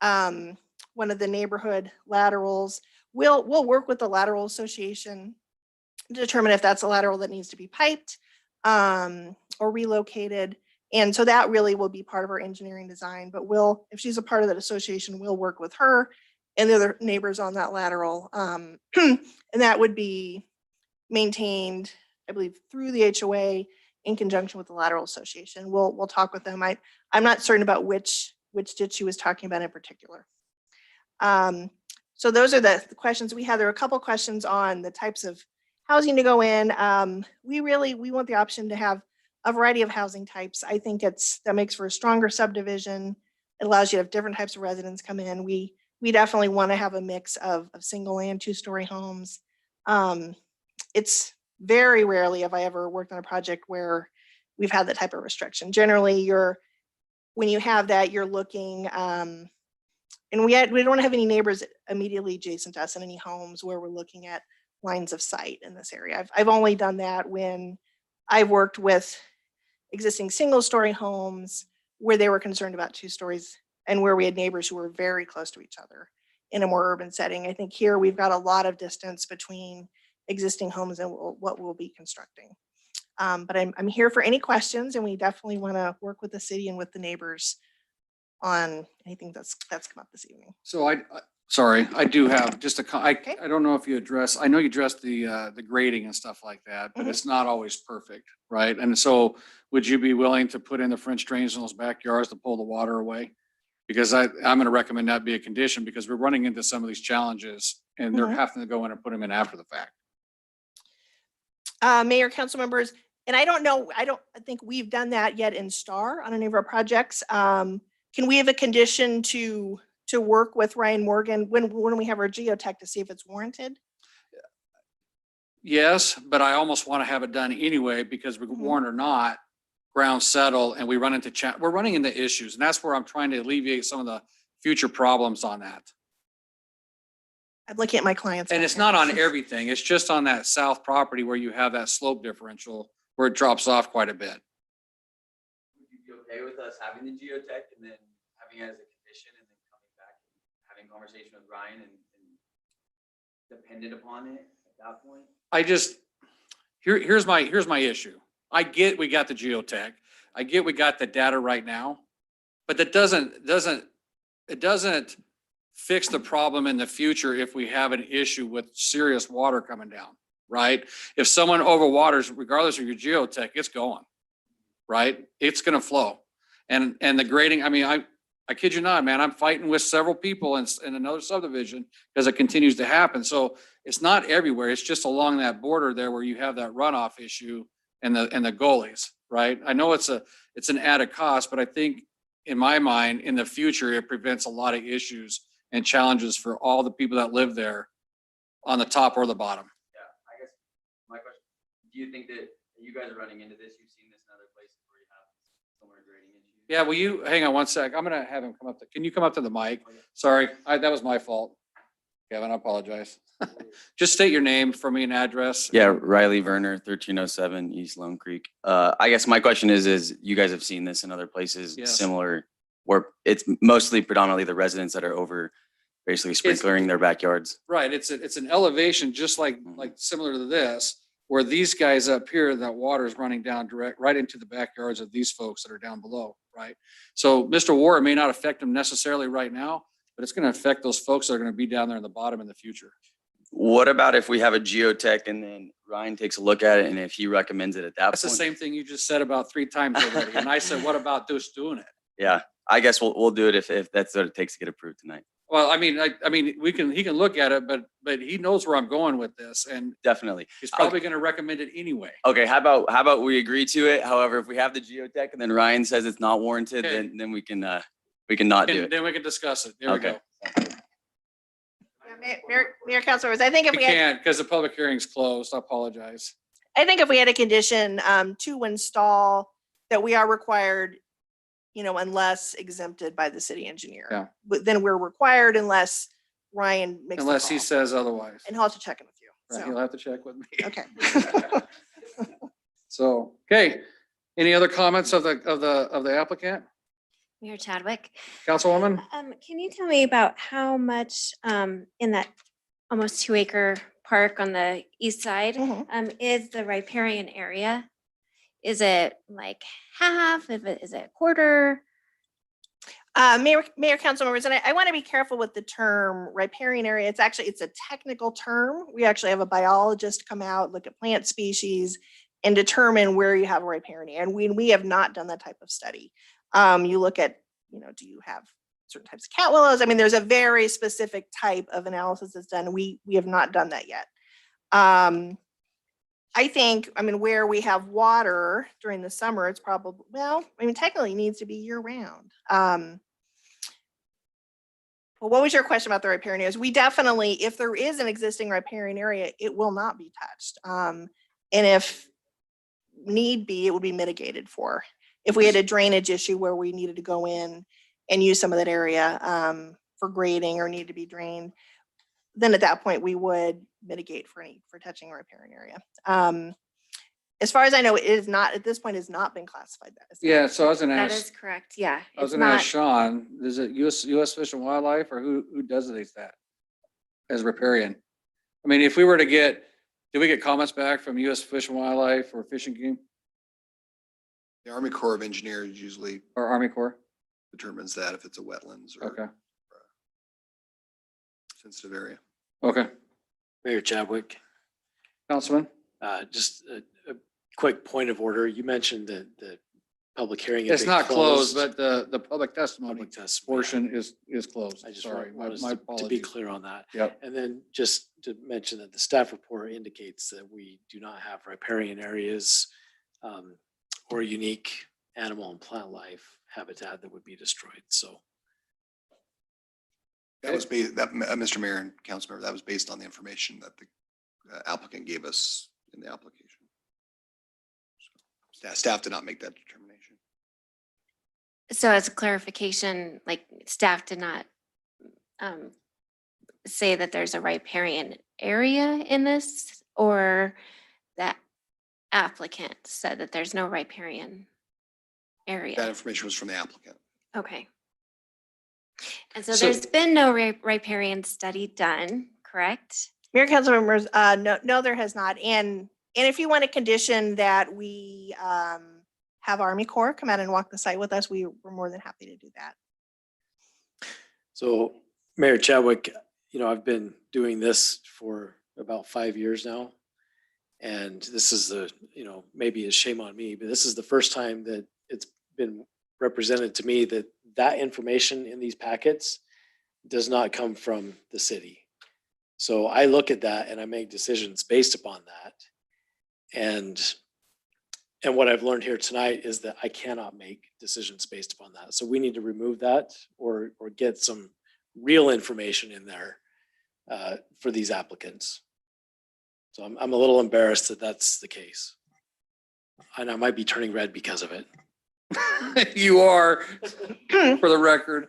one of the neighborhood laterals. We'll work with the lateral association to determine if that's a lateral that needs to be piped or relocated. And so that really will be part of our engineering design, but if she's a part of that association, we'll work with her and the other neighbors on that lateral. And that would be maintained, I believe, through the HOA in conjunction with the lateral association. We'll talk with them. I'm not certain about which ditch she was talking about in particular. So those are the questions we had. There were a couple questions on the types of housing to go in. We want the option to have a variety of housing types. I think that makes for a stronger subdivision. It allows you to have different types of residents come in. We definitely want to have a mix of single and two-story homes. It's very rarely have I ever worked on a project where we've had that type of restriction. Generally, when you have that, you're looking, and we don't have any neighbors immediately adjacent to us in any homes where we're looking at lines of sight in this area. I've only done that when I've worked with existing single-story homes where they were concerned about 2 stories and where we had neighbors who were very close to each other in a more urban setting. I think here we've got a lot of distance between existing homes and what we'll be constructing. But I'm here for any questions, and we definitely want to work with the city and with the neighbors on anything that's come up this evening. So sorry, I do have just I don't know if you I know you addressed the grading and stuff like that, but it's not always perfect, right? And so would you be willing to put in the French drains in those backyards to pull the water away? Because I'm going to recommend that be a condition, because we're running into some of these challenges and they're having to go in and put them in after the fact. Mayor, council members, and I don't think we've done that yet in Star on any of our projects. Can we have a condition to work with Ryan Morgan when we have our geotech to see if it's warranted? Yes, but I almost want to have it done anyway, because we warrant or not, ground settle, and we run into we're running into issues, and that's where I'm trying to alleviate some of the future problems on that. I'm looking at my clients. And it's not on everything. It's just on that south property where you have that slope differential where it drops off quite a bit. Would you be okay with us having the geotech and then having it as a condition and then coming back and having a conversation with Ryan and dependent upon it at that point? Here's my issue. I get we got the geotech. I get we got the data right now, but that doesn't fix the problem in the future if we have an issue with serious water coming down, right? If someone overwaters, regardless of your geotech, it's going, right? It's going to flow. And the grading, I mean, I kid you not, man, I'm fighting with several people in another subdivision because it continues to happen. So it's not everywhere. It's just along that border there where you have that runoff issue and the gullies, right? I know it's an added cost, but I think in my mind, in the future, it prevents a lot of issues and challenges for all the people that live there on the top or the bottom. Yeah, I guess my question, do you think that you guys are running into this? You've seen this in other places where you have similar grading issues? Yeah, will you, hang on one sec. I'm gonna have him come up. Can you come up to the mic? Sorry, that was my fault. Kevin, I apologize. Just state your name for me and address. Yeah, Riley Werner, 1307 East Lone Creek. I guess my question is you guys have seen this in other places, Yes. similar, where it's mostly predominantly the residents that are over basically sprinklering their backyards. Right, it's an elevation just like similar to this, where these guys up here, that water is running down right into the backyards of these folks that are down below, right? So Mr. War, it may not affect them necessarily right now, but it's going to affect those folks that are going to be down there in the bottom in the future. What about if we have a geotech and then Ryan takes a look at it, and if he recommends it at that That's the point? same thing you just said about 3 times already. And I said, what about just doing it? Yeah. I guess we'll do it if that's what it takes to get approved tonight. Well, I mean, he can look at it, but he knows where I'm going with this, and Definitely. he's probably going to recommend it anyway. Okay, how about we agree to it? However, if we have the geotech and then Ryan says it's not warranted, Okay. then we can not do it. Then we can discuss it. There we Okay. go. Mayor, council members, I think if We we had, can't because the public hearing's closed. I apologize. I think if we had a condition to install that we are required, unless exempted by the city engineer. Yeah. But then we're required unless Ryan makes the Unless he call. says otherwise. And he'll have to check in with you. Right, So, he'll have to check with me. okay. So, okay. Any other comments of the applicant? Mayor Chadwick. Councilwoman? Can you tell me about how much in that almost 2-acre park on the east side is the riparian area? Is it like half? Is it a quarter? Mayor, council members, and I want to be careful with the term riparian area. It's a technical term. We actually have a biologist come out, look at plant species and determine where you have a riparian area. And we have not done that type of study. You look at, do you have certain types of cat willows? I mean, there's a very specific type of analysis that's done. We have not done that yet. I think, where we have water during the summer, it's probably, technically it needs to be year round. Well, what was your question about the riparian areas? We definitely, if there is an existing riparian area, it will not be touched. And if need be, it would be mitigated for. If we had a drainage issue where we needed to go in and use some of that area for grading or need to be drained, then at that point we would mitigate for touching a riparian area. As far as I know, it is not, at this point, has not been classified that. Yeah, so I was gonna That ask, is correct. Yeah. I was it's gonna ask not- Sean, is it US Fish and Wildlife or who designates that as riparian? I mean, if we were to did we get comments back from US Fish and Wildlife or Fish and Game The Army Corps of Engineers usually or Army Corps? determines that if it's a wetlands or Okay, sensitive area. okay. Mayor Chadwick, Councilman? just a quick point of order. You mentioned that the public hearing. had It's been not closed, but the public testimony Public testimony. portion is closed. I just Sorry, want us my to be apologies. clear on that. Yep. And then just to mention that the staff report indicates that we do not have riparian areas or unique animal and plant life habitat that would be destroyed. So That was based, Mr. Mayor and Councilmember, that was based on the information that the applicant gave us in the application. So, staff did not make that determination. So as a clarification, like staff did not say that there's a riparian area in this, or that applicant said that there's no riparian That area? information was from the applicant. Okay. And so So- there's been no riparian study done, correct? Mayor, council members, no, there has not. And if you want a condition that we have Army Corps come out and walk the site with us, we're more than happy to do that. So Mayor Chadwick, I've been doing this for about 5 years now. And this is maybe a shame on me, but this is the first time that it's been represented to me that that information in these packets does not come from the city. So I look at that and I make decisions based upon that. And what I've learned here tonight is that I cannot make decisions based upon that. So we need to remove that or get some real information in there for these applicants. So I'm a little embarrassed that that's the case. And I might be turning red because of it. You are, for the record.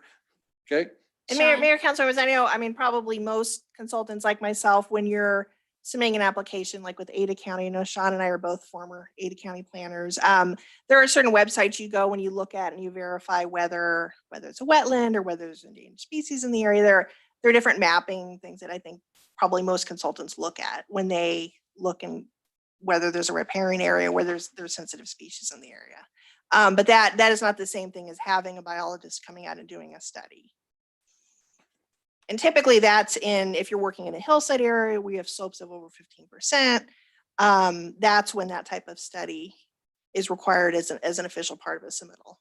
Okay, And Mayor, council members, I know, probably most consultants like myself, when you're submitting an application, like with Ada County, Sean and I are both former Ada County planners. There are certain websites you go when you look at and you verify whether it's a wetland or whether there's endangered species in the area. There are different mapping things that I think probably most consultants look at when they look in whether there's a riparian area, where there's sensitive species in the area. But that is not the same thing as having a biologist coming out and doing a study. And typically that's if you're working in a hillside area, we have slopes of over 15%. That's when that type of study is required as an official part of a submittal.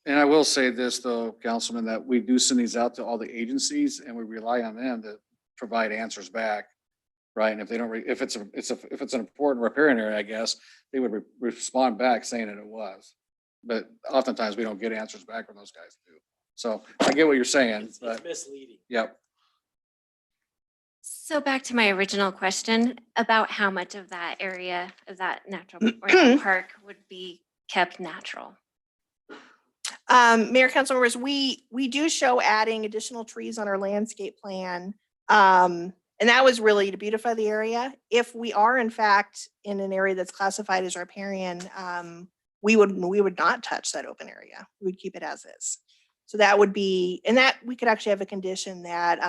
And I will say this though, Councilman, that we do send these out to all the agencies and we rely on them to provide answers back. Right? And if they don't, if it's an important riparian area, I guess, they would respond back saying that it was. But oftentimes we don't get answers back from those guys too. So I get what you're saying, It's but misleading. yep. So back to my original question about how much of that area of that natural or that park would be kept natural. Mayor, council members, we do show adding additional trees on our landscape plan. And that was really to beautify the area. If we are in fact in an area that's classified as riparian, we would not touch that open area. We would keep it as is. So that would be, and that we could actually have a condition that,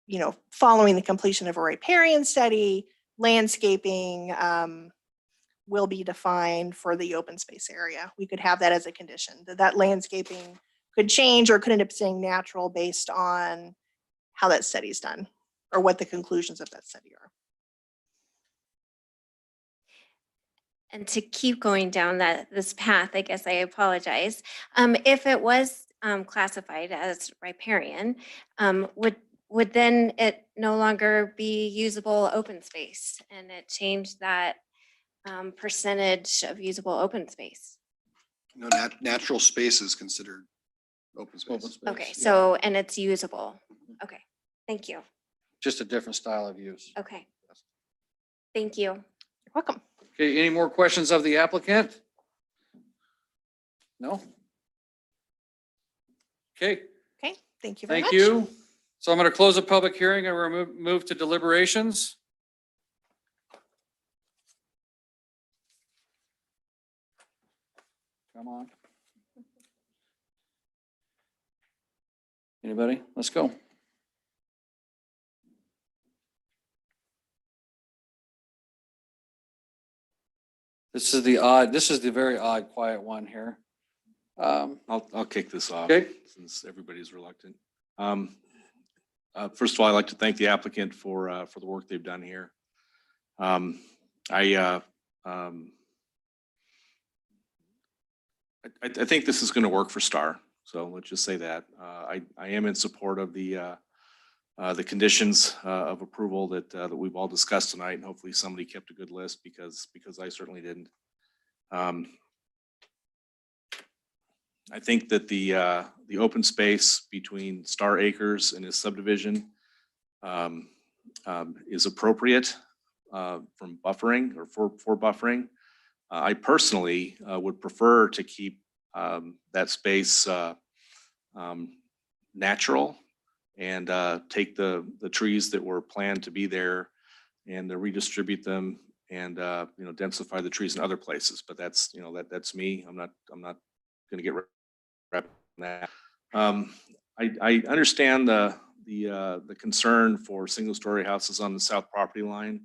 you know, following the completion of a riparian study, landscaping will be defined for the open space area. We could have that as a condition, that landscaping could change or could end up staying natural based on how that study is done or what the conclusions of that study are. And to keep going down this path, I guess I apologize. If it was classified as riparian, would then it no longer be usable open space and it changed that percentage of usable open space? No, natural space is considered open space. Okay, so, and it's usable. Okay, thank you. Just a different style of use. Okay. Thank you. You're welcome. Okay, any more questions of the applicant? No? Okay, Okay, thank you very much. thank you. So I'm going to close the public hearing and we're move to deliberations. Come on. Anybody? Let's go. This is the very odd, quiet one here. I'll kick this off. Okay. Since everybody's reluctant. First of all, I'd like to thank the applicant for the work they've done here. I think this is going to work for Star. So let's just say that. I am in support of the conditions of approval that we've all discussed tonight, and hopefully somebody kept a good list because I certainly didn't. I think that the open space between Star Acres and his subdivision is appropriate from buffering or for buffering. I personally would prefer to keep that space natural and take the trees that were planned to be there and redistribute them and densify the trees in other places. But that's that's me. I'm not going to get wrapped in that. I understand the concern for single-story houses on the south property line.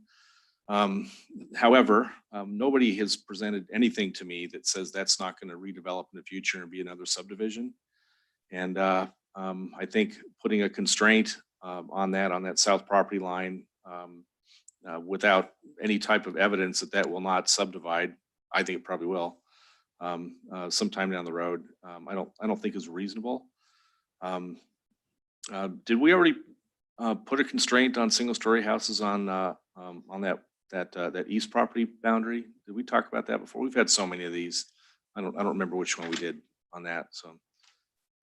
However, nobody has presented anything to me that says that's not going to redevelop in the future and be another subdivision. And I think putting a constraint on that south property line without any type of evidence that will not subdivide, I think it probably will sometime down the road. I don't think is reasonable. Did we already put a constraint on single-story houses on that east property boundary? Did we talk about that before? We've had so many of these. I don't remember which one we did on that. So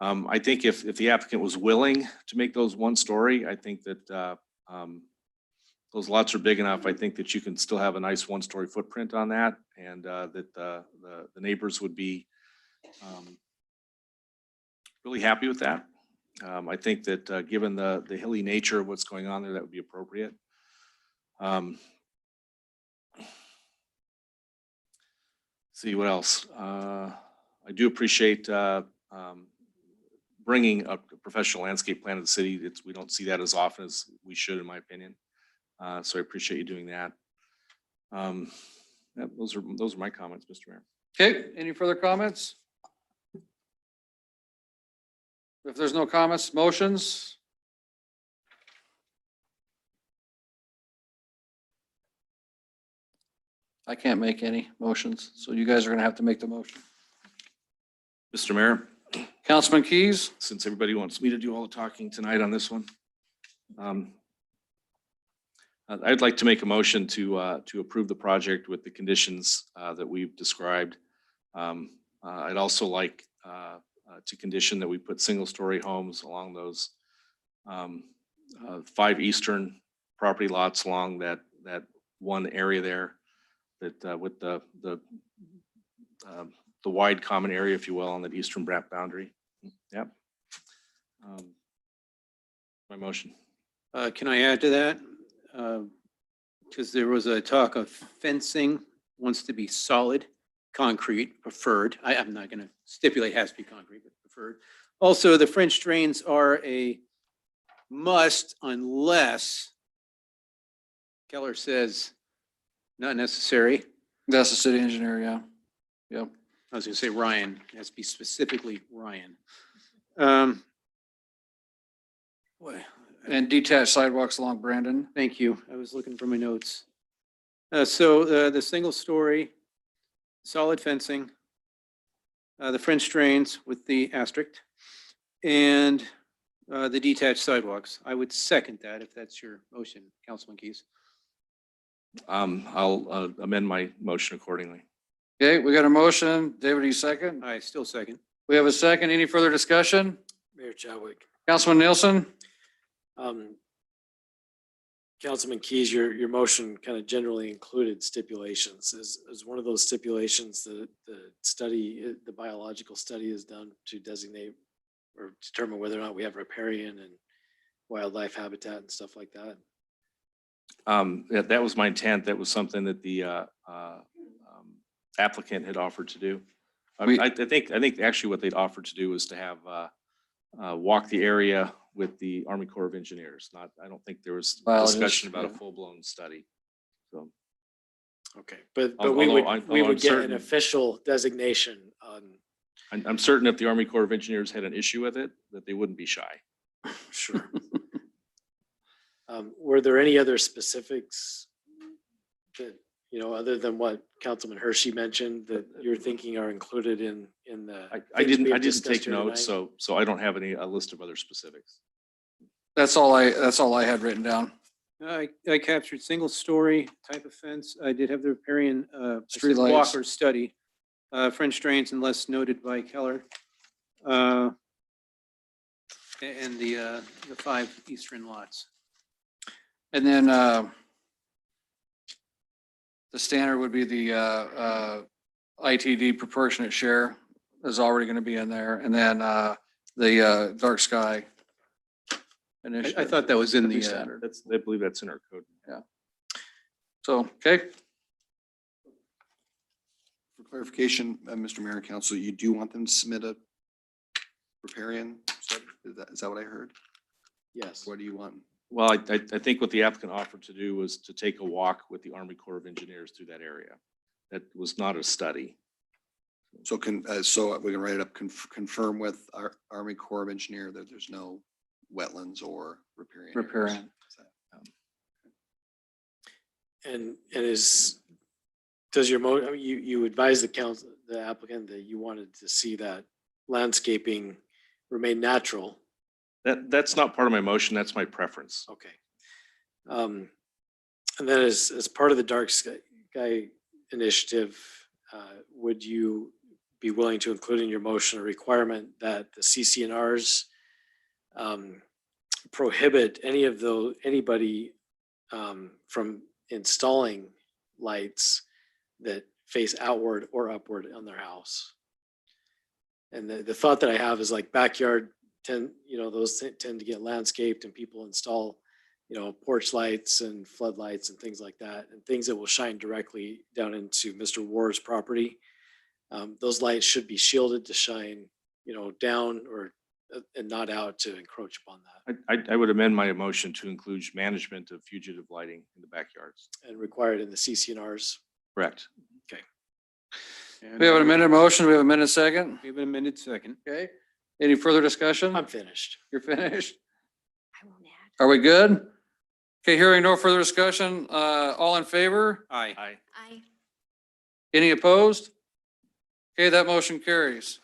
I think if the applicant was willing to make those one story, I think that those lots are big enough. I think that you can still have a nice one-story footprint on that, and that the neighbors would be really happy with that. I think that given the hilly nature of what's going on there, that would be appropriate. See what else. I do appreciate bringing a professional landscape plan to the city. We don't see that as often as we should, in my opinion. So I appreciate you doing that. Yeah, those are my comments, Mr. Mayor. Okay, any further comments? If there's no comments, motions? I can't make any motions, so you guys are gonna have to make the motion. Mr. Mayor, Councilman Keys. since everybody wants me to do all the talking tonight on this one, I'd like to make a motion to approve the project with the conditions that we've described. I'd also like to condition that we put single-story homes along those 5 eastern property lots along that one area there, that with the wide common area, if you will, on that eastern boundary. Yep. My motion. Can I add to that? Because there was a talk of fencing wants to be solid, concrete, preferred. I'm not going to stipulate has to be concrete, but preferred. Also, the French drains are a must unless Keller says not necessary. That's the city engineer, yeah. Yep. I was going to say Ryan, it has to be specifically Ryan. Boy, And detached sidewalks along Brandon. thank you. I was looking for my notes. So the single story, solid fencing, the French drains with the asterisk, and the detached sidewalks. I would second that if that's your motion, Councilman Keys. I'll amend my motion accordingly. Okay, we got a motion. David, you second? I still second. We have a second. Any further discussion? Mayor Chadwick. Councilman Nielsen? Councilman Keys, your motion kind of generally included stipulations. Is one of those stipulations the study, the biological study is done to designate or determine whether or not we have riparian and wildlife habitat and stuff like that? That was my intent. That was something that the applicant had offered to do. I think actually what they'd offered to do was to have walk the area with the Army Corps of Engineers. I don't think there was Biologists, discussion about a yeah. full-blown study. So, Okay, but Although we would I'm get certain- an official designation on, I'm certain if the Army Corps of Engineers had an issue with it, that they wouldn't be shy. sure. Were there any other specifics that, other than what Councilman Hershey mentioned that you're thinking are included in the? I things we didn't have discussed take here notes, tonight? so I don't have a list of other specifics. That's all I had written down. I captured single story type of fence. I did have the riparian Street lights. Walker study, French drains unless noted by Keller. And the 5 eastern lots. And then the standard would be the ITD proportionate share is already going to be in there. And then the dark sky. I thought that was in the standard. I believe that's in our code. Yeah. So, okay. For clarification, Mr. Mayor and Council, you do want them to submit a riparian study? Is that what I heard? Yes. What do you want? Well, I think what the applicant offered to do was to take a walk with the Army Corps of Engineers through that area. That was not a study. So so we can write it up, confirm with our Army Corps of Engineer that there's no wetlands or riparian. areas. Riparian. Does you advise the applicant that you wanted to see that landscaping remain natural? That's not part of my motion. That's my preference. Okay. And then as part of the dark sky initiative, would you be willing to include in your motion a requirement that the CCNRs prohibit anybody from installing lights that face outward or upward on their house? And the thought that I have is like backyard those tend to get landscaped and people install, porch lights and floodlights and things like that, and things that will shine directly down into Mr. Ward's property. Those lights should be shielded to shine, down and not out to encroach upon that. I would amend my motion to include management of fugitive lighting in the backyards. And required in the CCNRs. Correct. Okay. We have an amended motion. We have an amended second. We have an amended second. Okay. Any further discussion? I'm finished. You're finished? I won't add. Are we good? Okay, hearing no further discussion, all in favor? Aye. Aye. Any opposed? Okay, that motion carries.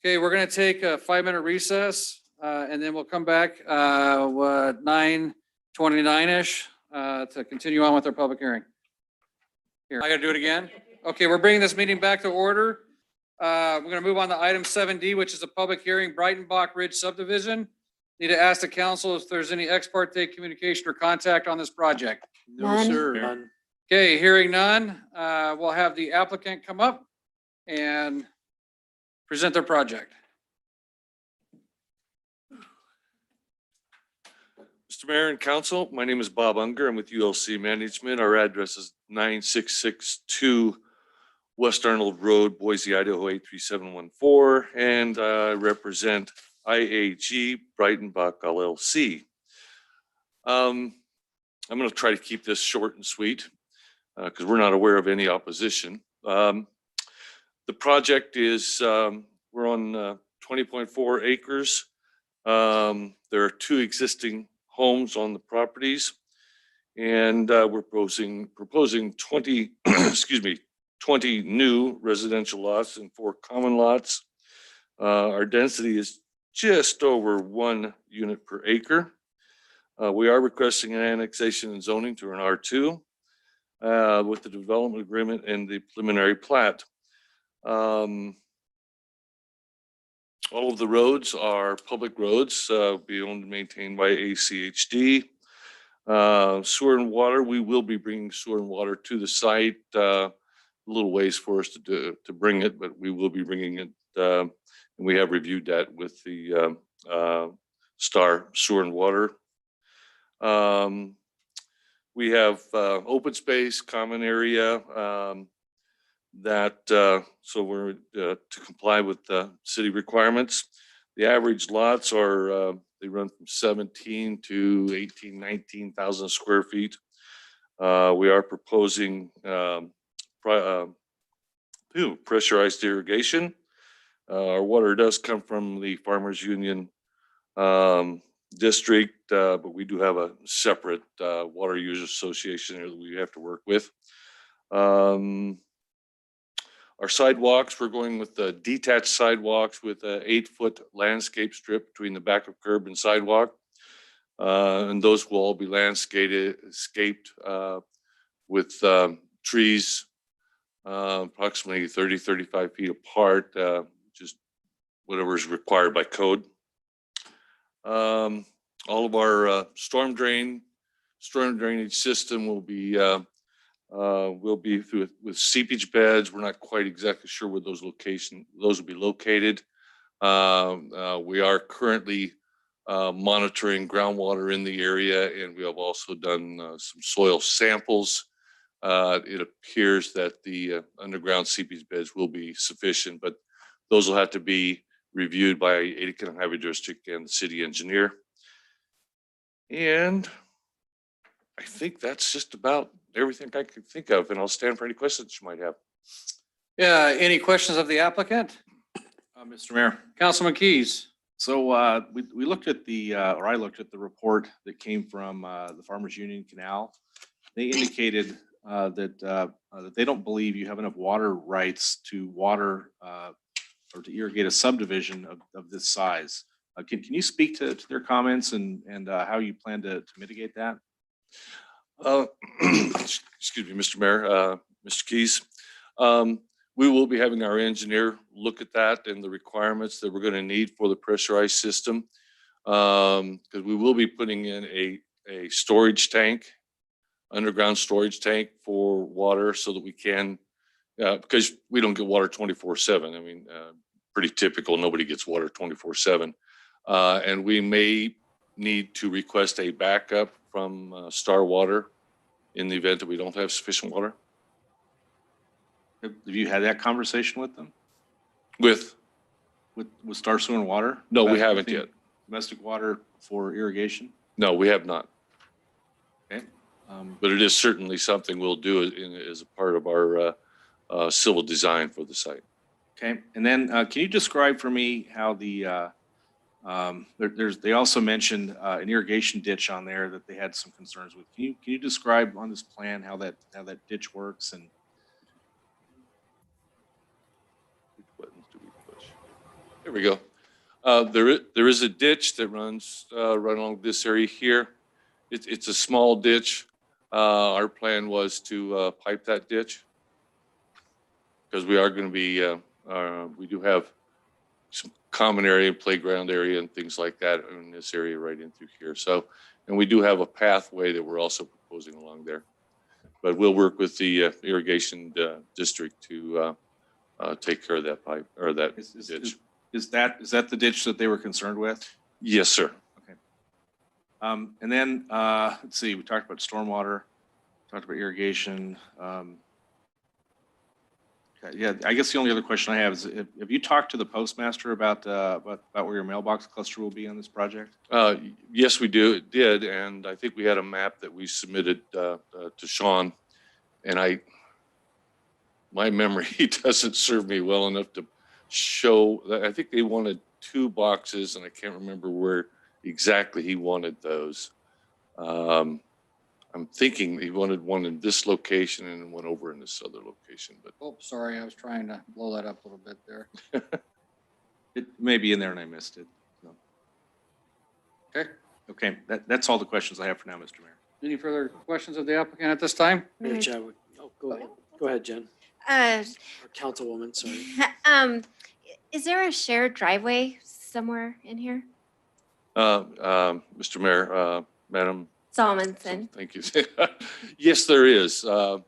Okay, we're going to take a 5-minute recess, and then we'll come back, 9:29-ish, to continue on with our public hearing. Here, I got to do it again? Okay, we're bringing this meeting back to order. We're going to move on to item 7D, which is a public hearing, Brightenbach Ridge Subdivision. Need to ask the council if there's any ex parte communication or contact on this project. No, None. sir. None. Okay, hearing none, we'll have the applicant come up and present their project. Mr. Mayor and Council, my name is Bob Unger. I'm with ULC Management. Our address is 9662 West Arnold Road, Boise, Idaho 83714, and I represent IAG Breitenbach LLC. I'm going to try to keep this short and sweet because we're not aware of any opposition. The project is, we're on 20.4 acres. There are 2 existing homes on the properties, and we're proposing 20, excuse me, 20 new residential lots and 4 common lots. Our density is just over 1 unit per acre. We are requesting an annexation and zoning to an R2 with the development agreement and the preliminary plat. All of the roads are public roads, be owned and maintained by ACHD. Sewer and water, we will be bringing sewer and water to the site. A little ways for us to bring it, but we will be bringing it. And we have reviewed that with the Star Sewer and Water. We have open space, common area, so we're to comply with the city requirements. The average lots are, they run from 17 to 18, 19,000 square feet. We are proposing pressurized irrigation. Our water does come from the Farmers Union district, but we do have a separate water users association here that we have to work with. Our sidewalks, we're going with the detached sidewalks with a 8-foot landscape strip between the back of curb and sidewalk. And those will all be landscaped with trees approximately 30, 35 feet apart, just whatever is required by code. All of our storm drainage system will be through with seepage beds. We're not quite exactly sure where those will be located. We are currently monitoring groundwater in the area, and we have also done some soil samples. It appears that the underground seepage beds will be sufficient, but those will have to be reviewed by Ada County Highway District and the city engineer. And I think that's just about everything I could think of, and I'll stand for any questions you might have. Yeah, any questions of the applicant? Mr. Mayor. Councilman Keys. So we looked at or I looked at the report that came from the Farmers Union Canal. They indicated that they don't believe you have enough water rights to water or to irrigate a subdivision of this size. Can you speak to their comments and how you plan to mitigate that? Excuse me, Mr. Mayor, Mr. Keys. We will be having our engineer look at that and the requirements that we're going to need for the pressurized system. Because we will be putting in a storage tank, underground storage tank for water so that we can, because we don't get water 24/7. I mean, pretty typical, nobody gets water 24/7. And we may need to request a backup from Star Water in the event that we don't have sufficient water. Have you had that conversation with them? With Star Sewer and Water? No, we haven't yet. Domestic water for irrigation? No, we have not. Okay. But it is certainly something we'll do as a part of our civil design for the site. Okay. And then can you describe for me how they also mentioned an irrigation ditch on there that they had some concerns with. Can you describe on this plan how that ditch works and Which buttons do we push? There we go. There is a ditch that runs right along this area here. It's a small ditch. Our plan was to pipe that ditch because we are going to be, we do have some common area, playground area and things like that in this area right in through here. So, and we do have a pathway that we're also proposing along there. But we'll work with the irrigation district to take care of that pipe or that ditch. Is that the ditch that they were concerned with? Yes, sir. Okay. And then, let's see, we talked about stormwater, talked about irrigation. Okay, yeah, I guess the only other question I have is, have you talked to the postmaster about where your mailbox cluster will be on this project? Yes, we did. And I think we had a map that we submitted to Sean. And my memory doesn't serve me well enough to show that. I think they wanted 2 boxes and I can't remember where exactly he wanted those. I'm thinking he wanted one in this location and one over in this other location, but. Oh, sorry, I was trying to blow that up a little bit there. It may be in there and I missed it. So. Okay. Okay, that's all the questions I have for now, Mr. Mayor. Any further questions of the applicant at this time? Mayor Chadwick, go ahead. Go ahead, Jen. Uh, Or Councilwoman, sorry. Is there a shared driveway somewhere in here? Mr. Mayor, Madam. Solomon. Thank you. Yes, there is. Sean,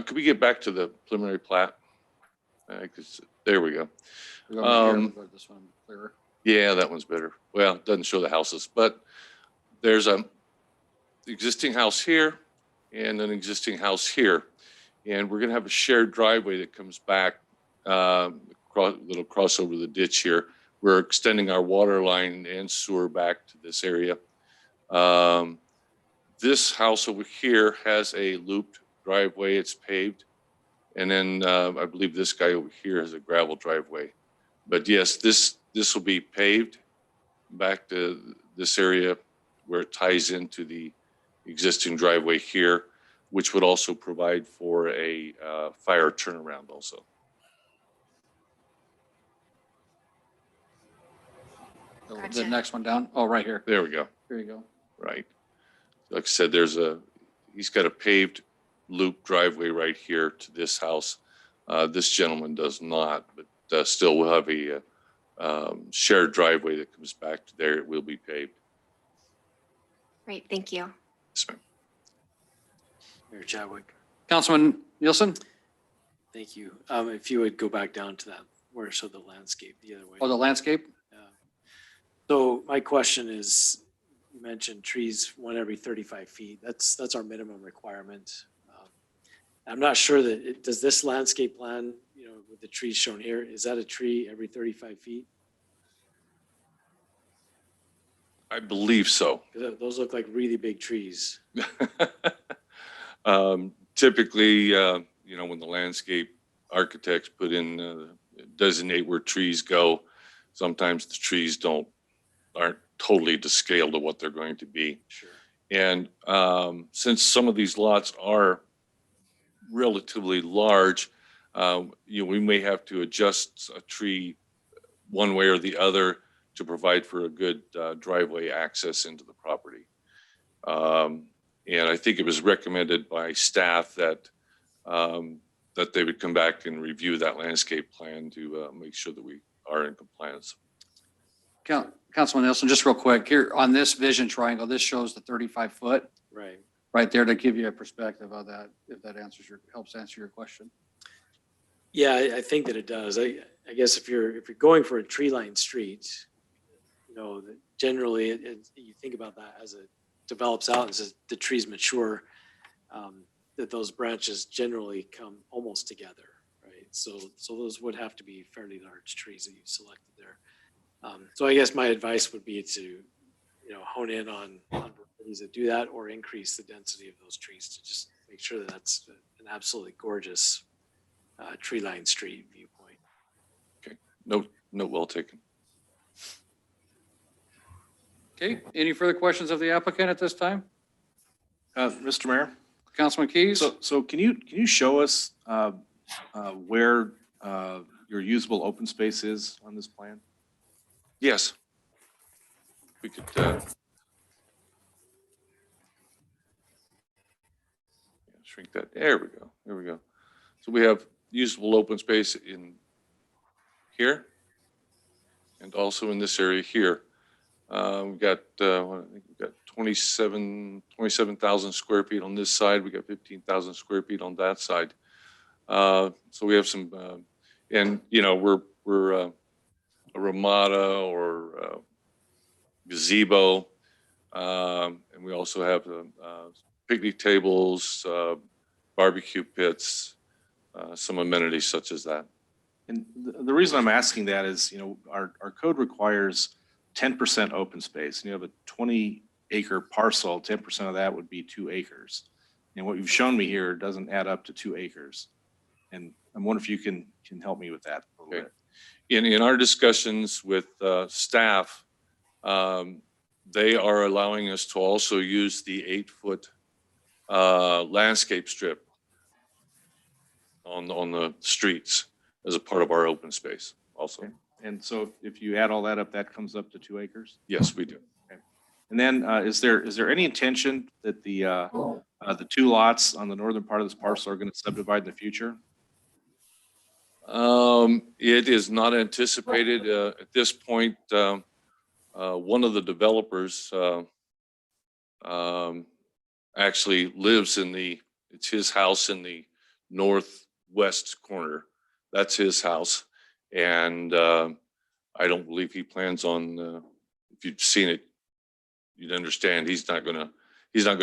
could we get back to the preliminary plat? There we go. We're going here, but this one clearer. Yeah, that one's better. Well, it doesn't show the houses, but there's a existing house here and an existing house here. And we're gonna have a shared driveway that comes back, that'll cross over the ditch here. We're extending our water line and sewer back to this area. This house over here has a looped driveway, it's paved. And then I believe this guy over here has a gravel driveway. But yes, this will be paved back to this area where it ties into the existing driveway here, which would also provide for a fire turnaround also. The next one down. Oh, right here. There we go. Here you go. Right. Like I said, he's got a paved loop driveway right here to this house. This gentleman does not, but still will have a shared driveway that comes back to there. It will be paved. Great, thank you. Yes, ma'am. Mayor Chadwick, Councilman Nielsen? thank you. If you would go back down to that, where it showed the landscape the other way. Oh, the landscape? So my question is, you mentioned trees 1 every 35 feet. That's our minimum requirement. I'm not sure that, does this landscape plan, with the trees shown here, is that a tree every 35 feet? I believe so. 'Cause those look like really big trees. Typically, when the landscape architects put in, designate where trees go, sometimes the trees aren't totally to scale to what they're going to be. Sure. And since some of these lots are relatively large, we may have to adjust a tree one way or the other to provide for a good driveway access into the property. And I think it was recommended by staff that they would come back and review that landscape plan to make sure that we are in compliance. Councilman Nielsen, just real quick here on this vision triangle, this shows the 35 foot Right. there to give you a perspective of that, if that helps answer your question. Yeah, I think that it does. I guess if you're going for a tree lined street, that generally you think about that as it develops out and as the trees mature, that those branches generally come almost together, right? So those would have to be fairly large trees that you selected there. So I guess my advice would be to, hone in on varieties that do that or increase the density of those trees to just make sure that that's an absolutely gorgeous tree-lined street viewpoint. Okay, note well taken. Okay, any further questions of the applicant at this time? Mr. Mayor? Councilman Keys? So can you show us where your usable open space is on this plan? Yes. We could, shrink that. There we go. There we go. So we have usable open space in here and also in this area here. We've got, I think we've got 27,000 square feet on this side. We got 15,000 square feet on that side. So we have some, and you know, we're a ramada or gazebo, and we also have picnic tables, barbecue pits, some amenities such as that. And the reason I'm asking that is, you know, our code requires 10% open space. And you have a 20-acre parcel, 10% of that would be 2 acres. And what you've shown me here doesn't add up to 2 acres. And I'm wondering if you can help me with that a little bit. In our discussions with staff, they are allowing us to also use the 8-foot landscape strip on the streets as a part of our open space also. Okay. And so if you add all that up, that comes up to 2 acres? Yes, we do. Okay. And then is there any intention that the 2 lots on the northern part of this parcel are going to subdivide in the future? It is not anticipated at this point. One of the developers actually lives it's his house in the northwest corner. That's his house. And I don't believe he plans on, if you'd seen it, you'd understand he's not gonna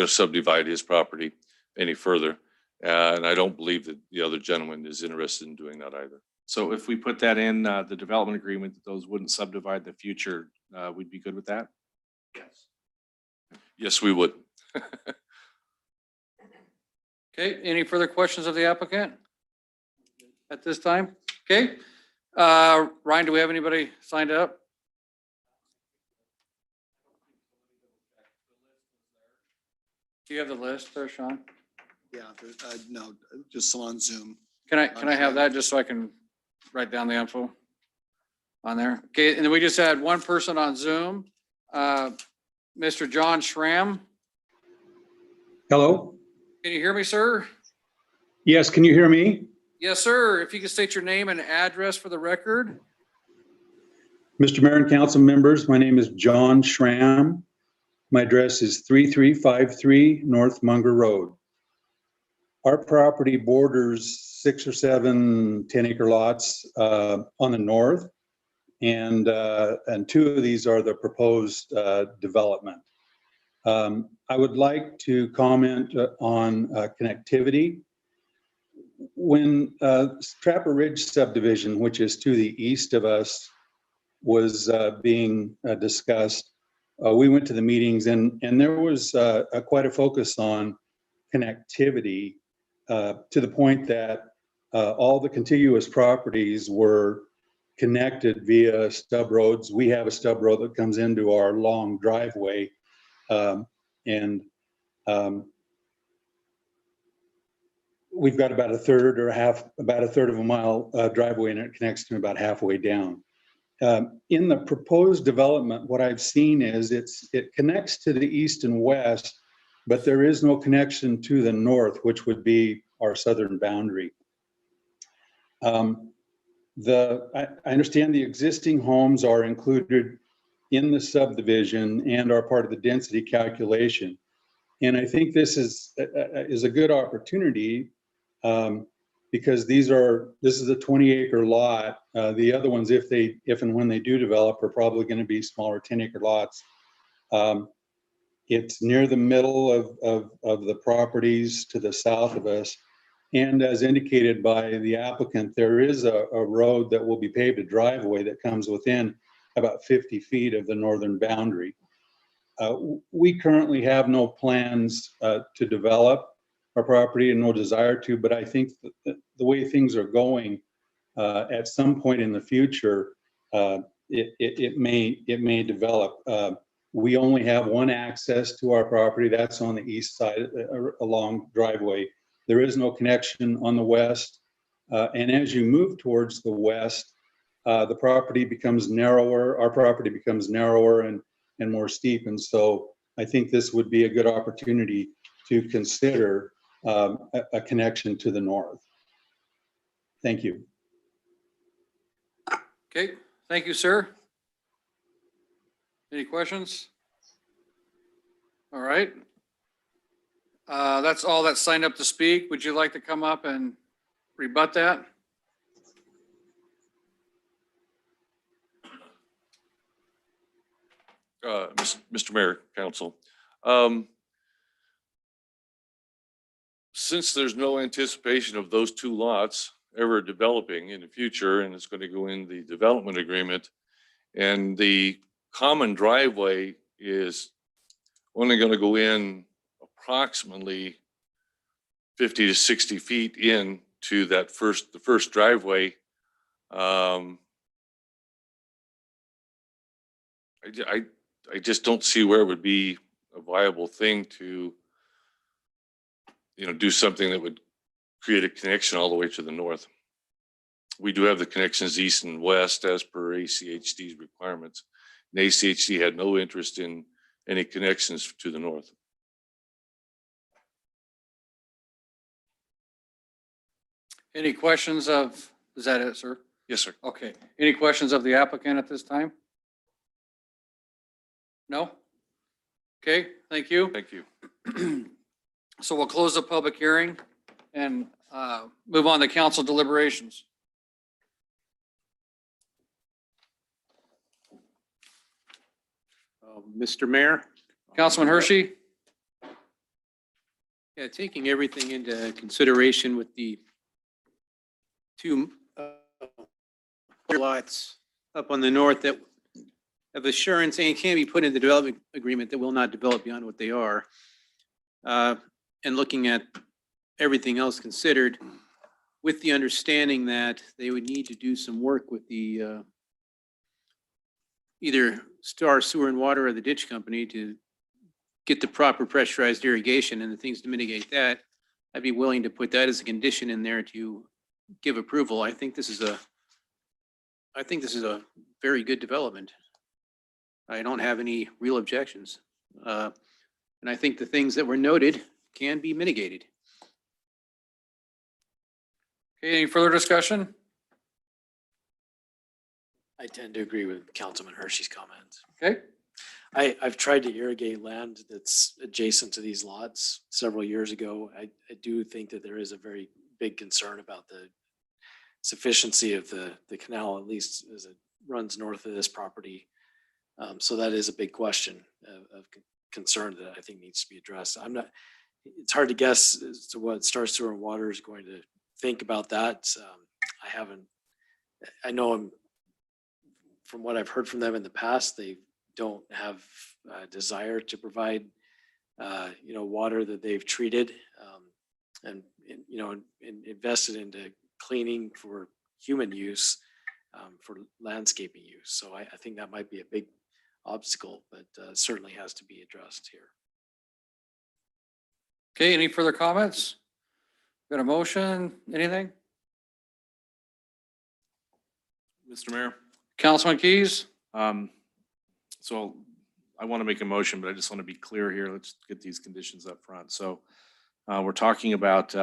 subdivide his property any further. And I don't believe that the other gentleman is interested in doing that either. So if we put that in the development agreement, that those wouldn't subdivide in the future, we'd be good with that? Yes. Yes, we would. Okay, any further questions of the applicant at this time? Okay. Ryan, do we have anybody signed up? Do you have the list there, Sean? Yeah, no, just on Zoom. Can I have that just so I can write down the info on there? Okay, and then we just had one person on Zoom, Mr. John Schramm. Hello? Can you hear me, sir? Yes, can you hear me? Yes, sir. If you could state your name and address for the record. Mr. Mayor and council members, my name is John Schramm. My address is 3353 North Munger Road. Our property borders 6 or 7 10-acre lots on the north, and 2 of these are the proposed development. I would like to comment on connectivity. When Trapper Ridge subdivision, which is to the east of us, was being discussed, we went to the meetings and there was quite a focus on connectivity to the point that all the contiguous properties were connected via stub roads. We have a stub road that comes into our long driveway, and we've got about a third of a mile driveway, and it connects to about halfway down. In the proposed development, what I've seen is it connects to the east and west, but there is no connection to the north, which would be our southern boundary. I understand the existing homes are included in the subdivision and are part of the density calculation. And I think this is a good opportunity because this is a 20-acre lot. The other ones, if and when they do develop, are probably going to be smaller 10-acre lots. It's near the middle of the properties to the south of us. And as indicated by the applicant, there is a road that will be paved, a driveway that comes within about 50 feet of the northern boundary. We currently have no plans to develop our property and no desire to, but I think that the way things are going, at some point in the future, it may develop. We only have one access to our property. That's on the east side, a long driveway. There is no connection on the west. And as you move towards the west, the property becomes narrower, our property becomes narrower and more steep. And so I think this would be a good opportunity to consider a connection to the north. Thank you. Okay, thank you, sir. Any questions? All right. That's all that signed up to speak. Would you like to come up and rebut that? Mr. Mayor, Council. Since there's no anticipation of those two lots ever developing in the future, and it's going to go in the development agreement, and the common driveway is only going to go in approximately 50 to 60 feet in to that the first driveway. I just don't see where it would be a viable thing to, do something that would create a connection all the way to the north. We do have the connections east and west as per ACHD's requirements. And ACHD had no interest in any connections to the north. Any questions of, is that it, sir? Yes, sir. Okay. Any questions of the applicant at this time? No? Okay, thank you. Thank you. So we'll close the public hearing and move on to council deliberations. Mr. Mayor? Councilman Hershey? Yeah, taking everything into consideration with the two lots up on the north that of assurance and can be put in the development agreement that will not develop beyond what they are. And looking at everything else considered, with the understanding that they would need to do some work with the either Star Sewer and Water or the ditch company to get the proper pressurized irrigation and the things to mitigate that, I'd be willing to put that as a condition in there to give approval. I think this is a very good development. I don't have any real objections. And I think the things that were noted can be mitigated. Okay, any further discussion? I tend to agree with Councilman Hershey's comments. Okay. I've tried to irrigate land that's adjacent to these lots several years ago. I do think that there is a very big concern about the sufficiency of the canal, at least as it runs north of this property. So that is a big question of concern that I think needs to be addressed. It's hard to guess as to what Star Sewer and Water is going to think about that. I know from what I've heard from them in the past, they don't have a desire to provide, water that they've treated and invested into cleaning for human use, for landscaping use. So I think that might be a big obstacle, but certainly has to be addressed here. Okay, any further comments? Got a motion, anything? Mr. Mayor? Councilman Keys? So I want to make a motion, but I just want to be clear here. Let's get these conditions up front. So we're talking about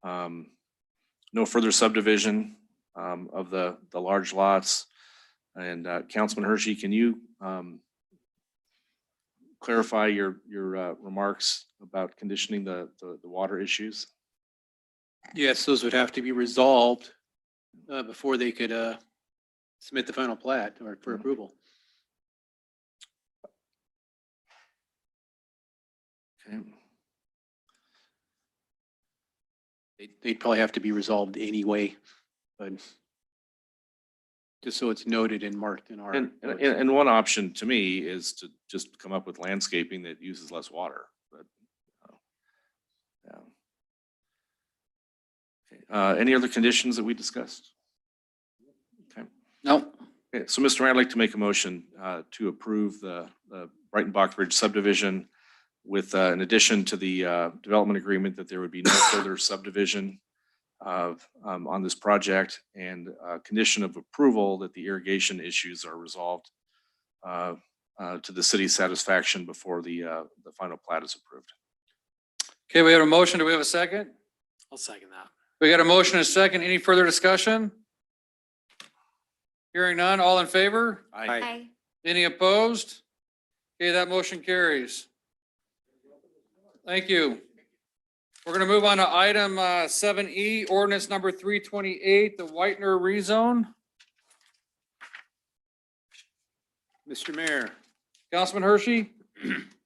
no further subdivision of the large lots. And Councilman Hershey, can you clarify your remarks about conditioning the water issues? Yes, those would have to be resolved before they could submit the final plat or for approval. Okay. They'd probably have to be resolved anyway, but just so it's noted and marked in our. And one option to me is to just come up with landscaping that uses less water, but yeah. Okay. Any other conditions that we discussed? Okay. No. Okay, so Mr. Mayor, I'd like to make a motion to approve the Brighton Box Ridge subdivision with an addition to the development agreement that there would be no further subdivision on this project, and condition of approval that the irrigation issues are resolved to the city's satisfaction before the final plat is approved. Okay, we have a motion. Do we have a second? I'll second that. We got a motion and a second. Any further discussion? Hearing none, all in favor? Aye. Any opposed? Okay, that motion carries. Thank you. We're going to move on to item 7E, ordinance number 328, the Whitener rezone. Mr. Mayor, Councilman Hershey?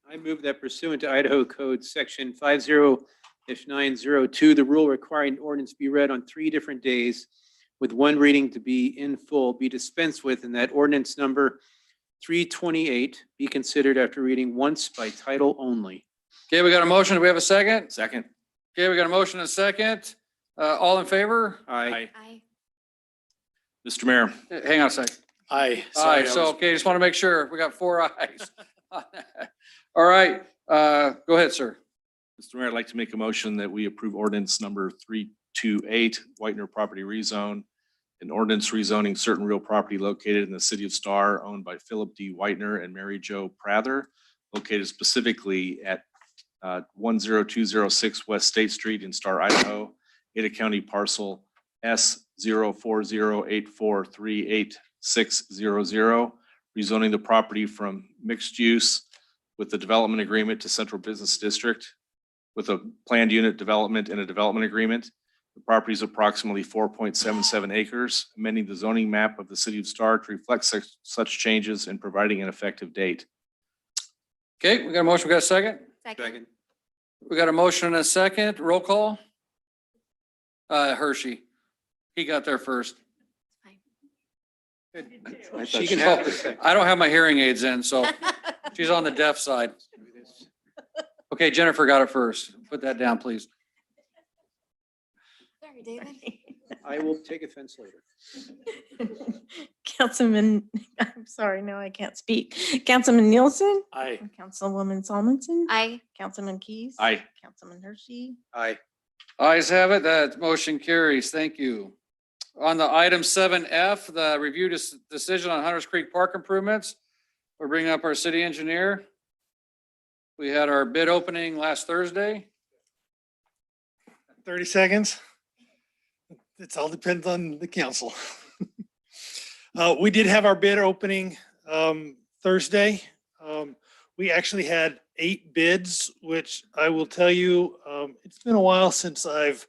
I move that pursuant to Idaho Code Section 50-902, the rule requiring ordinance be read on 3 different days with 1 reading to be in full be dispensed with, and that ordinance number 328 be considered after reading once by title only. Okay, we got a motion. Do we have a second? Second. Okay, we got a motion and a second. All in favor? Aye. Aye. Mr. Mayor, Hang on a second. Aye. Aye, Sorry, I so, was- okay, just want to make sure. We got 4 ayes. All right, go ahead, sir. Mr. Mayor, I'd like to make a motion that we approve ordinance number 328, Whitener property rezone, an ordinance rezoning certain real property located in the city of Star, owned by Philip D. Whitener and Mary Jo Prather, located specifically at 10206 West State Street in Star, Idaho, Ada County parcel S0408438600, rezoning the property from mixed use with the development agreement to central business district with a planned unit development and a development agreement. The property is approximately 4.77 acres, amending the zoning map of the city of Star to reflect such changes and providing an effective date. Okay, we got a motion. We got a second? Second. We got a motion and a second. Roll call. Hershey. He got there first. She can have the second. I don't have my hearing aids in, so she's on the deaf side. Okay, Jennifer got it first. Put that down, please. Sorry, David. I will take offense later. Councilman, I'm sorry, no, I can't speak. Councilman Nielsen? Aye. Councilwoman Solomon? Aye. Councilman Keys? Aye. Councilman Hershey? Aye. Ayes have it. That motion carries. Thank you. On the item 7F, the review decision on Hunters Creek Park improvements. We're bringing up our city engineer. We had our bid opening last Thursday. 30 seconds. It all depends on the council. We did have our bid opening Thursday. We actually had 8 bids, which I will tell you, it's been a while since I've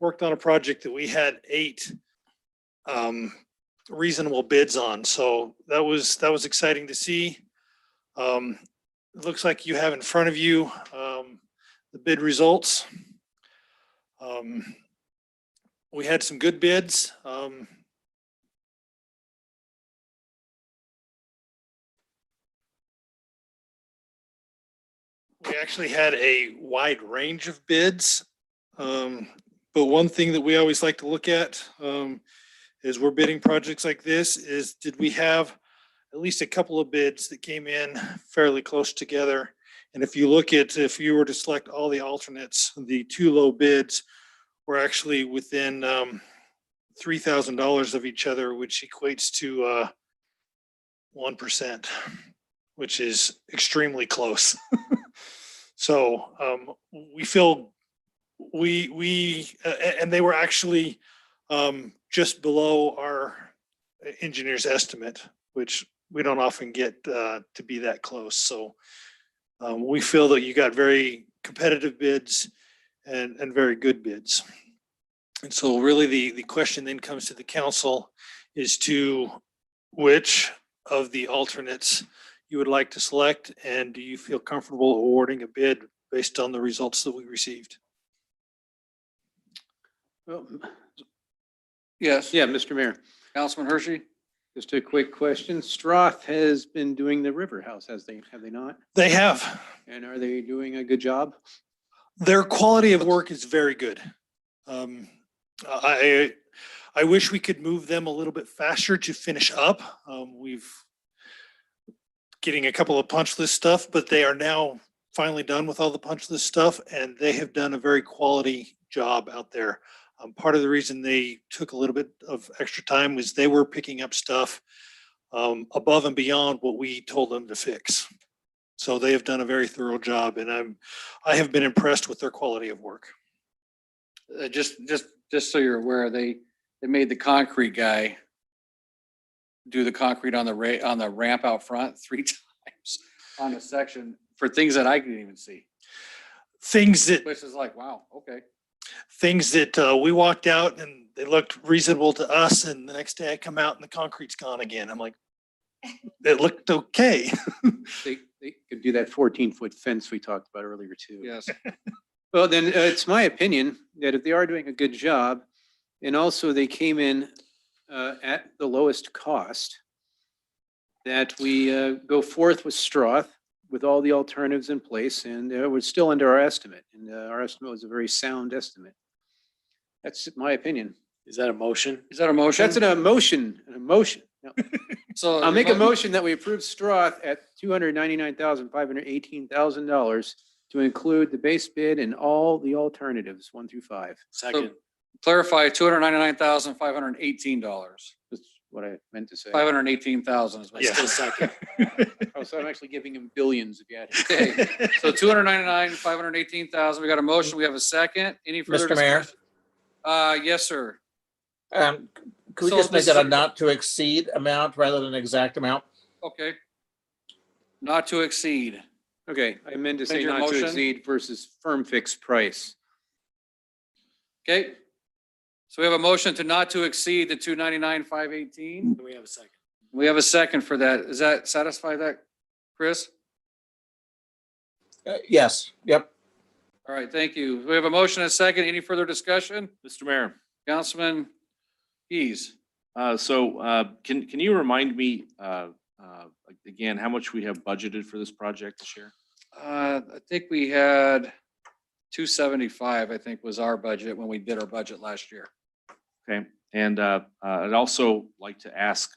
worked on a project that we had 8 reasonable bids on. So that was exciting to see. It looks like you have in front of you the bid results. We had some good bids. We actually had a wide range of bids. But one thing that we always like to look at is we're bidding projects like this is, did we have at least a couple of bids that came in fairly close together? And if you look at, if you were to select all the alternates, the 2 low bids were actually within $3,000 of each other, which equates to 1%, which is extremely close. So we feel and they were actually just below our engineer's estimate, which we don't often get to be that close. So we feel that you got very competitive bids and very good bids. And so really the question then comes to the council is to which of the alternates you would like to select, and do you feel comfortable awarding a bid based on the results that we received? Well, Yes. yeah, Mr. Mayor, Councilman Hershey? just a quick question. Stroth has been doing the River House, have they not? They have. And are they doing a good job? Their quality of work is very good. I wish we could move them a little bit faster to finish up. We've getting a couple of punch list stuff, but they are now finally done with all the punch list stuff, and they have done a very quality job out there. Part of the reason they took a little bit of extra time was they were picking up stuff above and beyond what we told them to fix. So they have done a very thorough job, and I have been impressed with their quality of work. Just so you're aware, they made the concrete guy do the concrete on the ramp out front 3 times on a section for things that I couldn't even see. Things that Which is like, wow, okay. we walked out and they looked reasonable to us, and the next day I come out and the concrete's gone again. I'm like, it looked okay. They could do that 14-foot fence we talked about earlier too. Yes. Well, then it's my opinion that if they are doing a good job, and also they came in at the lowest cost, that we go forth with Stroth with all the alternatives in place, and we're still under our estimate. And our estimate was a very sound estimate. That's my opinion. Is that a motion? Is that a motion? That's an emotion. No. So I'll make a motion that we approve Stroth at $299,518,000 to include the base bid and all the alternatives 1 through 5. Second. Clarify, $299,518. That's what I meant to say. 518,000 is what. Still second. Oh, so I'm actually giving him billions if you had. Okay, so 299,518,000. We got a motion. We have a second. Any further Mr. Mayor? discussion? Yes, sir. Could we So just make this that is a not to exceed amount rather than exact amount? Okay. Not to exceed. Okay, I meant to say Amend your not to motion. exceed versus firm fixed price. Okay. So we have a motion to not to exceed the 299,518. Do we have a second? We have a second for that. Does that satisfy that, Chris? Yes, yep. All right, thank you. We have a motion and a second. Any further discussion? Mr. Mayor, Councilman Keys. can you remind me, again, how much we have budgeted for this project this year? I think we had 275, I think was our budget when we did our budget last year. Okay, and I'd also like to ask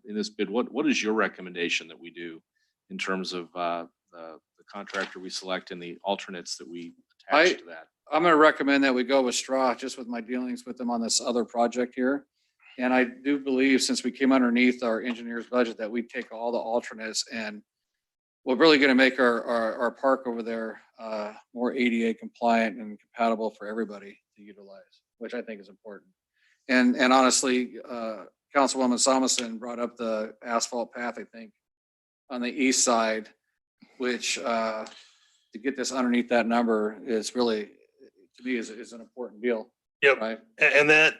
in this bid, what is your recommendation that we do in terms of the contractor we select and the alternates that we attach to that? I'm going to recommend that we go with Straw, just with my dealings with them on this other project here. And I do believe, since we came underneath our engineer's budget, that we take all the alternates, and we're really going to make our park over there more ADA compliant and compatible for everybody to utilize, which I think is important. And honestly, Councilwoman Thomason brought up the asphalt path, I think, on the east side, which to get this underneath that number is really, to me, is an important deal. Yep. Right. And that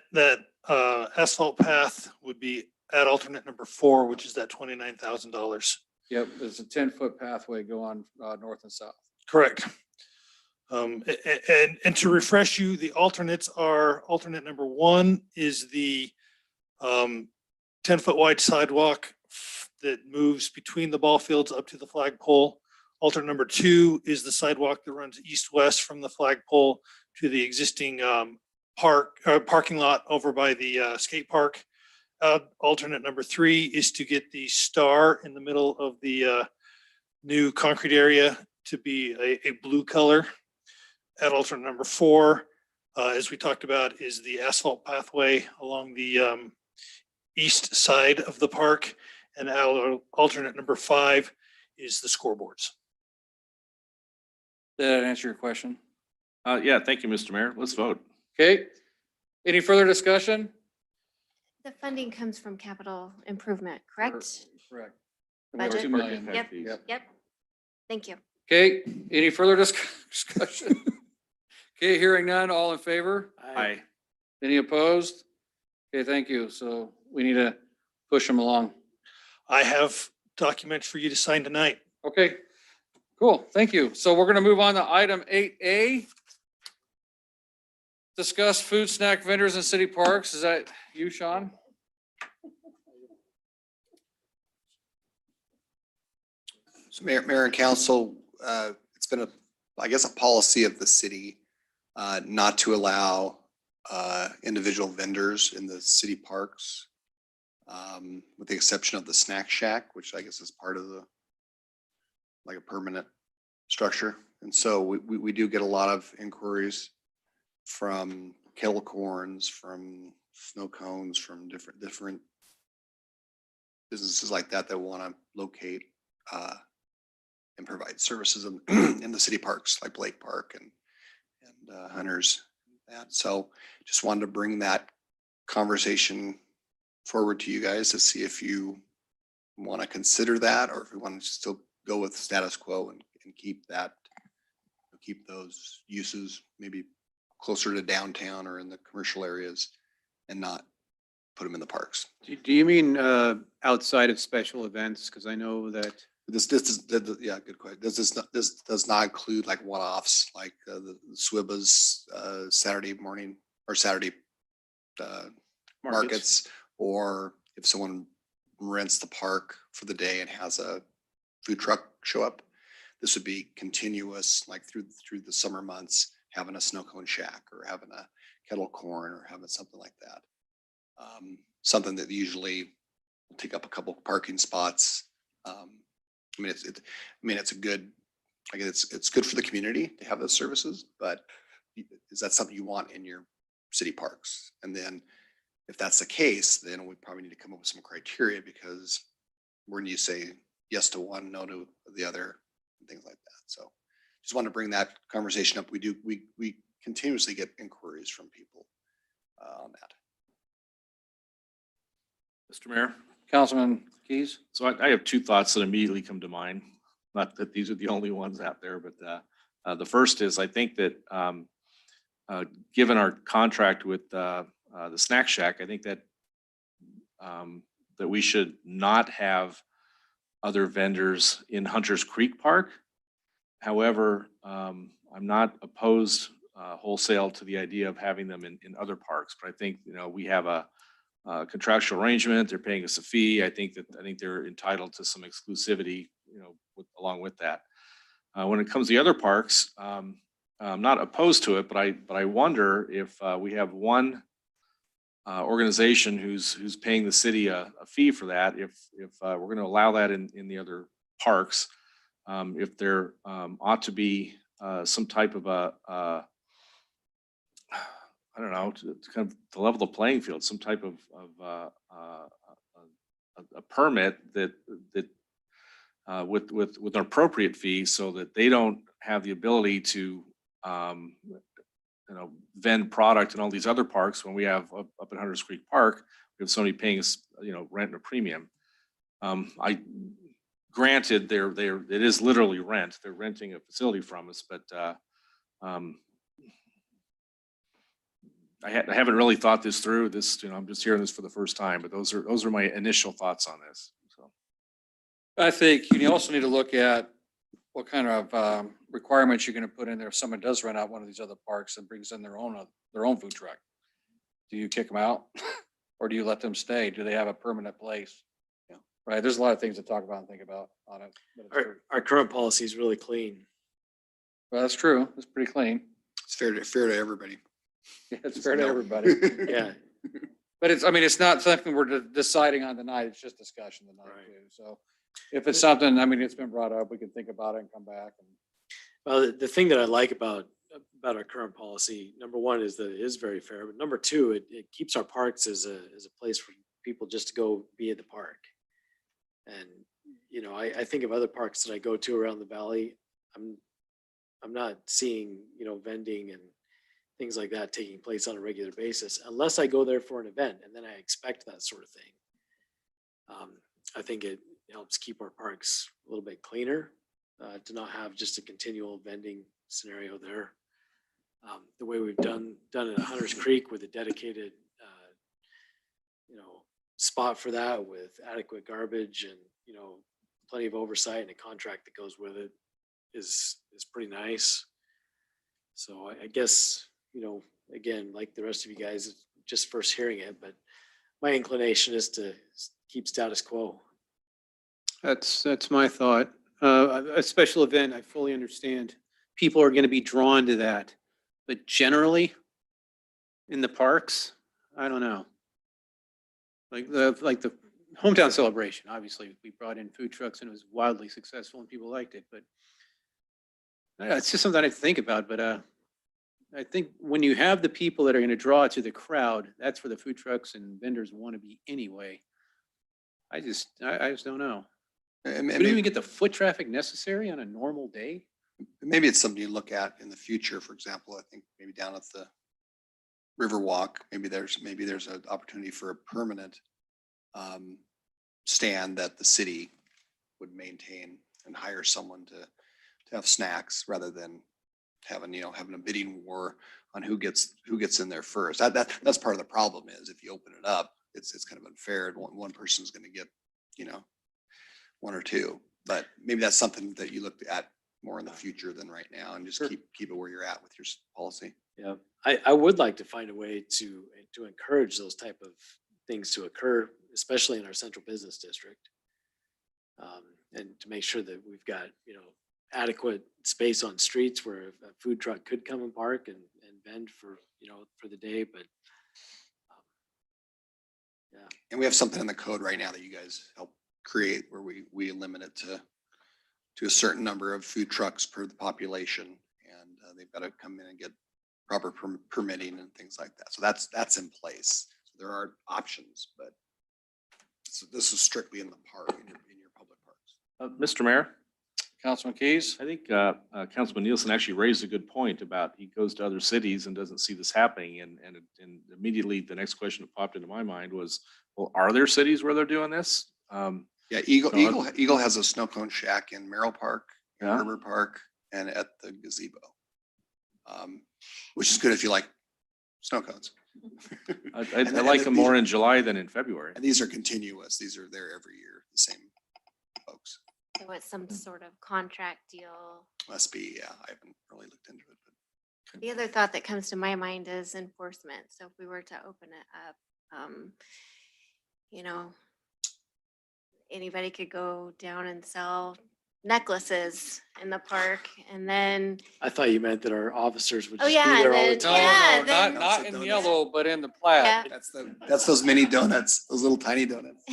asphalt path would be at alternate number 4, which is that $29,000. Yep, there's a 10-foot pathway go on north and south. Correct. And to refresh you, the alternates are alternate number 1 is the 10-foot wide sidewalk that moves between the ball fields up to the flagpole. Alternate number 2 is the sidewalk that runs east-west from the flagpole to the existing parking lot over by the skate park. Alternate number 3 is to get the star in the middle of the new concrete area to be a blue color. At alternate number 4, as we talked about, is the asphalt pathway along the east side of the park. And alternate number 5 is the scoreboards. Did that answer your question? Yeah, thank you, Mr. Mayor. Let's vote. Okay. Any further discussion? The funding comes from capital improvement, correct? Correct. Budget? 2 million. Yep, yep. Thank you. Okay, any further discussion? Okay, hearing none, all in favor? Aye. Any opposed? Okay, thank you. So we need to push them along. I have documents for you to sign tonight. Okay, cool, thank you. So we're gonna move on to item 8A. Discuss food snack vendors in city parks. Is that you, Sean? So Mayor and Council, it's been I guess a policy of the city not to allow individual vendors in the city parks, with the exception of the snack shack, which I guess is part of like a permanent structure. And so we do get a lot of inquiries from kettle corns, from snow cones, from different businesses like that that want to locate and provide services in the city parks like Blake Park and Hunters. And so just wanted to bring that conversation forward to you guys to see if you want to consider that, or if we want to still go with status quo and keep those uses maybe closer to downtown or in the commercial areas and not put them in the parks. Do you mean outside of special events? Because I know that This is, yeah, good question. This does not include like one-offs, like the Swibba's Saturday morning or Saturday markets, or if someone rents the park for the day and has a food truck show up. This would be continuous, like through the summer months, having a snow cone shack or having a kettle corn or having something like that. Something that usually will take up a couple parking spots. I mean, it's a good, I guess it's good for the community to have those services, but is that something you want in your city parks? And then if that's the case, then we probably need to come up with some criteria, because when you say yes to one, no to the other, and things like that. So just want to bring that conversation up. We continuously get inquiries from people on that. Mr. Mayor? Councilman Keys? So I have two thoughts that immediately come to mind. Not that these are the only ones out there, but the first is I think that given our contract with the Snack Shack, I think that that we should not have other vendors in Hunters Creek Park. However, I'm not opposed wholesale to the idea of having them in other parks, but I think, we have a contractual arrangement. They're paying us a fee. I think they're entitled to some exclusivity, along with that. When it comes to the other parks, I'm not opposed to it, but I wonder if we have one organization who's paying the city a fee for that. If we're going to allow that in the other parks, if there ought to be some type of I don't know, to kind of to level the playing field, some type of a permit that with an appropriate fee, so that they don't have the ability to vend product in all these other parks. When we have up at Hunters Creek Park, we have somebody paying us rent and a premium. I granted it is literally rent. They're renting a facility from us, but I haven't really thought this through. I'm just hearing this for the first time, but those are my initial thoughts on this. So I think you also need to look at what kind of requirements you're going to put in there if someone does rent out one of these other parks and brings in their own food truck. Do you kick them out or do you let them stay? Do they have a permanent place? Yeah. Right. There's a lot of things to talk about and think about on it. Our current policy is really clean. Well, that's true. It's pretty clean. It's fair to everybody. Yeah, it's fair to everybody. Yeah. But it's not something we're deciding on tonight. It's just discussion tonight too. So if it's something, it's been brought up, we can think about it and come back. Well, the thing that I like about our current policy, number one, is that it is very fair, but number two, it keeps our parks as a place for people just to go be at the park. And, I think of other parks that I go to around the valley. I'm not seeing, vending and things like that taking place on a regular basis, unless I go there for an event, and then I expect that sort of thing. I think it helps keep our parks a little bit cleaner, to not have just a continual vending scenario there. The way we've done it at Hunters Creek with a dedicated, spot for that, with adequate garbage and, plenty of oversight and a contract that goes with it is pretty nice. So I guess, again, like the rest of you guys, just first hearing it, but my inclination is to keep status quo. that's my thought. A special event, I fully understand. People are going to be drawn to that, but generally in the parks, I don't know. Like the hometown celebration, obviously we brought in food trucks and it was wildly successful and people liked it, but it's just something I have to think about. But I think when you have the people that are going to draw to the crowd, that's where the food trucks and vendors want to be anyway. I just don't know. And We don't even maybe, get the foot traffic necessary on a normal day. maybe it's something you look at in the future. For example, I think maybe down at the Riverwalk, maybe there's an opportunity for a permanent stand that the city would maintain and hire someone to have snacks rather than having a bidding war on who gets in there first. That's part of the problem is if you open it up, it's kind of unfair. One person's going to get, one or two, but maybe that's something that you look at more in the future than right now and just keep it where you're at with your policy. Yeah, I would like to find a way to encourage those type of things to occur, especially in our central business district. And to make sure that we've got, adequate space on streets where a food truck could come and park and vend for the day, but yeah. And we have something in the code right now that you guys help create where we limit it to a certain number of food trucks per the population, and they've got to come in and get proper permitting and things like that. So that's in place. So there are options, but this is strictly in the park, in your public parks. Mr. Mayor, Councilman Keys? I think Councilman Nielsen actually raised a good point about he goes to other cities and doesn't see this happening. And immediately the next question that popped into my mind was, well, are there cities where they're doing this? Yeah, Eagle has a snow cone shack in Merrill Park, in Yeah. River Park, and at the gazebo, which is good if you like snow cones. I like them more in July than in February. And these are continuous. These are there every year, the same folks. So it's some sort of contract deal. Must be, yeah. I haven't really looked into it, but The other thought that comes to my mind is enforcement. So if we were to open it up, anybody could go down and sell necklaces in the park and then, I thought you meant that our officers would Oh, just yeah, be there all the then- time. yeah, No, then- not in Donuts. yellow, but in the plaid. yeah. that's those mini donuts, those little tiny donuts.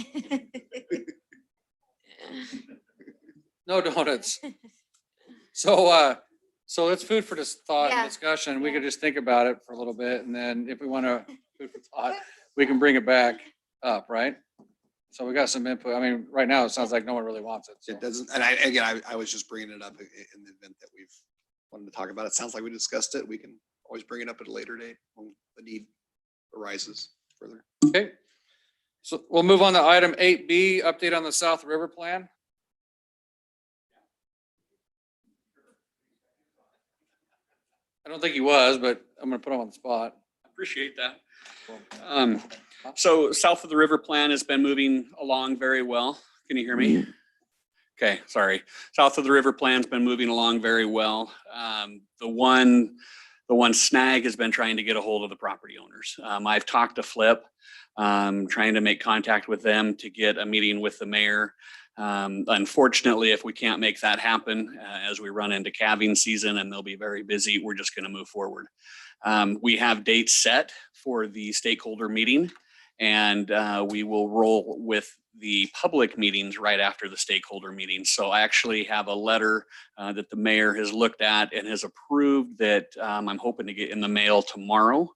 No donuts. So it's food for this thought and Yeah. discussion. We could just think about it for a little bit, and then if we want to food for thought, we can bring it back up, right? So we got some input. I mean, right now, it sounds like no one really wants it. so. It doesn't, and I was just bringing it up in the event that we've wanted to talk about. It sounds like we discussed it. We can always bring it up at a later date when the need arises further. Okay. So we'll move on to item 8B, update on the South River Plan. I don't think he was, but I'm gonna put him on the spot. Appreciate that. So south of the river plan has been moving along very well. Can you hear me? Okay, sorry. South of the river plan's been moving along very well. The one snag has been trying to get a hold of the property owners. I've talked to Flip, trying to make contact with them to get a meeting with the mayor. Unfortunately, if we can't make that happen, as we run into calving season and they'll be very busy, we're just going to move forward. We have dates set for the stakeholder meeting, and we will roll with the public meetings right after the stakeholder meeting. So I actually have a letter that the mayor has looked at and has approved that I'm hoping to get in the mail tomorrow.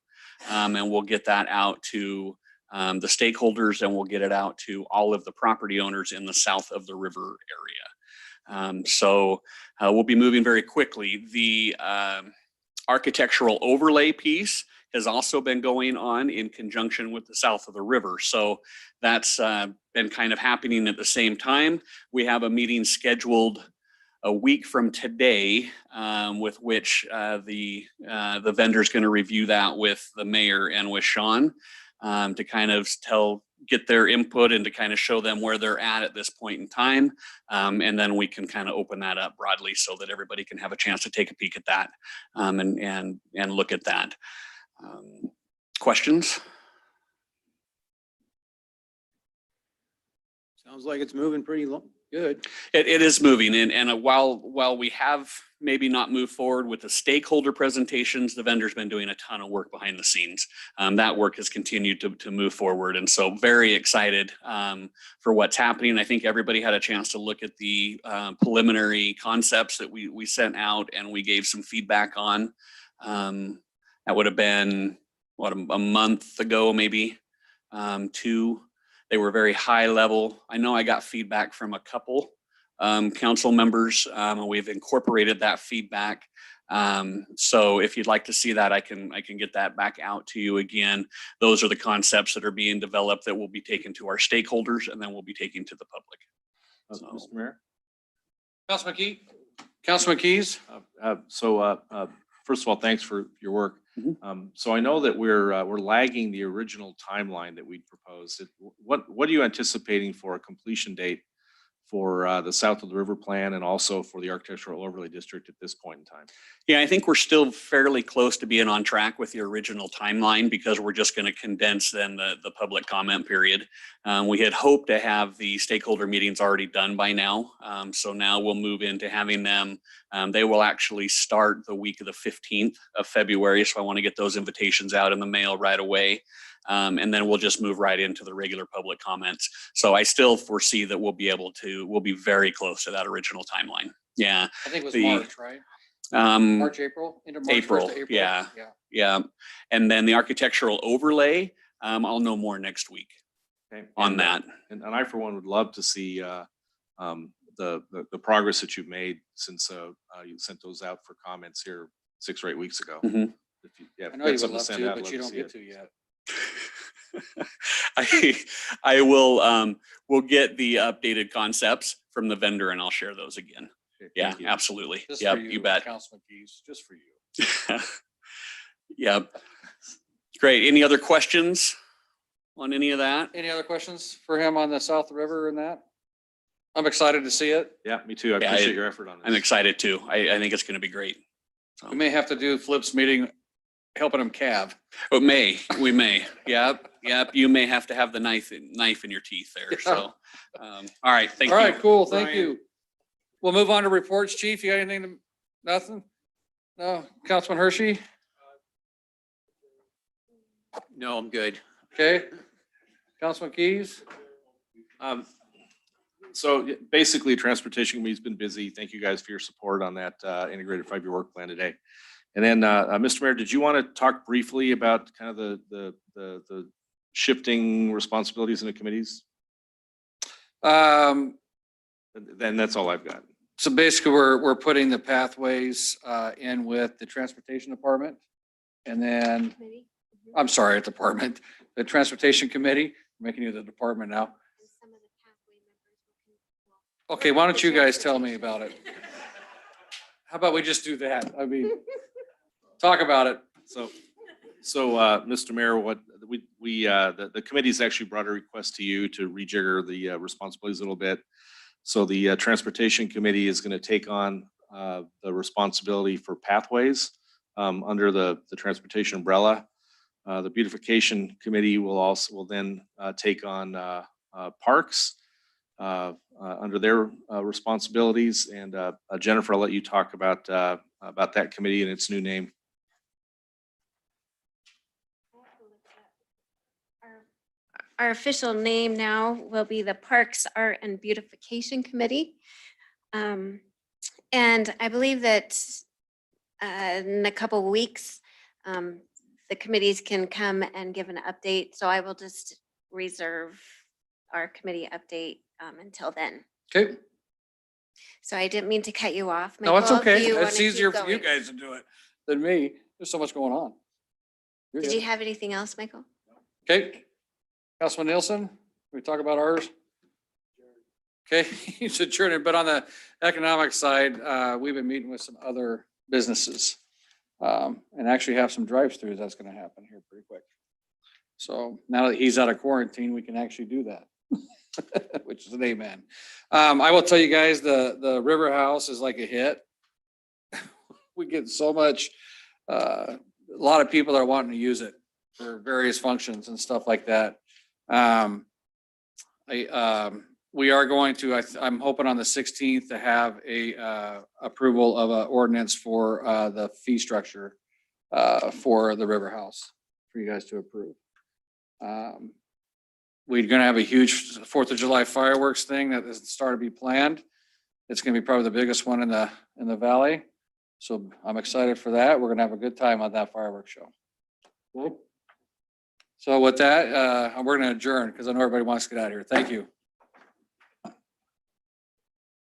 And we'll get that out to the stakeholders, and we'll get it out to all of the property owners in the south of the river area. So we'll be moving very quickly. The architectural overlay piece has also been going on in conjunction with the south of the river. So that's been kind of happening at the same time. We have a meeting scheduled a week from today, with which the vendor's going to review that with the mayor and with Sean, to kind of get their input and to kind of show them where they're at this point in time. And then we can kind of open that up broadly so that everybody can have a chance to take a peek at that, and look at that. Questions? Sounds like it's moving pretty good. It is moving, and while we have maybe not moved forward with the stakeholder presentations, the vendor's been doing a ton of work behind the scenes. That work has continued to move forward, and so very excited for what's happening. I think everybody had a chance to look at the preliminary concepts that we sent out and we gave some feedback on. That would have been, what, a month ago, maybe, two. They were very high level. I know I got feedback from a couple council members. We've incorporated that feedback. So if you'd like to see that, I can get that back out to you again. Those are the concepts that are being developed that will be taken to our stakeholders and then we'll be taken to the public. So, Mr. Mayor? Councilman Key, Councilman Keys? First of all, thanks for your work. So I know that we're lagging the original timeline that we proposed. What are you anticipating for a completion date for the south of the river plan and also for the architectural overlay district at this point in time? yeah, I think we're still fairly close to being on track with the original timeline because we're just going to condense then the public comment period. We had hoped to have the stakeholder meetings already done by now. So now we'll move into having them. They will actually start the week of the 15th of February. So I want to get those invitations out in the mail right away. And then we'll just move right into the regular public comments. So I still foresee that we'll be very close to that original timeline. Yeah. I think it was March, right? March, April, into March, April, 1st of April. yeah. And then the architectural overlay, I'll know more next week on that. And I, for one, would love to see the progress that you've made since you sent those out for comments here 6 or 8 weeks ago. Mhm. If you have I know you would something love send to, out, I'd but love you don't see get it. to yet. I will, we'll get the updated concepts from the vendor and I'll share those again. Okay, Yeah, thank you. absolutely. Just Yeah, for you bet. Councilman Keys, just for you. Yeah. Great. Any other questions on any of that? Any other questions for him on the South River and that? I'm excited to see it. Yeah, me too. I Yeah, appreciate your effort on this. I'm excited too. I think it's going to be great. We may have to do Flip's meeting, helping him calve. We may. Yep. You may have to have the knife in your teeth there. So, all right. Thank you. All right, cool. Thank Brian. you. We'll move on to reports. Chief, you got anything to, nothing? No, Councilman Hershey? No, I'm good. Okay. Councilman Keys? So basically, Transportation Committee's been busy. Thank you guys for your support on that integrated 5-year work plan today. And then, Mr. Mayor, did you want to talk briefly about kind of the shifting responsibilities in the committees? Then that's all I've got. So basically, we're putting the pathways in with the Transportation Department. And then, I'm sorry, department, the Transportation Committee, I'm making you the department now. Okay, why don't you guys tell me about it? How about we just do that? I mean, talk about it. So, Mr. Mayor, what the committee's actually brought a request to you to rejigger the responsibilities a little bit. So the Transportation Committee is going to take on the responsibility for pathways under the transportation umbrella. The Beautification Committee will then take on parks under their responsibilities. And Jennifer, I'll let you talk about that committee and its new name. Our official name now will be the Parks, Art, and Beautification Committee. And I believe that in a couple of weeks, the committees can come and give an update. So I will just reserve our committee update until then. Okay. So I didn't mean to cut you off. No, it's Michael, do okay. you wanna It's keep easier for you going? guys to do it than me. There's so much going on. You're Did good. you have anything else, Michael? Okay. Councilman Nielsen, we talk about ours? Okay, he's adjourned, but on the economic side, we've been meeting with some other businesses. And actually have some drive-throughs that's gonna happen here pretty quick. So now that he's out of quarantine, we can actually do that, which is an amen. I will tell you guys, the River House is like a hit. We get so much, a lot of people that are wanting to use it for various functions and stuff like that. We are going to, I'm hoping on the 16th to have a approval of an ordinance for the fee structure for the River House for you guys to approve. We're gonna have a huge 4th of July fireworks thing that is starting to be planned. It's gonna be probably the biggest one in the valley. So I'm excited for that. We're gonna have a good time on that fireworks show. Okay. So with that, we're gonna adjourn because I know everybody wants to get out of here. Thank you.